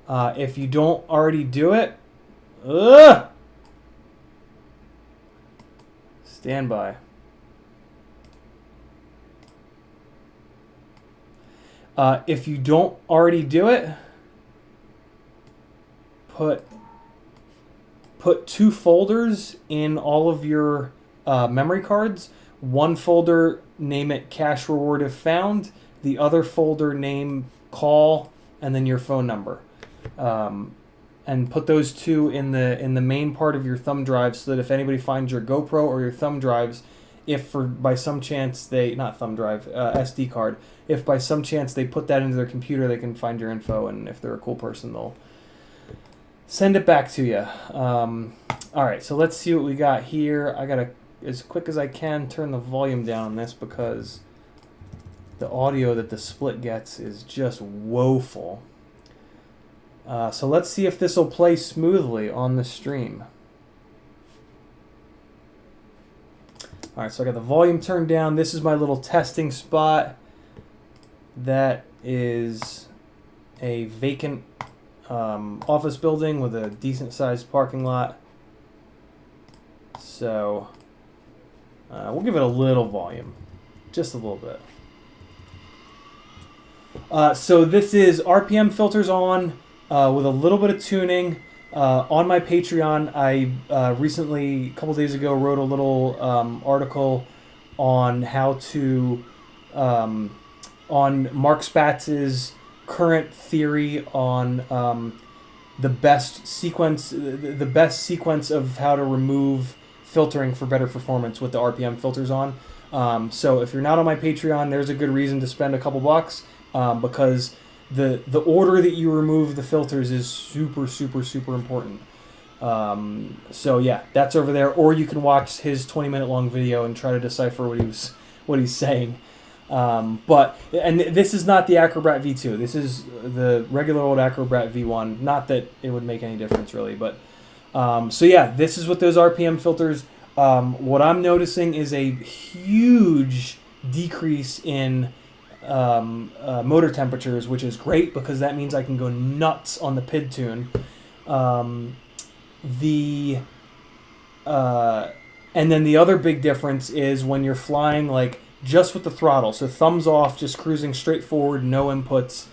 If you don't already do it, stand by. If you don't already do it, put 2 folders in all of your memory cards. One folder, name it cache reward if found. The other folder, name call, and then your phone number. And put those 2 in the main part of your thumb drive so that if anybody finds your GoPro or your thumb drives, if by some chance SD card, if by some chance they put that into their computer, they can find your info, and if they're a cool person, they'll send it back to you. All right, so let's see what we got here. I gotta, as quick as I can, turn the volume down on this because the audio that the split gets is just woeful. So let's see if this will play smoothly on the stream. All right, so I got the volume turned down. This is my little testing spot. That is a vacant office building with a decent sized parking lot. So we'll give it a little volume, just a little bit. So this is RPM filters on with a little bit of tuning. On my Patreon, I recently, a couple days ago, wrote a little article on how to, on Mark Spatz's current theory on the best sequence of how to remove filtering for better performance with the RPM filters on. So if you're not on my Patreon, there's a good reason to spend a couple bucks because the order that you remove the filters is super, super, super important. So yeah, that's over there. Or you can watch his 20-minute long video and try to decipher what he's saying. But this is not the Acrobat V2. This is the regular old Acrobat V1. Not that it would make any difference really, but so yeah, this is with those RPM filters. What I'm noticing is a huge decrease in motor temperatures, which is great because that means I can go nuts on the PID tune. And then the other big difference is when you're flying like just with the throttle, so thumbs off, just cruising straight forward, no inputs.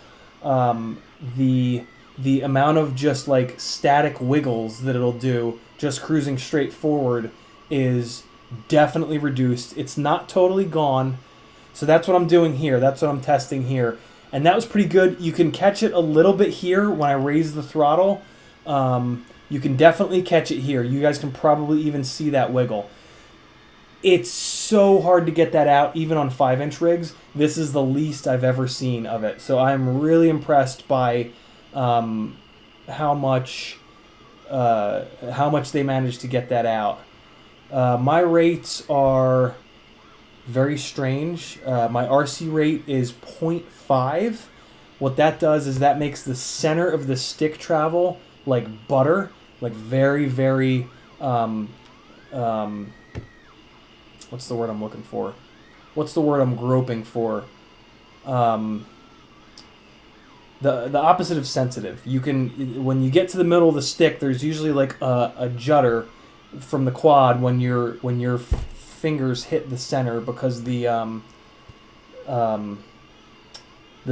The amount of just like static wiggles that it'll do just cruising straight forward is definitely reduced. It's not totally gone. So that's what I'm doing here. That's what I'm testing here. And that was pretty good. You can catch it a little bit here when I raise the throttle. You can definitely catch it here. You guys can probably even see that wiggle. It's so hard to get that out, even on 5-inch rigs. This is the least I've ever seen of it. So I'm really impressed by how much they managed to get that out. My rates are very strange. My RC rate is 0.5. What that does is that makes the center of the stick travel like butter, like very, very, what's the word I'm looking for? What's the word I'm groping for? The opposite of sensitive. You can, when you get to the middle of the stick, there's usually like a judder from the quad when your fingers hit the center because the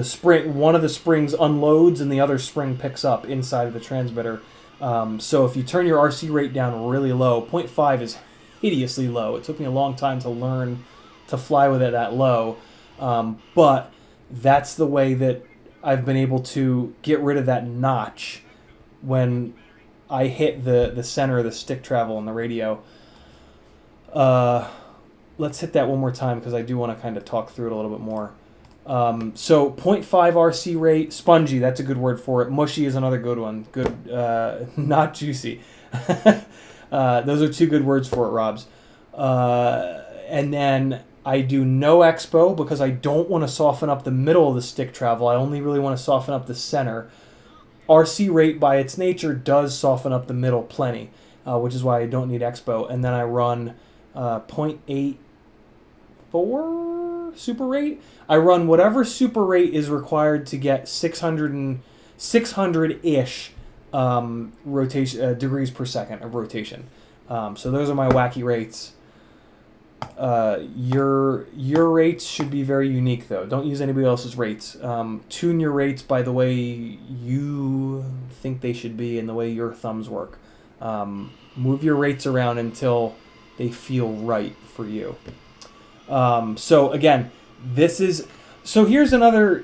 spring, one of the springs unloads and the other spring picks up inside of the transmitter. So if you turn your RC rate down really low, 0.5 is hideously low. It took me a long time to learn to fly with it that low, but that's the way that I've been able to get rid of that notch when I hit the center of the stick travel on the radio. Let's hit that one more time because I do want to kind of talk through it a little bit more. So 0.5 RC rate, spongy, that's a good word for it. Mushy is another good one. Good, not juicy. Those are two good words for it, Robs. And then I do no expo because I don't want to soften up the middle of the stick travel. I only really want to soften up the center. RC rate by its nature does soften up the middle plenty, which is why I don't need expo. And then I run 0.84 super rate. I run whatever super rate is required to get 600-ish rotation degrees per second of rotation. So those are my wacky rates. Your rates should be very unique though. Don't use anybody else's rates. Tune your rates by the way you think they should be and the way your thumbs work. Move your rates around until they feel right for you. So again, here's another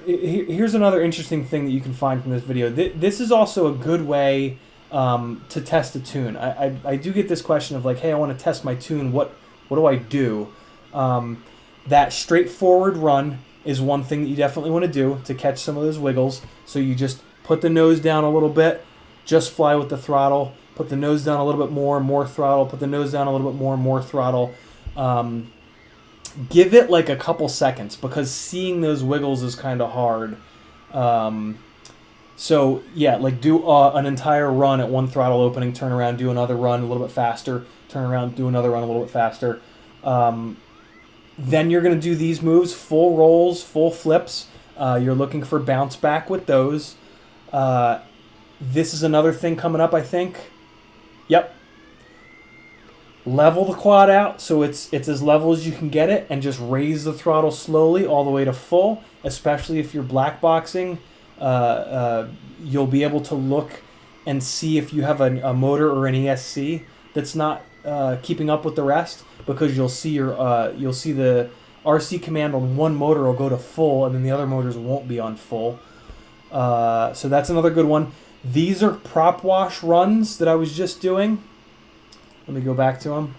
interesting thing that you can find from this video. This is also a good way to test a tune. I do get this question of like, hey, I want to test my tune. What do I do? That straightforward run is one thing that you definitely want to do to catch some of those wiggles. So you just put the nose down a little bit, just fly with the throttle, put the nose down a little bit more throttle, put the nose down a little bit more throttle. Give it like a couple seconds because seeing those wiggles is kind of hard. So yeah, like do an entire run at one throttle opening, turn around, do another run a little bit faster, turn around, do another run a little bit faster. Then you're going to do these moves, full rolls, full flips. You're looking for bounce back with those. This is another thing coming up, I think. Yep. level the quad out so it's as level as you can get it, and just raise the throttle slowly all the way to full. Especially if you're black boxing, you'll be able to look and see if you have a motor or an ESC that's not keeping up with the rest, because you'll see the RC command on one motor will go to full, and then the other motors won't be on full. So that's another good one. These are prop wash runs that I was just doing. Let me go back to them.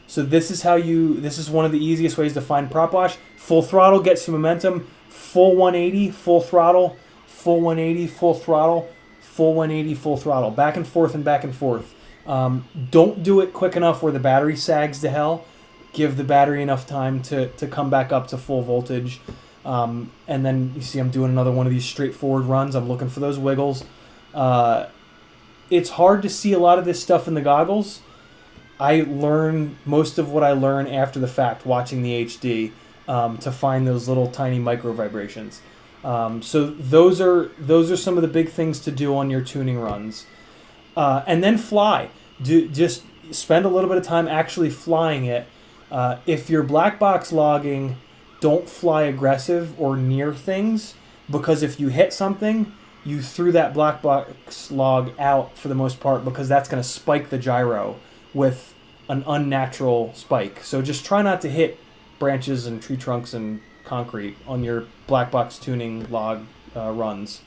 So this is one of the easiest ways to find prop wash. Full throttle gets you momentum. Full 180, full throttle. Full 180, full throttle. Full 180, full throttle. Back and forth and back and forth. Don't do it quick enough where the battery sags to hell. Give the battery enough time to come back up to full voltage. And then you see I'm doing another one of these straightforward runs. I'm looking for those wiggles. It's hard to see a lot of this stuff in the goggles. I learn most of what I learn after the fact, watching the HD, to find those little tiny micro vibrations. So those are some of the big things to do on your tuning runs. And then fly. Just spend a little bit of time actually flying it. If you're black box logging, don't fly aggressive or near things, because if you hit something, you threw that black box log out for the most part, because that's going to spike the gyro with an unnatural spike. So just try not to hit branches and tree trunks and concrete on your black box tuning log runs.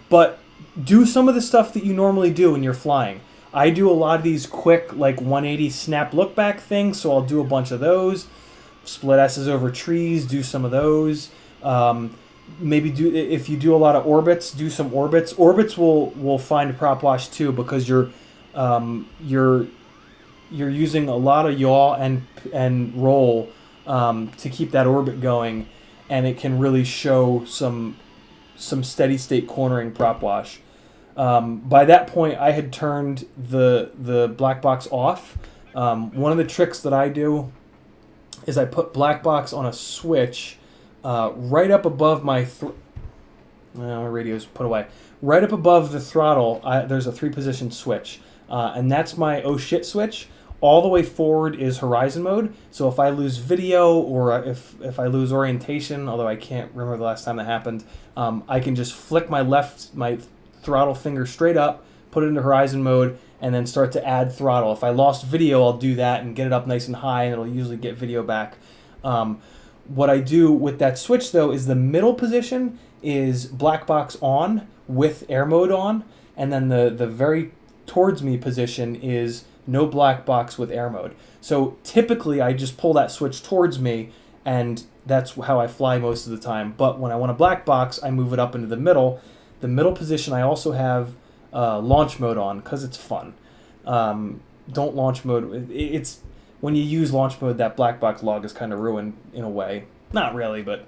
But do some of the stuff that you normally do when you're flying. I do a lot of these quick, like 180 snap look back things, so I'll do a bunch of those. Split S's over trees, do some of those. Maybe if you do a lot of orbits, do some orbits. Orbits will find prop wash too, because you're using a lot of yaw and roll to keep that orbit going, and it can really show some steady state cornering prop wash. By that point, I had turned the black box off. One of the tricks that I do is I put black box on a switch right up above my radio's put away. Right up above the throttle, there's a 3-position switch, and that's my oh shit switch. All the way forward is horizon mode. So if I lose video, or if I lose orientation, although I can't remember the last time that happened, I can just flick my throttle finger straight up, put it into horizon mode, and then start to add throttle. If I lost video, I'll do that and get it up nice and high, and it'll usually get video back. What I do with that switch, though, is the middle position is black box on with air mode on, and then the very towards me position is no black box with air mode. So typically I just pull that switch towards me, and that's how I fly most of the time. But when I want a black box, I move it up into the middle. The middle position, I also have launch mode on, because it's fun. Don't launch mode. It's when you use launch mode, that black box log is kind of ruined in a way. Not really, but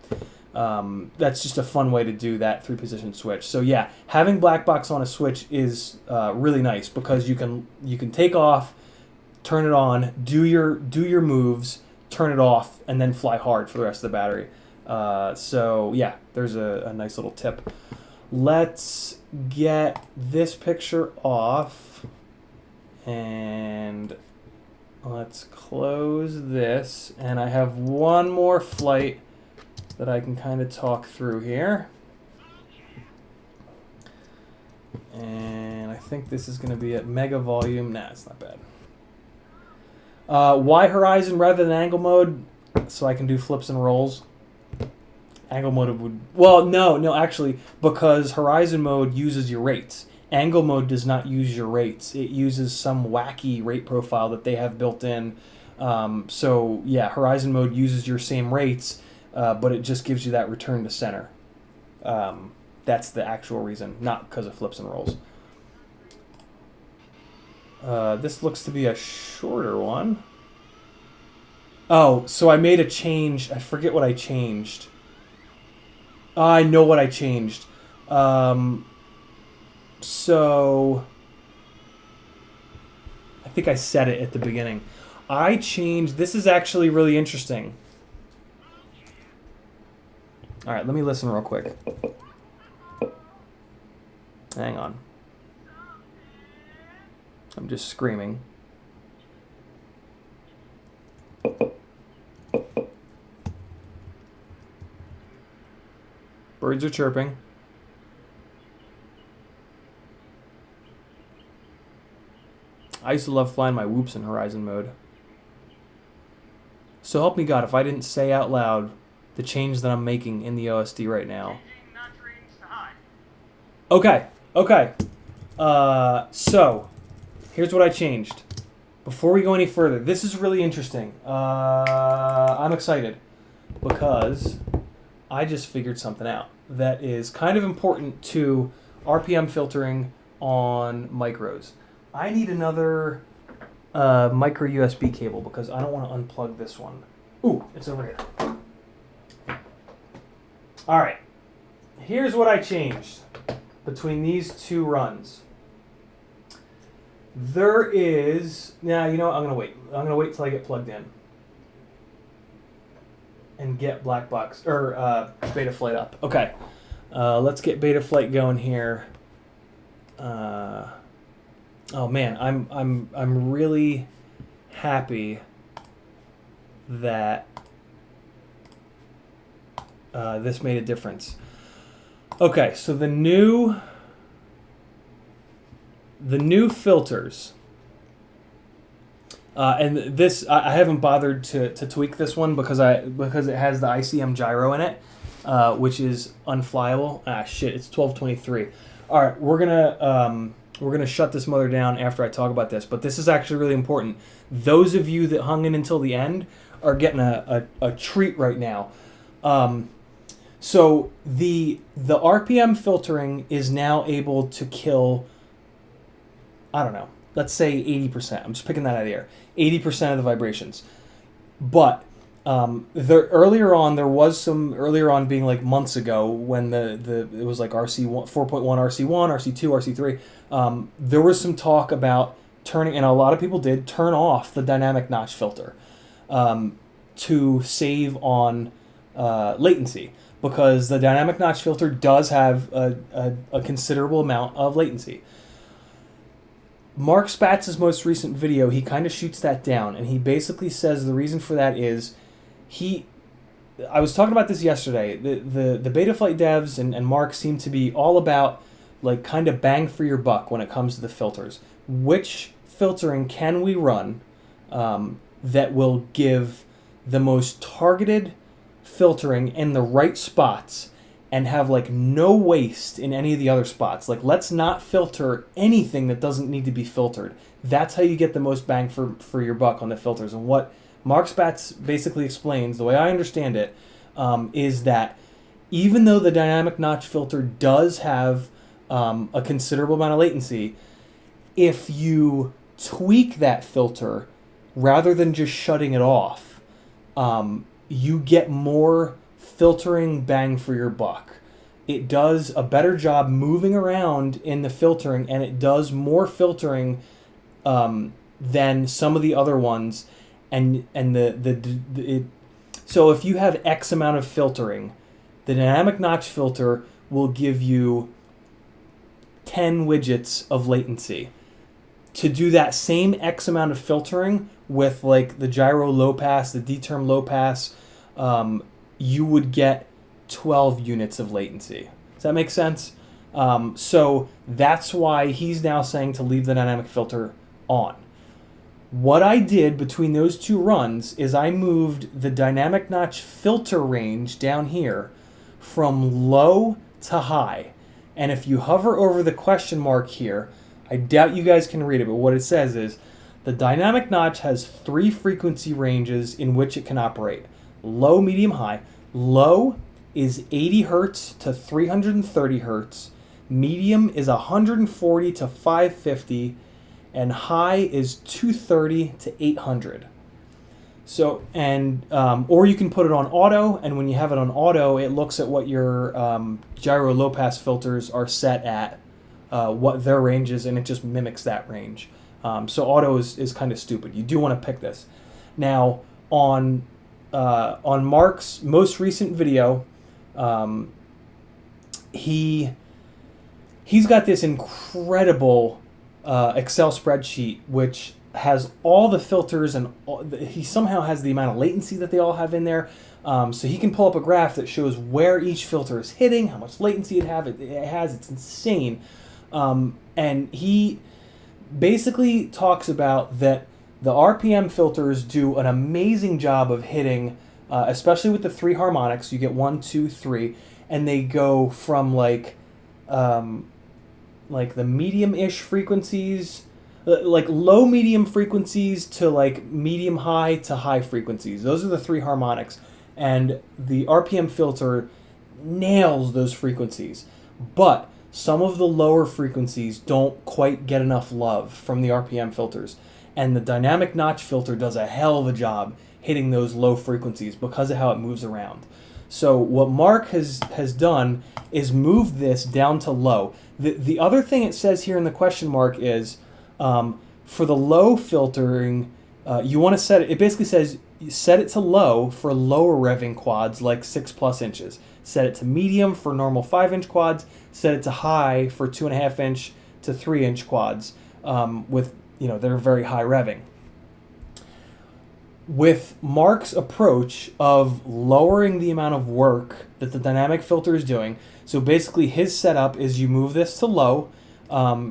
that's just a fun way to do that 3-position switch. So yeah, having black box on a switch is really nice, because you can take off, turn it on, do your moves, turn it off, and then fly hard for the rest of the battery. So yeah, there's a nice little tip. Let's get this picture off, and let's close this. And I have one more flight that I can kind of talk through here. And I think this is going to be at mega volume. Nah, it's not bad. Why horizon rather than angle mode? So I can do flips and rolls. Angle mode would... Well, no, actually, because horizon mode uses your rates. Angle mode does not use your rates. It uses some wacky rate profile that they have built in. So, yeah, horizon mode uses your same rates, but it just gives you that return to center. That's the actual reason, not because of flips and rolls. This looks to be a shorter one. Oh, so I made a change. I forget what I changed. I know what I changed. So I think I said it at the beginning. I changed... This is actually really interesting. All right, let me listen real quick. Hang on. I'm just screaming. Birds are chirping. I used to love flying my whoops in Horizon mode. So help me God, if I didn't say out loud the change that I'm making in the OSD right now. Okay. So, here's what I changed. Before we go any further, this is really interesting. I'm excited because I just figured something out that is kind of important to RPM filtering on micros. I need another micro USB cable because I don't want to unplug this one. Ooh, it's over here. All right. Here's what I changed between these two runs. There is... Now, you know what? I'm going to wait. I'm going to wait till I get plugged in. And get Blackbox... Or Betaflight up. Okay. Let's get Betaflight going here. Oh man, I'm really happy that this made a difference. Okay, so the new filters, and this I haven't bothered to tweak this one because it has the ICM gyro in it, which is unflyable. Ah shit, it's 12:23. All right, we're gonna shut this mother down after I talk about this, but this is actually really important. Those of you that hung in until the end are getting a treat right now. So the RPM filtering is now able to kill, I don't know, let's say 80%. I'm just picking that out of the air. 80% of the vibrations. But earlier on being like months ago when it was like RC1 4.1 RC1 RC2 RC3, there was some talk about turning, and a lot of people did turn off the dynamic notch filter to save on latency, because the dynamic notch filter does have a considerable amount of latency. Mark Spatz's most recent video, he kind of shoots that down, and he basically says the reason for that is I was talking about this yesterday. The Betaflight devs and Mark seem to be all about like kind of bang for your buck when it comes to the filters. Which filtering can we run that will give the most targeted filtering in the right spots and have like no waste in any of the other spots? Like, let's not filter anything that doesn't need to be filtered. That's how you get the most bang for your buck on the filters. And what Mark Spatz basically explains, the way I understand it, is that even though the dynamic notch filter does have a considerable amount of latency, if you tweak that filter rather than just shutting it off, you get more filtering bang for your buck. It does a better job moving around in the filtering, and it does more filtering than some of the other ones. So if you have X amount of filtering, the dynamic notch filter will give you 10 widgets of latency. To do that same X amount of filtering with like the gyro low pass, the D-term low pass, you would get 12 units of latency. Does that make sense? So that's why he's now saying to leave the dynamic filter on. What I did between those two runs is I moved the dynamic notch filter range down here from low to high. And if you hover over the question mark here, I doubt you guys can read it, but what it says is the dynamic notch has 3 frequency ranges in which it can operate: low, medium, high. Low is 80 hertz to 330 hertz. Medium is 140 to 550. And high is 230 to 800. So, and or you can put it on auto, and when you have it on auto, it looks at what your gyro low pass filters are set at, what their range is, and it just mimics that range. So auto is kind of stupid. You do want to pick this. Now on Mark's most recent video, he's got this incredible Excel spreadsheet, which has all the filters and he somehow has the amount of latency that they all have in there. So he can pull up a graph that shows where each filter is hitting, how much latency it has. It's insane. And he basically talks about that the RPM filters do an amazing job of hitting, especially with the 3 harmonics. You get 1, 2, 3, and they go from like the medium-ish frequencies, like low medium frequencies to like medium high to high frequencies. Those are the 3 harmonics, and the RPM filter nails those frequencies. But some of the lower frequencies don't quite get enough love from the RPM filters, and the dynamic notch filter does a hell of a job hitting those low frequencies because of how it moves around. So what Mark has done is move this down to low. The other thing it says here in the question mark is for the low filtering, you want to set it. It basically says set it to low for lower revving quads like 6+ inches. Set it to medium for normal 5-inch quads. Set it to high for 2.5-inch to 3-inch quads with they're very high revving. With Mark's approach of lowering the amount of work that the dynamic filter is doing, so basically his setup is you move this to low,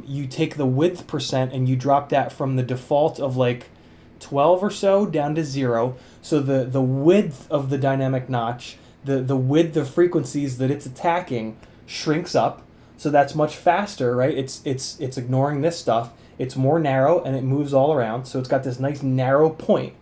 you take the width percent and you drop that from the default of like 12 or so down to 0. So the width of the dynamic notch, the width of frequencies that it's attacking shrinks up. So that's much faster, right? It's ignoring this stuff. It's more narrow and it moves all around. So it's got this nice narrow point.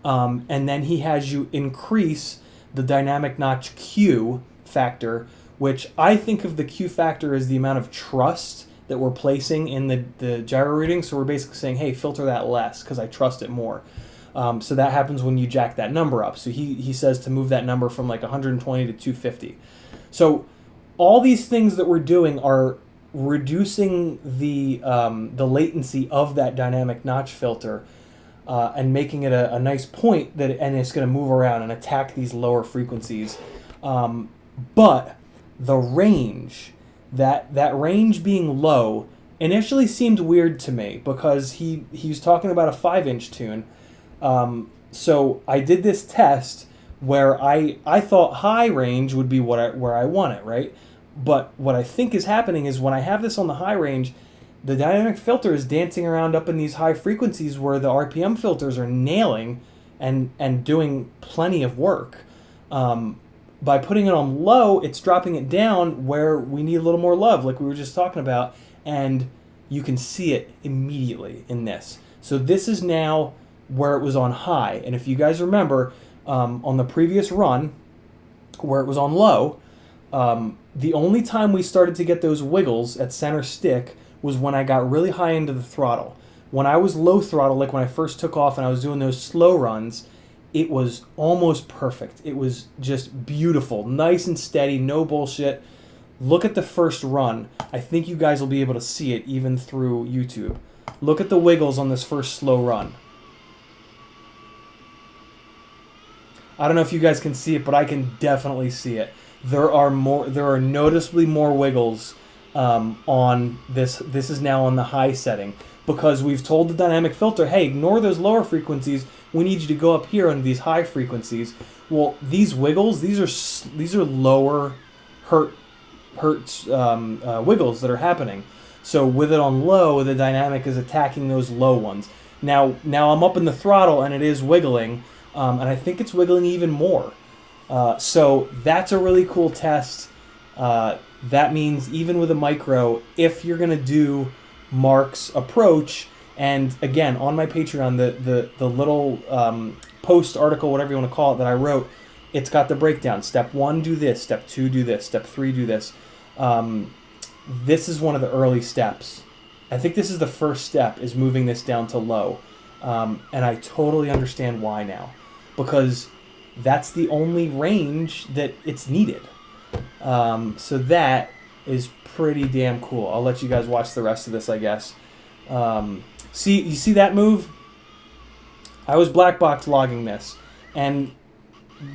And then he has you increase the dynamic notch Q factor, which I think of the Q factor as the amount of trust that we're placing in the gyro reading. So we're basically saying, hey, filter that less because I trust it more. So that happens when you jack that number up. So he says to move that number from like 120 to 250. So all these things that we're doing are reducing the latency of that dynamic notch filter and making it a nice point and it's going to move around and attack these lower frequencies. But the range, that range being low, initially seemed weird to me because he was talking about a 5-inch tune. So I did this test where I thought high range would be where I want it, right? But what I think is happening is when I have this on the high range, the dynamic filter is dancing around up in these high frequencies where the RPM filters are nailing and doing plenty of work. By putting it on low, it's dropping it down where we need a little more love, like we were just talking about, and you can see it immediately in this. So this is now where it was on high, and if you guys remember, on the previous run, where it was on low, the only time we started to get those wiggles at center stick was when I got really high into the throttle. When I was low throttle, like when I first took off and I was doing those slow runs, it was almost perfect. It was just beautiful, nice and steady, no bullshit. Look at the first run. I think you guys will be able to see it even through YouTube. Look at the wiggles on this first slow run. I don't know if you guys can see it, but I can definitely see it. There are noticeably more wiggles on this. This is now on the high setting because we've told the dynamic filter, hey, ignore those lower frequencies. We need you to go up here on these high frequencies. Well, these wiggles, these are lower hertz wiggles that are happening. So with it on low, the dynamic is attacking those low ones. Now I'm up in the throttle and it is wiggling, and I think it's wiggling even more. So that's a really cool test. That means even with a micro, if you're going to do Mark's approach, and again, on my Patreon, the little post article, whatever you want to call it, that I wrote, it's got the breakdown. Step 1, do this. Step 2, do this. Step 3, do this. This is one of the early steps. I think this is the first step, is moving this down to low. And I totally understand why now. Because that's the only range that it's needed. So that is pretty damn cool. I'll let you guys watch the rest of this, I guess. You see that move? I was black box logging this, and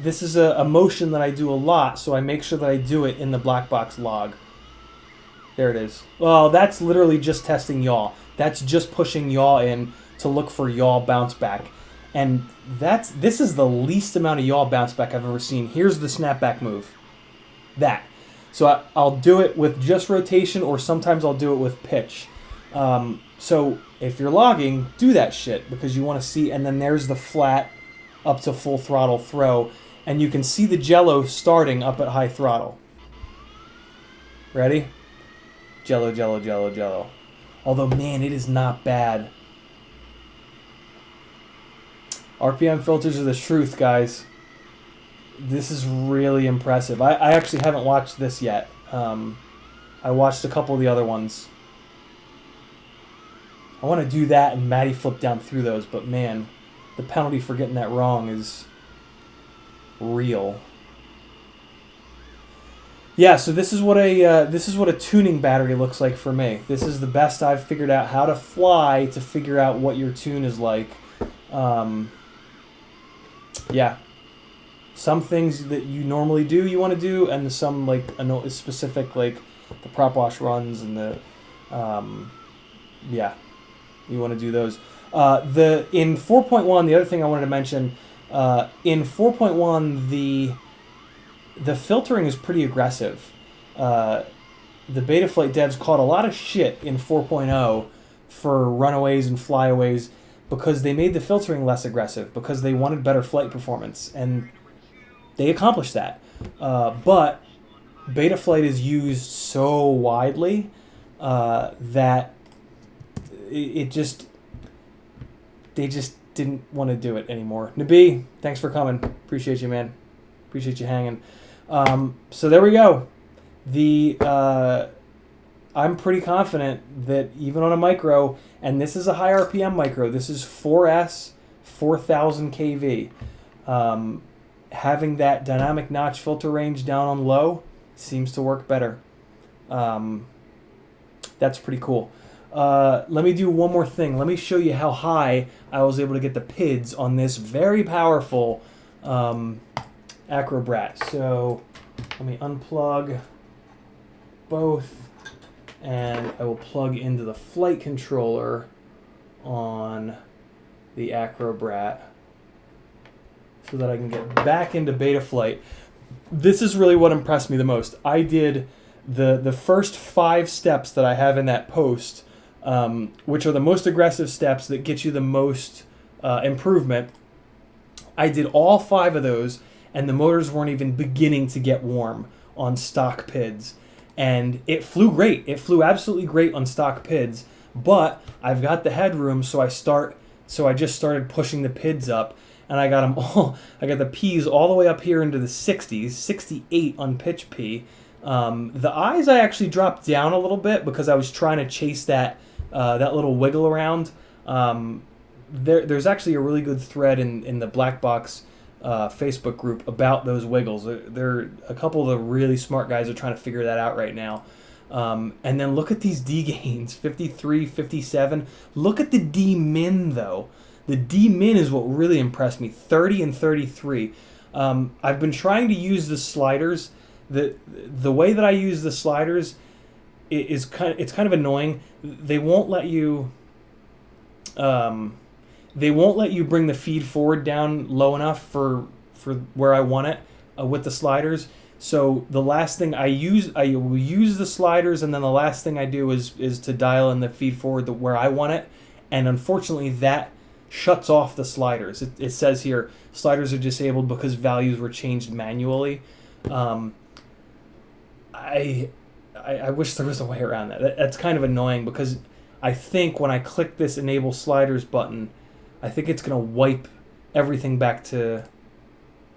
this is a motion that I do a lot, so I make sure that I do it in the black box log. There it is. Well, that's literally just testing yaw. That's just pushing yaw in to look for yaw bounce back. And this is the least amount of yaw bounce back I've ever seen. Here's the snapback move. That. So I'll do it with just rotation, or sometimes I'll do it with pitch. So if you're logging, do that shit because you want to see. And then there's the flat up to full throttle throw. And you can see the jello starting up at high throttle. Ready? Jello, jello, jello, jello. Although, man, it is not bad. RPM filters are the truth, guys. This is really impressive. I actually haven't watched this yet. I watched a couple of the other ones. I want to do that and Matty flip down through those, but man, the penalty for getting that wrong is real. Yeah, so this is what a tuning battery looks like for me. This is the best I've figured out how to fly to figure out what your tune is like. Yeah. Some things that you normally do, you want to do, and some like specific, like the prop wash runs and the, yeah, you want to do those. In 4.1, the other thing I wanted to mention, in 4.1, the filtering is pretty aggressive. The Betaflight devs caught a lot of shit in 4.0 for runaways and flyaways because they made the filtering less aggressive because they wanted better flight performance, and they accomplished that. But Betaflight is used so widely that they just didn't want to do it anymore. Nabi, thanks for coming. Appreciate you, man. Appreciate you hanging. So there we go. I'm pretty confident that even on a micro, and this is a high RPM micro, this is 4S, 4000 kV. Having that dynamic notch filter range down on low seems to work better. That's pretty cool. Let me do one more thing. Let me show you how high I was able to get the PIDs on this very powerful Acrobrat. So let me unplug both, and I will plug into the flight controller on the Acrobrat so that I can get back into Betaflight. This is really what impressed me the most. I did the first 5 steps that I have in that post, which are the most aggressive steps that get you the most improvement. I did all 5 of those, and the motors weren't even beginning to get warm on stock PIDs. And it flew great. It flew absolutely great on stock PIDs, but I've got the headroom, so I just started pushing the PIDs up, and I got them all. I got the P's all the way up here into the 60s, 68 on pitch P. The I's I actually dropped down a little bit because I was trying to chase that little wiggle around. There's actually a really good thread in the Black Box Facebook group about those wiggles. There a couple of the really smart guys are trying to figure that out right now. And then look at these D gains, 53, 57. Look at the D min though. The D min is what really impressed me, 30 and 33. I've been trying to use the sliders. The way that I use the sliders is kind of annoying. They won't let you bring the feed forward down low enough for where I want it with the sliders. So the last thing I will use the sliders, and then the last thing I do is to dial in the feed forward where I want it. And unfortunately, that shuts off the sliders. It says here sliders are disabled because values were changed manually. I wish there was a way around that. That's kind of annoying because I think when I click this enable sliders button, I think it's going to wipe everything back to...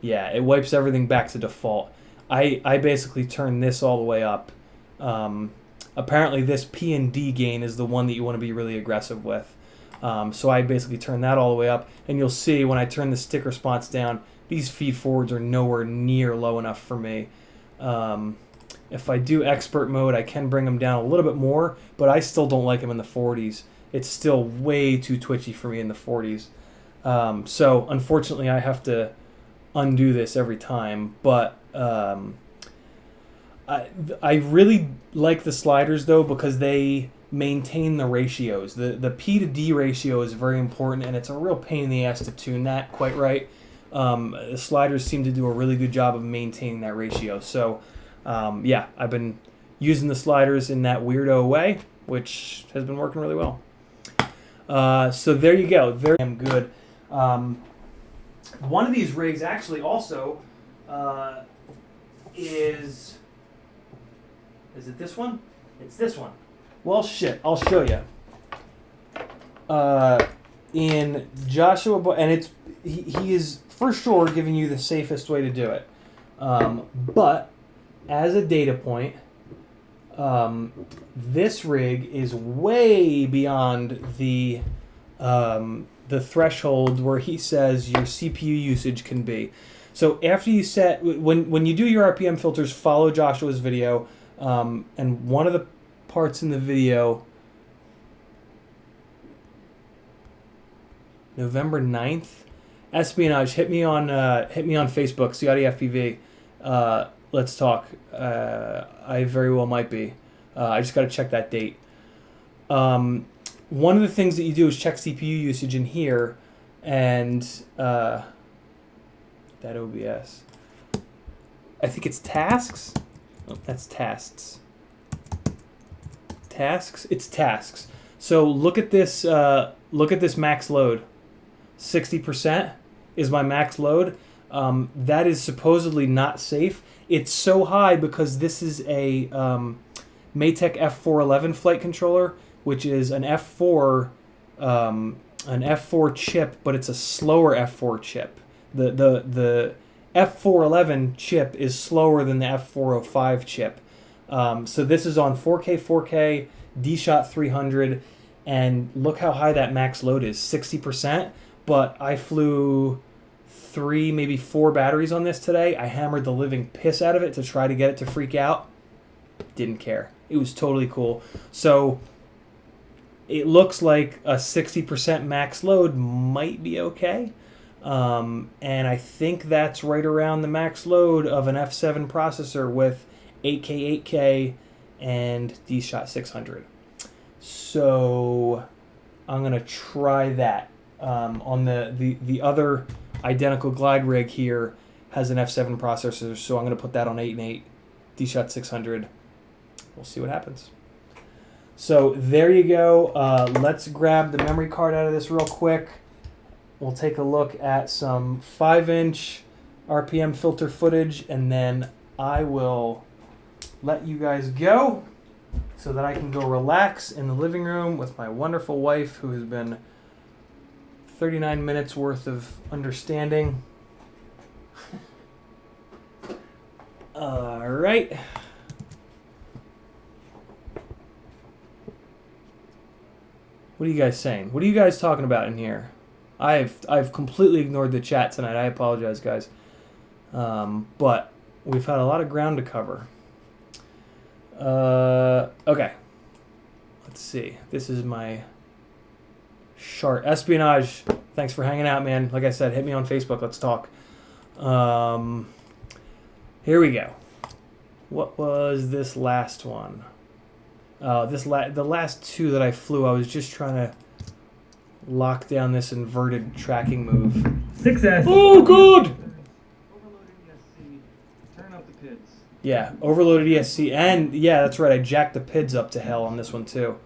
Yeah, it wipes everything back to default. I basically turn this all the way up. Apparently this P and D gain is the one that you want to be really aggressive with. So I basically turn that all the way up. And you'll see when I turn the stick response down, these feed forwards are nowhere near low enough for me. If I do expert mode, I can bring them down a little bit more, but I still don't like them in the 40s. It's still way too twitchy for me in the 40s. So unfortunately, I have to undo this every time. But I really like the sliders though because they maintain the ratios. The P to D ratio is very important, and it's a real pain in the ass to tune that quite right. The sliders seem to do a really good job of maintaining that ratio. So, yeah, I've been using the sliders in that weirdo way, which has been working really well. So there you go. Very damn good. One of these rigs actually also is it this one? It's this one. Well, shit, I'll show you. In Joshua, and he is for sure giving you the safest way to do it. But as a data point, this rig is way beyond the threshold where he says your CPU usage can be. So after you set, when you do your RPM filters, follow Joshua's video, and one of the parts in the video, November 9th, Espionage, hit me on Facebook, CID FPV. Let's talk. I very well might be. I just got to check that date. One of the things that you do is check CPU usage in here, and that OBS. I think it's tasks. Oh, that's tasks. Tasks. It's tasks. So look at this. Look at this max load. 60% is my max load. That is supposedly not safe. It's so high because this is a Matek F411 flight controller, which is an F4 chip, but it's a slower F4 chip. The F411 chip is slower than the F405 chip. So this is on 4K, D-Shot 300, and look how high that max load is, 60%. But I flew 3, maybe 4 batteries on this today. I hammered the living piss out of it to try to get it to freak out. Didn't care. It was totally cool. So it looks like a 60% max load might be okay. And I think that's right around the max load of an F7 processor with 8K and D-Shot 600. So I'm going to try that. On the other identical glide rig here has an F7 processor, so I'm going to put that on 8.8 D-Shot 600. We'll see what happens. So there you go. Let's grab the memory card out of this real quick. We'll take a look at some 5-inch RPM filter footage, and then I will let you guys go so that I can go relax in the living room with my wonderful wife, who has been 39 minutes worth of understanding. All right. What are you guys saying? What are you guys talking about in here? I've completely ignored the chat tonight. I apologize, guys. But we've had a lot of ground to cover. Okay. Let's see. This is my chart. Espionage, thanks for hanging out, man. Like I said, hit me on Facebook. Let's talk. Here we go. What was this last one? The last 2 that I flew, I was just trying to lock down this inverted tracking move. 6S. Oh, good! Overloaded ESC. Turn up the PIDs. Yeah, overloaded ESC. And, yeah, that's right. I jacked the PIDs up to hell on this one, too.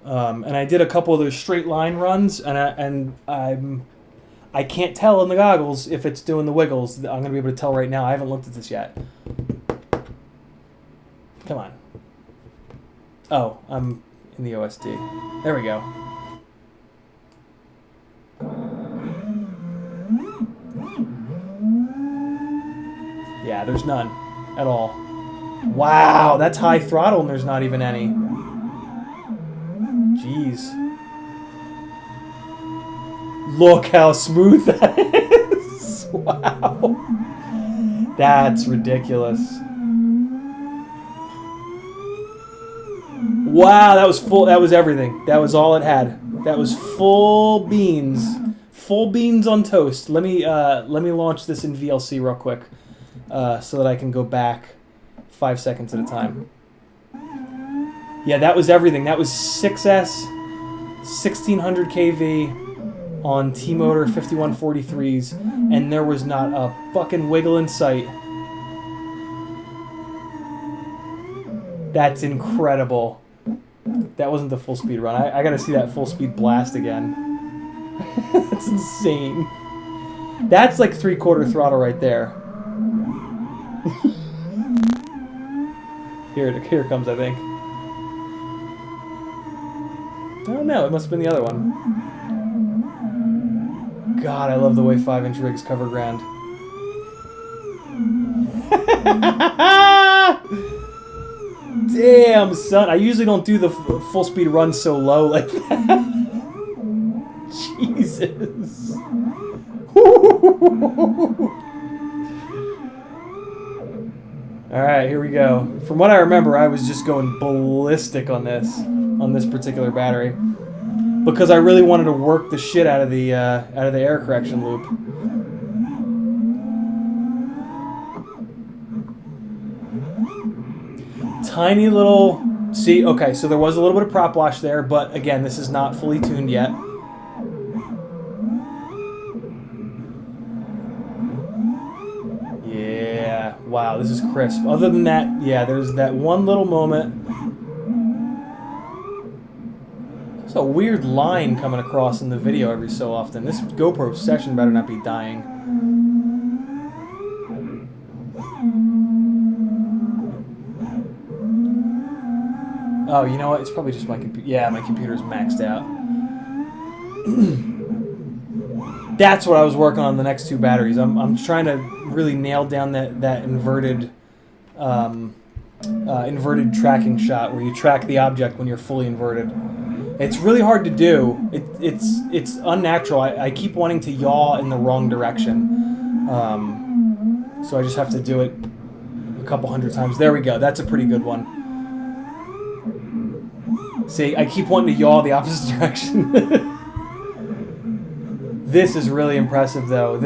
And I did a couple of those straight line runs, and I can't tell in the goggles if it's doing the wiggles. I'm going to be able to tell right now. I haven't looked at this yet. Come on. Oh, I'm in the OSD. There we go. Yeah, there's none at all. Wow, that's high throttle and there's not even any. Jeez. Look how smooth that is. Wow. That's ridiculous. Wow, that was full. That was everything. That was all it had. That was full beans. Full beans on toast. Let me launch this in VLC real quick so that I can go back 5 seconds at a time. Yeah, that was everything. That was 6S, 1600 kV on T-Motor 5143s, and there was not a fucking wiggle in sight. That's incredible. That wasn't the full speed run. I gotta see that full speed blast again. That's insane. That's like 3/4 throttle right there. Here it comes, I think. Oh no, it must have been the other one. God, I love the way 5-inch rigs cover ground. Damn, son. I usually don't do the full speed run so low like that. Jesus. Alright, here we go. From what I remember, I was just going ballistic on this particular battery, because I really wanted to work the shit out of the air correction loop. Tiny little... See, okay, so there was a little bit of prop wash there, but again, this is not fully tuned yet. Yeah, wow, this is crisp. Other than that, yeah, there's that one little moment. There's a weird line coming across in the video every so often. This GoPro session better not be dying. Oh, you know what? It's probably just my computer. Yeah, my computer's maxed out. That's what I was working on the next two batteries. I'm trying to really nail down that inverted inverted tracking shot where you track the object when you're fully inverted. It's really hard to do. It's unnatural. I keep wanting to yaw in the wrong direction, so I just have to do it a couple hundred times. There we go. That's a pretty good one. See, I keep wanting to yaw the opposite direction. This is really impressive, though.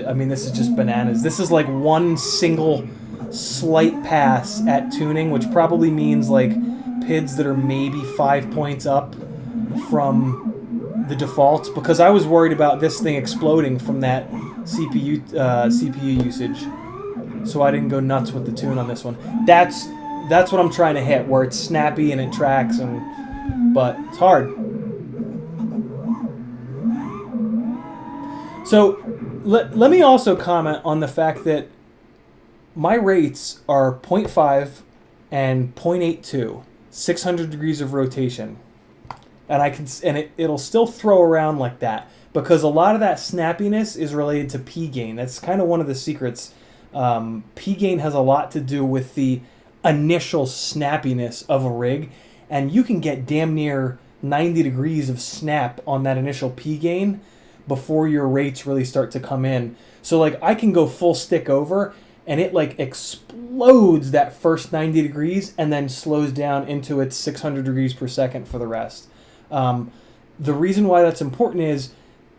I mean, this is just bananas. This is like one single slight pass at tuning, which probably means like PIDs that are maybe 5 points up from the defaults, because I was worried about this thing exploding from that CPU usage, so I didn't go nuts with the tune on this one. That's what I'm trying to hit, where it's snappy and it tracks, but it's hard. So let me also comment on the fact that my rates are 0.5 and 0.82, 600 degrees of rotation, and it'll still throw around like that, because a lot of that snappiness is related to P gain. That's kind of one of the secrets. P gain has a lot to do with the initial snappiness of a rig, and you can get damn near 90 degrees of snap on that initial P gain before your rates really start to come in. So like I can go full stick over and it like explodes that first 90 degrees and then slows down into its 600 degrees per second for the rest. The reason why that's important is,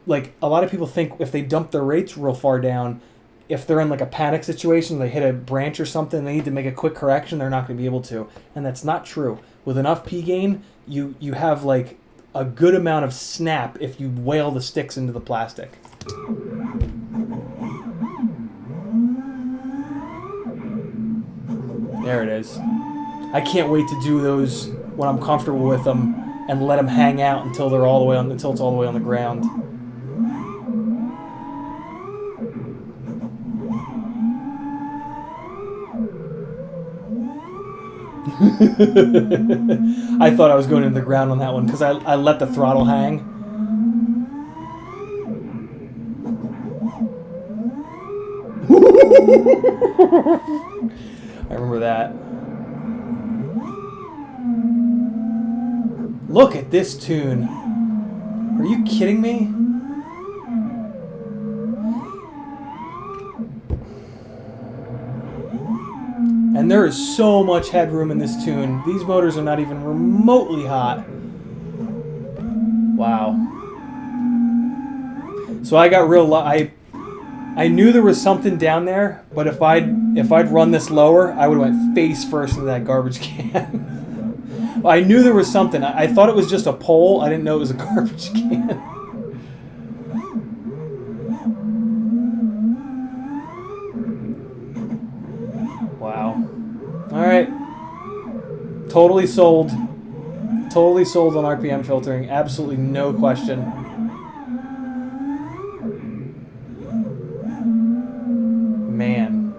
like, a lot of people think if they dump their rates real far down, if they're in like a panic situation, they hit a branch or something, they need to make a quick correction, they're not going to be able to. And that's not true. With enough P gain, you have like a good amount of snap if you whale the sticks into the plastic. There it is. I can't wait to do those when I'm comfortable with them and let them hang out until they're all the way until it's all the way on the ground. I thought I was going into the ground on that one because I let the throttle hang. I remember that. Look at this tune. Are you kidding me? And there is so much headroom in this tune. These motors are not even remotely hot. Wow. So I got real I knew there was something down there, but if I'd run this lower, I would have went face first into that garbage can. Well, I knew there was something. I thought it was just a pole. I didn't know it was a garbage can. Wow. All right. Totally sold. Totally sold on RPM filtering. Absolutely no question. Man.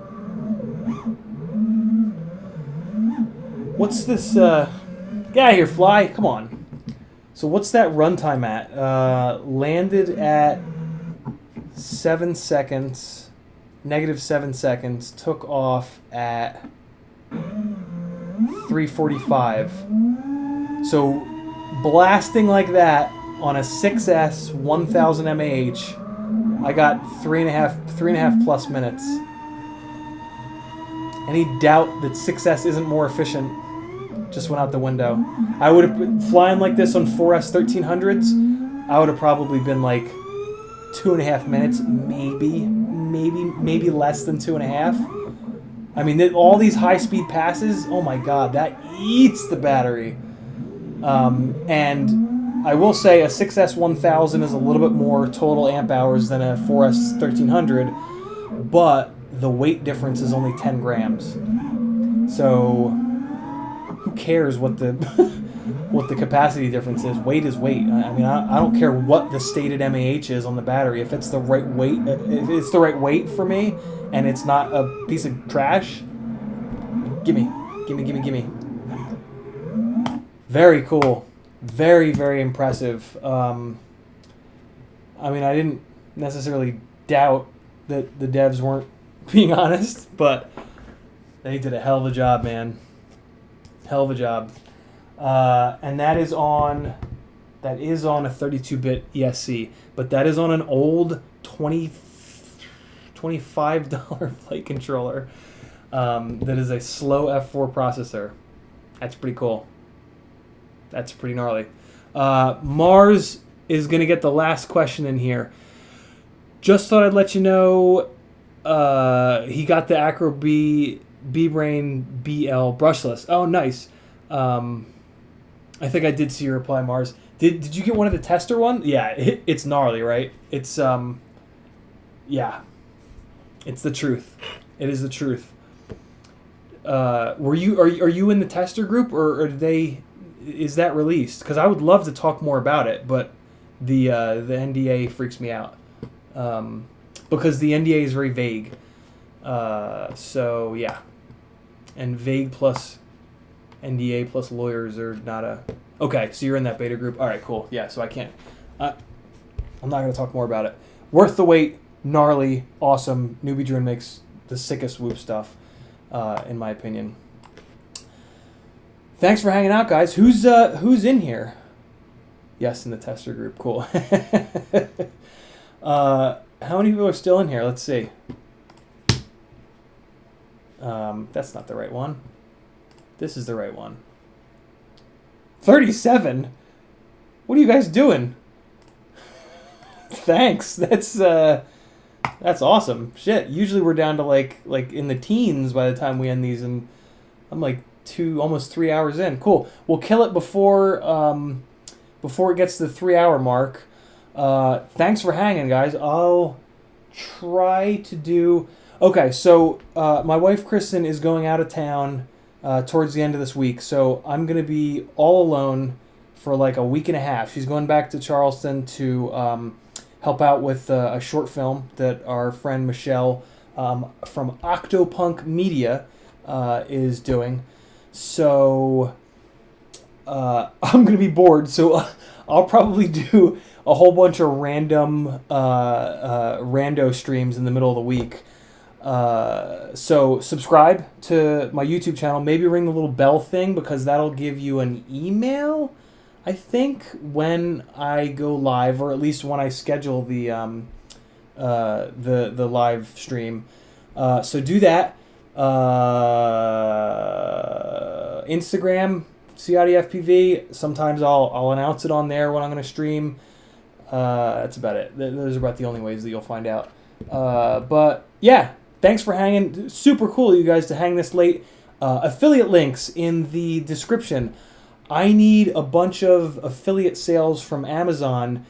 What's this? Get out of here, fly. Come on. So what's that runtime at? Landed at 7 seconds. -7 seconds. Took off at 3:45. So blasting like that on a 6S 1000 mAh, I got three and a half plus minutes. Any doubt that 6S isn't more efficient just went out the window. I would have been flying like this on 4S 1300s. I would have probably been like 2.5 minutes, maybe less than 2.5. I mean, all these high-speed passes, oh my god, that eats the battery. And I will say a 6S 1000 is a little bit more total amp hours than a 4S 1300, but the weight difference is only 10 grams. So who cares what the what the capacity difference is? Weight is weight. I mean, I don't care what the stated mAh is on the battery. If it's the right weight, if it's the right weight for me, and it's not a piece of trash, gimme. Very cool. Very, very impressive. I mean, I didn't necessarily doubt that the devs weren't being honest, but they did a hell of a job, man. Hell of a job. And that is on a 32-bit ESC, but that is on an old $25 flight controller that is a slow F4 processor. That's pretty cool. That's pretty gnarly. Mars is going to get the last question in here. Just thought I'd let you know he got the Acro B-Brain BL brushless. Oh, nice. I think I did see your reply, Mars. Did you get one of the tester one? Yeah, it's gnarly, right? It's yeah, it's the truth. It is the truth. Are you in the tester group, or did they? Is that released? Because I would love to talk more about it, but the NDA freaks me out because the NDA is very vague. So yeah, and vague plus NDA plus lawyers are not a... Okay, so you're in that beta group. All right, cool. Yeah, so I can't... I'm not going to talk more about it. Worth the wait. Gnarly. Awesome. Newbie Drone makes the sickest Whoop stuff, in my opinion. Thanks for hanging out, guys. Who's in here? Yes, in the tester group. Cool. How many people are still in here? Let's see. That's not the right one. This is the right one. 37? What are you guys doing? Thanks. That's awesome. Shit. Usually we're down to like in the teens by the time we end these, and I'm like almost 3 hours in. Cool. We'll kill it before it gets to the 3 hour mark. Thanks for hanging, guys. I'll try to do... Okay, so my wife Kristen is going out of town towards the end of this week, so I'm going to be all alone for like a week and a half. She's going back to Charleston to help out with a short film that our friend Michelle from Octopunk Media is doing. So I'm going to be bored, so I'll probably do a whole bunch of random rando streams in the middle of the week. So subscribe to my YouTube channel. Maybe ring the little bell thing, because that'll give you an email, I think, when I go live, or at least when I schedule the live stream. So do that. Instagram, CIDFPV. Sometimes I'll announce it on there when I'm going to stream. That's about it. Those are about the only ways that you'll find out. But yeah, thanks for hanging. Super cool, you guys, to hang this late. Affiliate links in the description. I need a bunch of affiliate sales from Amazon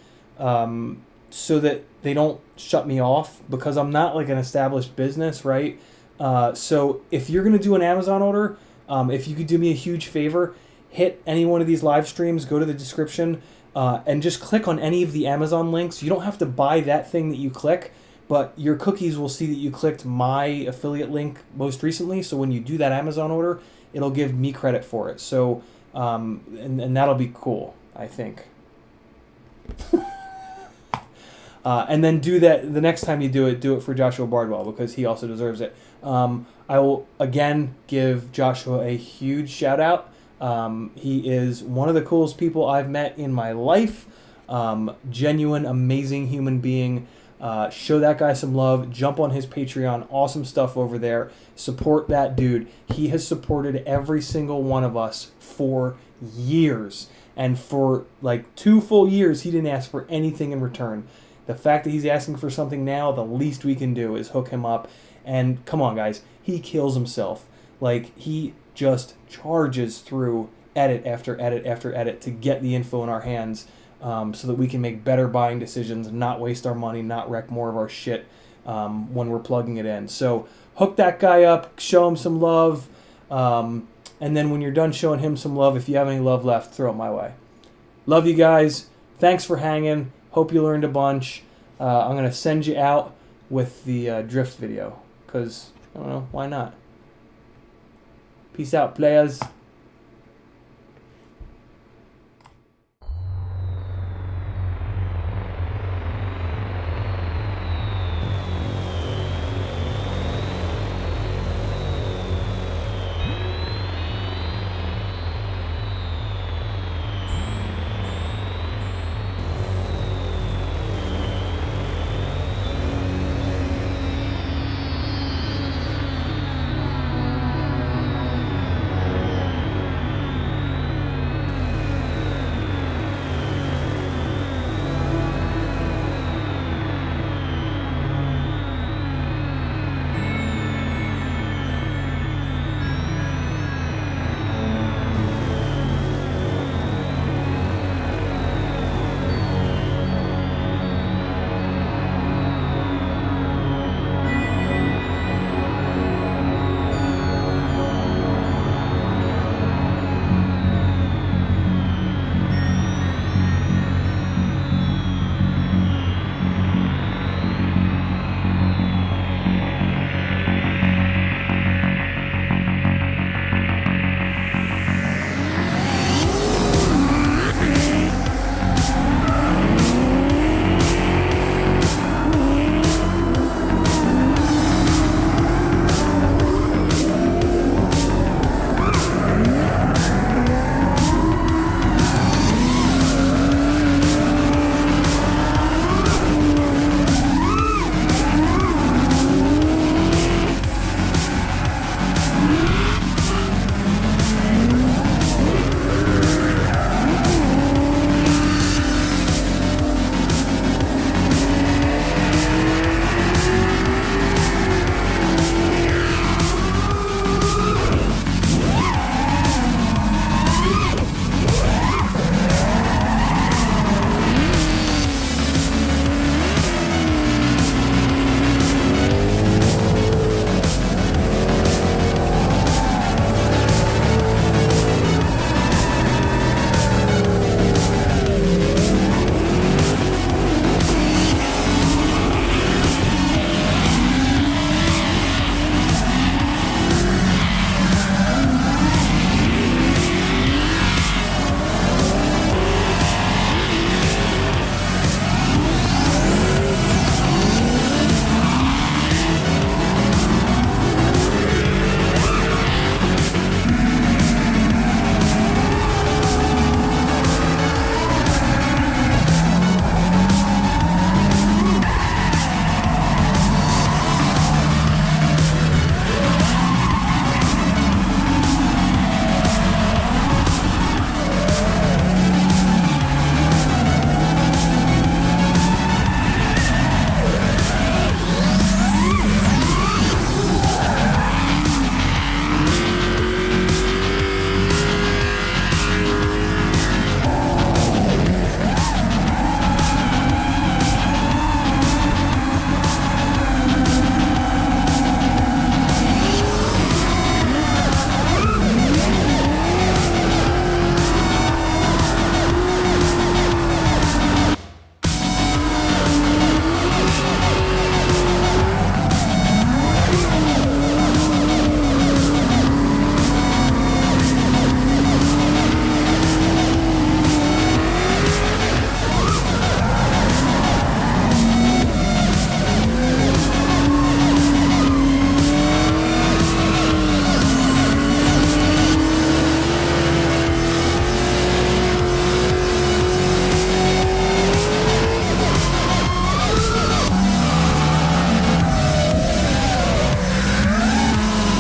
so that they don't shut me off, because I'm not like an established business, right? So if you're going to do an Amazon order, if you could do me a huge favor, hit any one of these live streams, go to the description, and just click on any of the Amazon links. You don't have to buy that thing that you click, but your cookies will see that you clicked my affiliate link most recently. So when you do that Amazon order, it'll give me credit for it. So, and that'll be cool, I think. And then do that the next time you do it for Joshua Bardwell, because he also deserves it. I will again give Joshua a huge shout out. He is one of the coolest people I've met in my life. Genuine, amazing human being. Show that guy some love. Jump on his Patreon. Awesome stuff over there. Support that dude. He has supported every single one of us for years. And for like 2 full years, he didn't ask for anything in return. The fact that he's asking for something now, the least we can do is hook him up. And come on, guys, he kills himself. Like, he just charges through edit after edit after edit to get the info in our hands, so that we can make better buying decisions, not waste our money, not wreck more of our shit when we're plugging it in. So hook that guy up, show him some love, and then when you're done showing him some love, if you have any love left, throw it my way. Love you guys. Thanks for hanging. Hope you learned a bunch. I'm going to send you out with the drift video, because, I don't know, why not? Peace out, players.